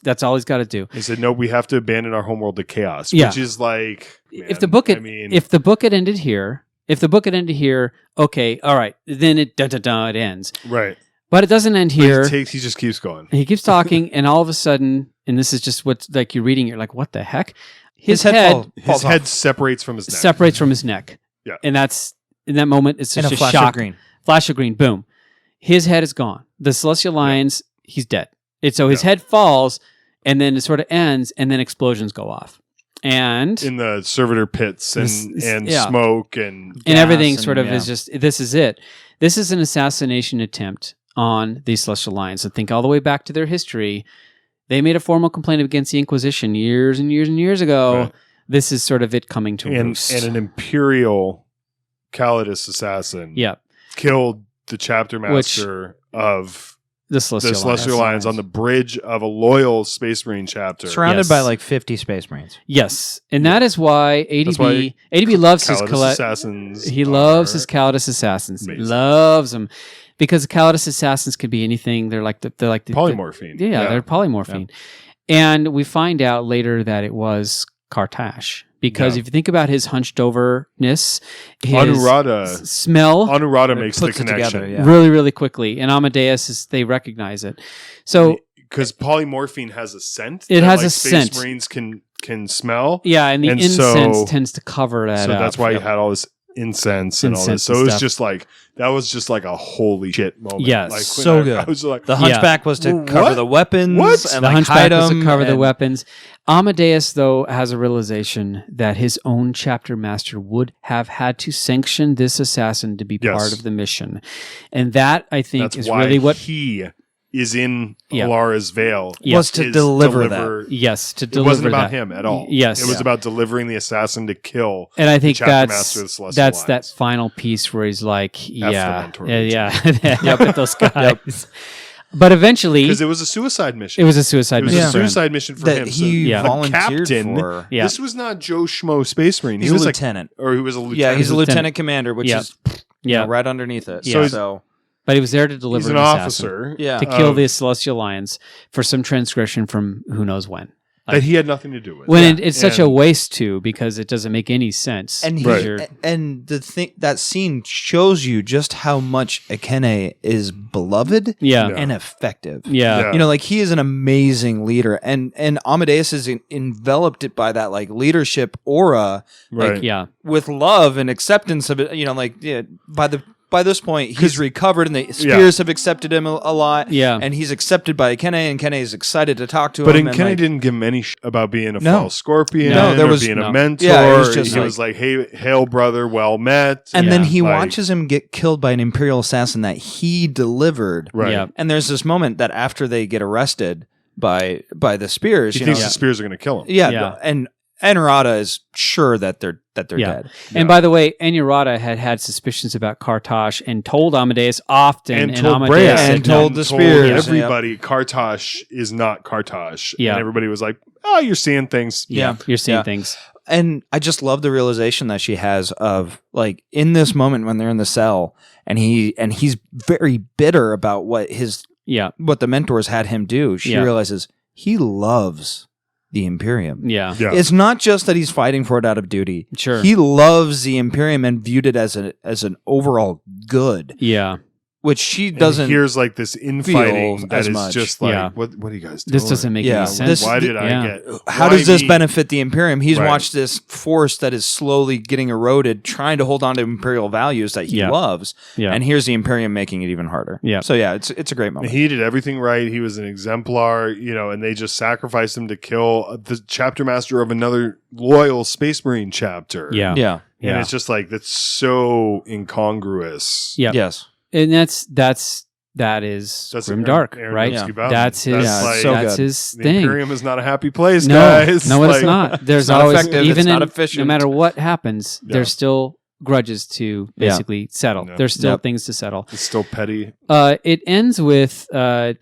that's all he's got to do. They said, no, we have to abandon our homeworld to chaos, Yeah. which is like, If the book had ended here, okay, all right, then it ends. right. But it doesn't end But here. he just keeps going. He keeps talking, and all of a sudden, and this is just what's like you're reading, you're like, what the heck? His head His falls head off. separates from his neck. separates from his neck. Yeah. And that's in that moment, it's in just a a flash shock. of green. Flash of green, boom. His head is gone. The Celestial Lions, he's dead. And so his Yeah. head falls, and then it sort of ends, and then explosions go off. And in the servitor pits and yeah. smoke and and everything gas sort of and- is just, this is it. This is an assassination attempt on the Celestial Lions. So think all the way back to their history. They made a formal complaint against the Inquisition years and years and years ago. Right. This is sort of it coming to and roost. an Imperial Calidus assassin yeah, killed the chapter master of the Celestial, the Celestial Lions. Lions on the bridge of a loyal Space Marine chapter. Surrounded Yes. by like 50 Space Marines. Yes, and that is why That's why ADB loves his Calidus assassins. he loves are his Calidus assassins. He amazing. loves them because the Calidus assassins could be anything. They're like the polymorphine. they're polymorphine. And we find out later that it was Kartash. Because Yeah. if you think about his hunched overness, his Anurada. smell Anurada It makes the puts it connection. together, yeah. really, really quickly. And Amadeus, they recognize it. So Because polymorphine has a scent. It that, has like, a Space scent. Marines can can smell. Yeah, and the And incense so- tends to cover that So up. that's why you had all this incense and all this. Incense So and it was stuff. just like that was just like a holy shit moment. Yes. Like, when So good. I was like, The Hunchback was to What? cover the weapons What? and The like Hunchback hide was to them cover the and- weapons. Amadeus, though, has a realization that his own chapter master would have had to sanction this assassin to be Yes. part of the mission. And that, I think, that's is why really what... he is in Yeah. Alara's veil. Was to is deliver that. Yes, to It deliver wasn't about that. him at all. Yes. It was Yeah. about delivering the assassin to kill. And I think chapter that's master of the Celestial that's that Alliance. final piece where he's like, yeah, Mentor yep, at those guys. But eventually, Because it was a suicide mission. it was a suicide It was mission. a for him. suicide mission for that him. he Yeah. volunteered captain, for. Yeah. This was not Joe Schmo Space Marine. He's he was a like, lieutenant. or he was a lieutenant. Yeah, he's a lieutenant. lieutenant commander, which Yeah. is Yeah, right underneath it. Yeah. So but he was there to deliver He's an assassin, officer. yeah, to kill of- the Celestial Alliance for some transgression from who knows when. that he had nothing to do with. When it's such a And- waste to, because it doesn't make any sense. and Right. and the thing that scene shows you just how much Akene is beloved yeah, and effective. yeah, Yeah. You know, like he is an amazing leader, and Amadeus is enveloped by that like leadership aura, Right. like, yeah, with love and acceptance of it. You know, like by this point he's recovered, and the spears have accepted him a lot. Yeah. and he's accepted by Akene, and Kene is excited to talk to But him. Kenny and, like, didn't give him any about being a No. false scorpion. No, there or was- being no. a mentor. Yeah, it was just he like- was like, "Hey, hail, brother, well met." And then Yeah. he Like- watches him get killed by an Imperial assassin that he delivered. Right. Yeah. And there's this moment that after they get arrested by the spears, He you thinks know, the spears are going to kill him. yeah, Yeah. and Enrata is sure that they're Yeah. dead. And by the way, Enurata had suspicions about Kartosh and told Amadeus often, And and told Amadeus Brea said and no. told the spears, everybody, Kartosh is not Kartosh. Yeah. And everybody was like, "Oh, you're seeing things." Yeah, you're seeing Yeah. things. And I just love the realization that she has of like in this moment when they're in the cell, and he's very bitter about what Yeah, the mentors had him do. She Yeah. realizes he loves the Imperium. yeah, Yeah. It's not just that he's fighting for it out of duty. Sure. He loves the Imperium and viewed it as an overall good, yeah. which she And doesn't. here's like this infighting feel that as is much. just like, Yeah. what are you guys doing? This doesn't make Yeah, any sense. this- Why did I yeah. get? How why does this me? benefit the Imperium? He's Right. watched this force that is slowly getting eroded, trying to hold on to Imperial values that he Yeah. loves, Yeah. and here's the Imperium making it even harder. Yeah. So yeah, it's a great moment. He did everything right. He was an exemplar, and they just sacrificed him to kill the chapter master of another loyal Space Marine chapter. Yeah. Yeah. And Yeah. it's just like, that's so incongruous. Yeah. Yes. And that is That's grim Aaron- dark, Aaron right? Dembski Bowden. That's his. Yeah, like, so that's good. his the thing. Imperium is not a happy place, No, guys. no, Like, it's not. There's not always, effective, even it's not no efficient. matter what happens, Yeah. there's still grudges to Yeah. basically settle. Yeah. There's still Yep. things to settle. It's still petty. It ends with so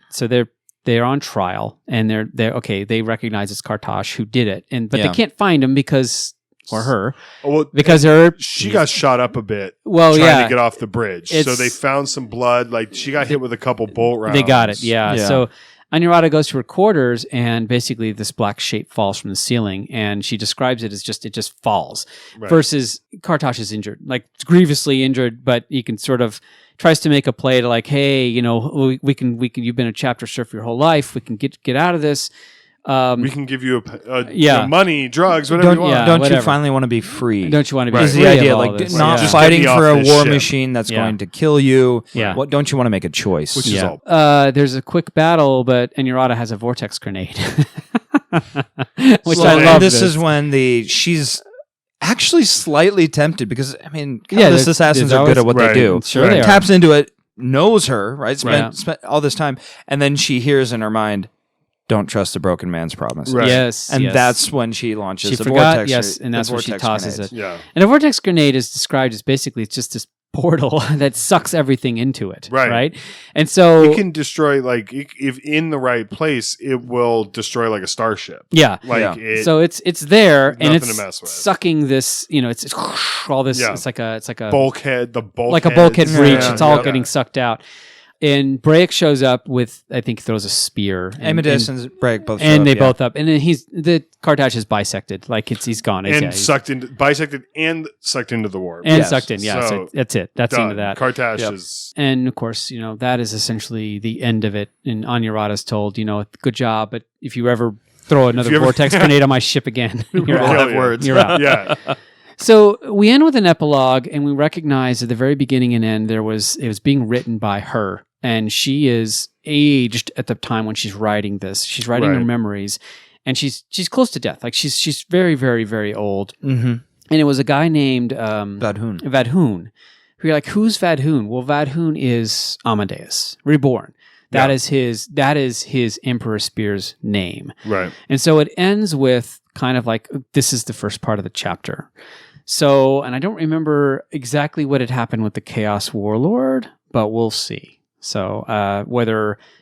they're on trial, and they're okay. They recognize it's Kartosh who did it, but Yeah. they can't find him because her Oh, well, because her she got shot up a bit. well, trying yeah, to get off the bridge. So It's- they found some blood. Like she got hit with a couple bolt rounds. they got it. Yeah. Yeah. So Anurata goes to her quarters, and basically this black shape falls from the ceiling, and she describes it as it just falls. Right. Versus Kartosh is injured, like grievously injured, but he can sort of tries to make a play to like, hey, we can. You've been a chapter serf your whole life. We can get out of this. We can give you Yeah. money, drugs, whatever you want. yeah. Don't you whatever. finally want to be free? Don't you want to be Right. Is free the of idea all like this? not Yeah. Just get fighting me off for a this war ship. machine that's Yeah. going to kill you? Yeah. What don't you want to make a choice? Which is Yeah. all. There's a quick battle, but Anurata has a vortex grenade, which So- I and love. This is when she's actually slightly tempted because I mean, Yeah, countless there's assassins are always- good at what Right. they do. Sure they are. Taps into it, knows her, right? Right. Spent all this time, and then she hears in her mind, "Don't trust the broken man's promise." Right. Yes, And yes. that's when she launches she the forgot. vortex. Yes, and the that's when she vortex tosses grenades. it. Yeah. And a vortex grenade is described as basically it's just this portal that sucks everything into it. Right. Right. And so It can destroy, like, if in the right place, it will destroy, like, a starship. yeah. Like, Yeah. it, So it's there and Nothing it's to mess with. sucking this, it's all this. Yeah. It's like a bulkhead, the bulkhead. like a bulkhead breach. Yeah, It's all yeah. getting sucked out. And Braic shows up with, I think, throws a spear. Amadeus and Bragg both show and up, they yeah. both up, and then the Kartosh is bisected, like he's gone, And he's bisected and sucked into the warp. and Yes. sucked in. Yeah, so So, that's it. That's the end of Done. that. Kartash Yep. is... And of course, that is essentially the end of it. And Anurata's told, good job, but if you ever throw another vortex grenade on my ship again. You're We'll out. have words. You're out. Yeah. So we end with an epilogue, and we recognize at the very beginning and end it was being written by her, and she is aged at the time when she's writing this. She's writing her Right. memories, and she's close to death. Like she's very, very, very old. Mm-hmm. And it was a guy named Badhoon. Vadhoon. Who you're like, who's Vadhoon? Well, Vadhoon is Amadeus, reborn. That is his Emperor Spear's name. Right. And so it ends with kind of like, this is the first part of the chapter. So, and I don't remember exactly what had happened with the Chaos Warlord, but we'll see. So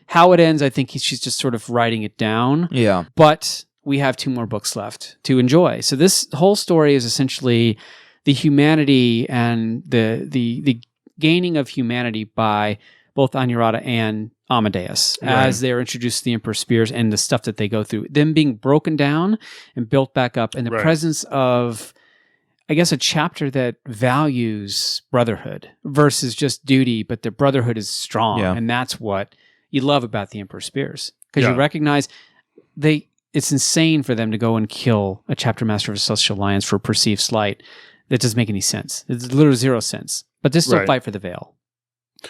how it ends, I think she's just sort of writing it down. Yeah. But we have 2 more books left to enjoy. So this whole story is essentially the humanity and the gaining of humanity by both Anurata and Amadeus as they're introduced to the Emperor Spears and the stuff that they go through. Them being broken down and built back up in the presence of, I guess, a chapter that values brotherhood versus just duty, but the brotherhood is strong. Yeah. And that's what you love about the Emperor Spears. Because you recognize it's insane for them to go and kill a chapter master of a Celestial Alliance for perceived slight. That doesn't make any sense. It's literally 0 sense. But they still fight for the Veil.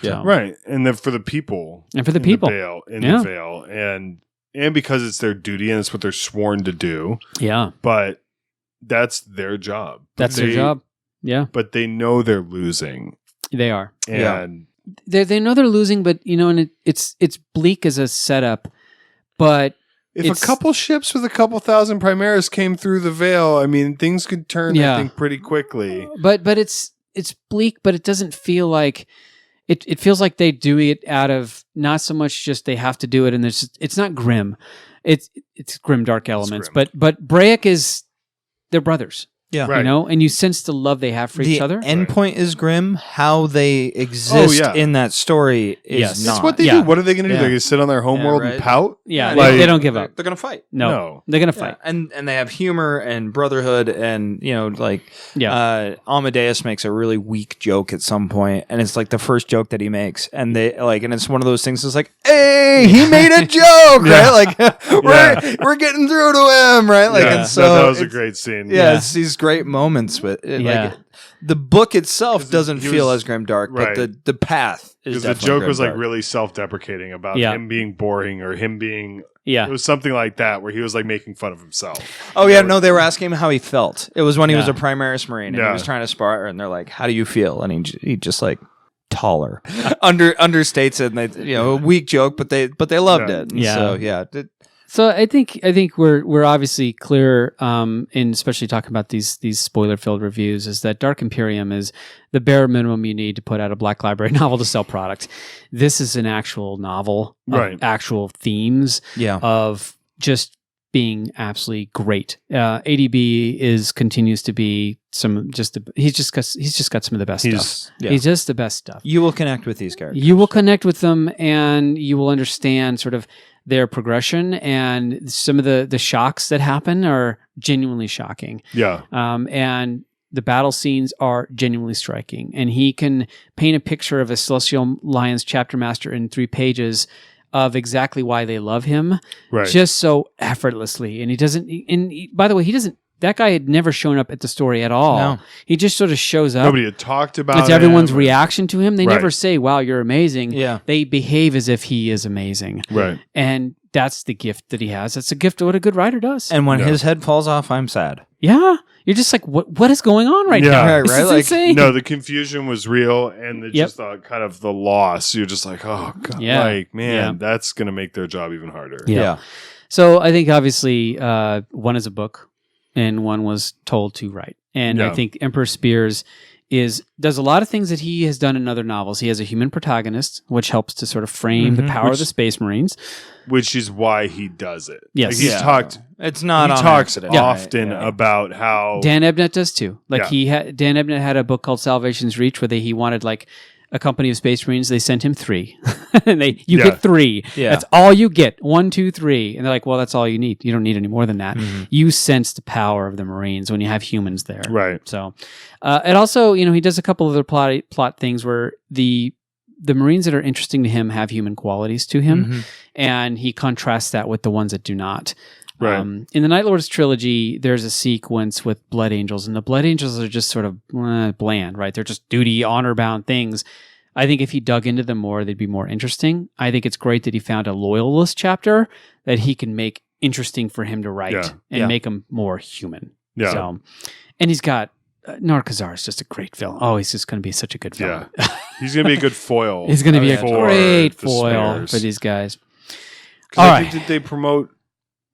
Yeah. So, Right. And then for the people. And for the people. The Veil. And because it's their duty and it's what they're sworn to do. Yeah. But that's their job. That's their job. Yeah. But they know they're losing. They are. And they know they're losing, but and it's bleak as a setup. But if a couple ships with a couple thousand Primaris came through the Veil, I mean, things could turn, I think, pretty quickly. But it's bleak, but it doesn't feel like it feels like they do it out of not so much just they have to do it, and it's not grim. It's grim dark elements, grim. but Braic is they're brothers. Yeah. Right. And you sense the love they have for each other. The end point is grim. How they exist in that story is not. That's what they do. What are they going to do? They're going to sit on their homeworld and pout? Yeah, Like, they don't give up. They're going to fight. No, they're going to fight. And they have humor and brotherhood, and Amadeus makes a really weak joke at some point, and it's like the first joke that he makes, and and it's one of those things that's like, hey, he made a joke, right? Like we're getting through to him, right? Like, and so that was a great scene. Yeah, it's these great moments with it. Like the book itself doesn't feel as grimdark, but the path is because the joke was like really self-deprecating about him being boring or him being it was something like that where he was like making fun of himself. Oh yeah, no, they were asking him how he felt. It was when he was a Primaris Marine and he was trying to spar, and they're like, "How do you feel?" And he just like taller understates it, and they a weak joke, but they loved it. And So I think we're obviously clear in especially talking about these spoiler filled reviews is that Dark Imperium is the bare minimum you need to put out a Black Library novel to sell product. This is an actual novel, of actual themes of just being absolutely great. ADB continues to be he's just got some of the best stuff. Yeah. He's just the best stuff. You will connect with these characters. You will connect with them, and you will understand sort of their progression, and some of the shocks that happen are genuinely shocking. Yeah. And the battle scenes are genuinely striking. And he can paint a picture of a Celestial Alliance chapter master in 3 pages of exactly why they love him, just so effortlessly. And he doesn't. And by the way, he doesn't. That guy had never shown up at the story at all. No. He just sort of shows up. Nobody had talked about It's everyone's reaction to him. They never say, "Wow, you're amazing." Yeah. They behave as if he is amazing. Right. And that's the gift that he has. That's a gift of what a good writer does. And when his head falls off, I'm sad. Yeah. You're just like, what is going on right now? Right, This right? is Like, insane. No, the confusion was real, and just the kind of the loss. You're just like, oh god, that's going to make their job even harder. Yeah. So I think obviously one is a book, and one was told to write. And I think Emperor Spears does a lot of things that he has done in other novels. He has a human protagonist, which helps to sort of frame the power of the Space Marines. Which is why he does it. Yes. Like talked. It's not. He on talks accident, often about how Dan Ebnett does too. Like Dan Ebnett had a book called Salvation's Reach where he wanted like a company of Space Marines. They sent him 3, and you get 3. Yeah. That's all you get. 1, 2, 3, and they're like, well, that's all you need. You don't need any more than that. You sense the power of the Marines when you have humans there. Right. So, and also, he does a couple other plot things where the Marines that are interesting to him have human qualities to him, and he contrasts that with the ones that do not. Right. In the Night Lords trilogy, there's a sequence with Blood Angels, and the Blood Angels are just sort of bland, right? They're just duty, honor-bound things. I think if he dug into them more, they'd be more interesting. I think it's great that he found a loyalist chapter that he can make interesting for him to write and make him more human. Yeah. So, and he's got Narcazar is just a great villain. Oh, he's just going to be such a good villain. Yeah. He's going to be a good foil. He's going to be a for great the foil Spares. for these guys. 'Cause All I right. think that they promote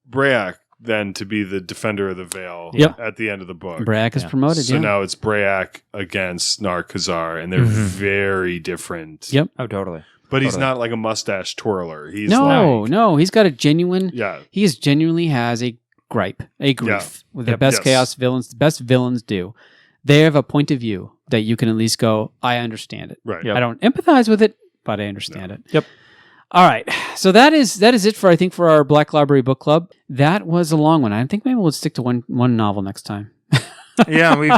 Brayak then to be the defender of the veil Yep. at the end of the book. Brayak is promoted. So yeah. now it's Brayak against Narcazar, and they're very different. Yep. Oh, totally. But he's Totally. not like a mustache twirler. He's No, like, no, he's got a genuine. yeah, He genuinely has a gripe, a grief with the best Yes. chaos villains. The best villains do. They have a point of view that you can at least go, I understand it. right. Yep. I don't empathize with it, but I understand it. Yep. All right. So that is it for our Black Library Book Club. That was a long one. I think maybe we'll stick to one novel next time. Yeah, we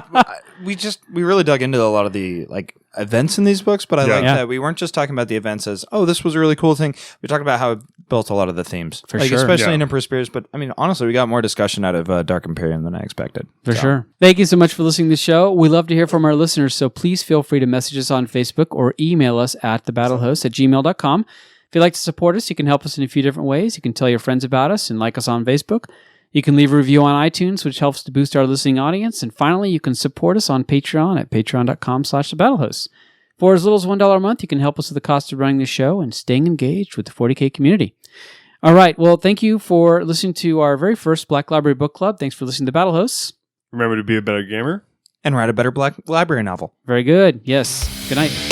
really dug into a lot of the like events in these books, but I like that we weren't just talking about the events as, oh, this was a really cool thing. We talked about how it built a lot of the themes, For like, sure. especially Yeah. in Emperor Spears. But I mean, honestly, we got more discussion out of Dark Imperium than I expected. For So, sure. Thank you so much for listening to the show. We love to hear from our listeners, so please feel free to message us on Facebook or email us at thebattlehosts@gmail.com. If you'd like to support us, you can help us in a few different ways. You can tell your friends about us and like us on Facebook. You can leave a review on iTunes, which helps to boost our listening audience. And finally, you can support us on Patreon at patreon.com/thebattlehosts. For as little as $1 a month, you can help us with the cost of running the show and staying engaged with the 40K community. All right. Well, thank you for listening to our very first Black Library Book Club. Thanks for listening to Battle Hosts. Remember to be a better gamer. and write a better Black Library novel. Very good. Yes. Good night.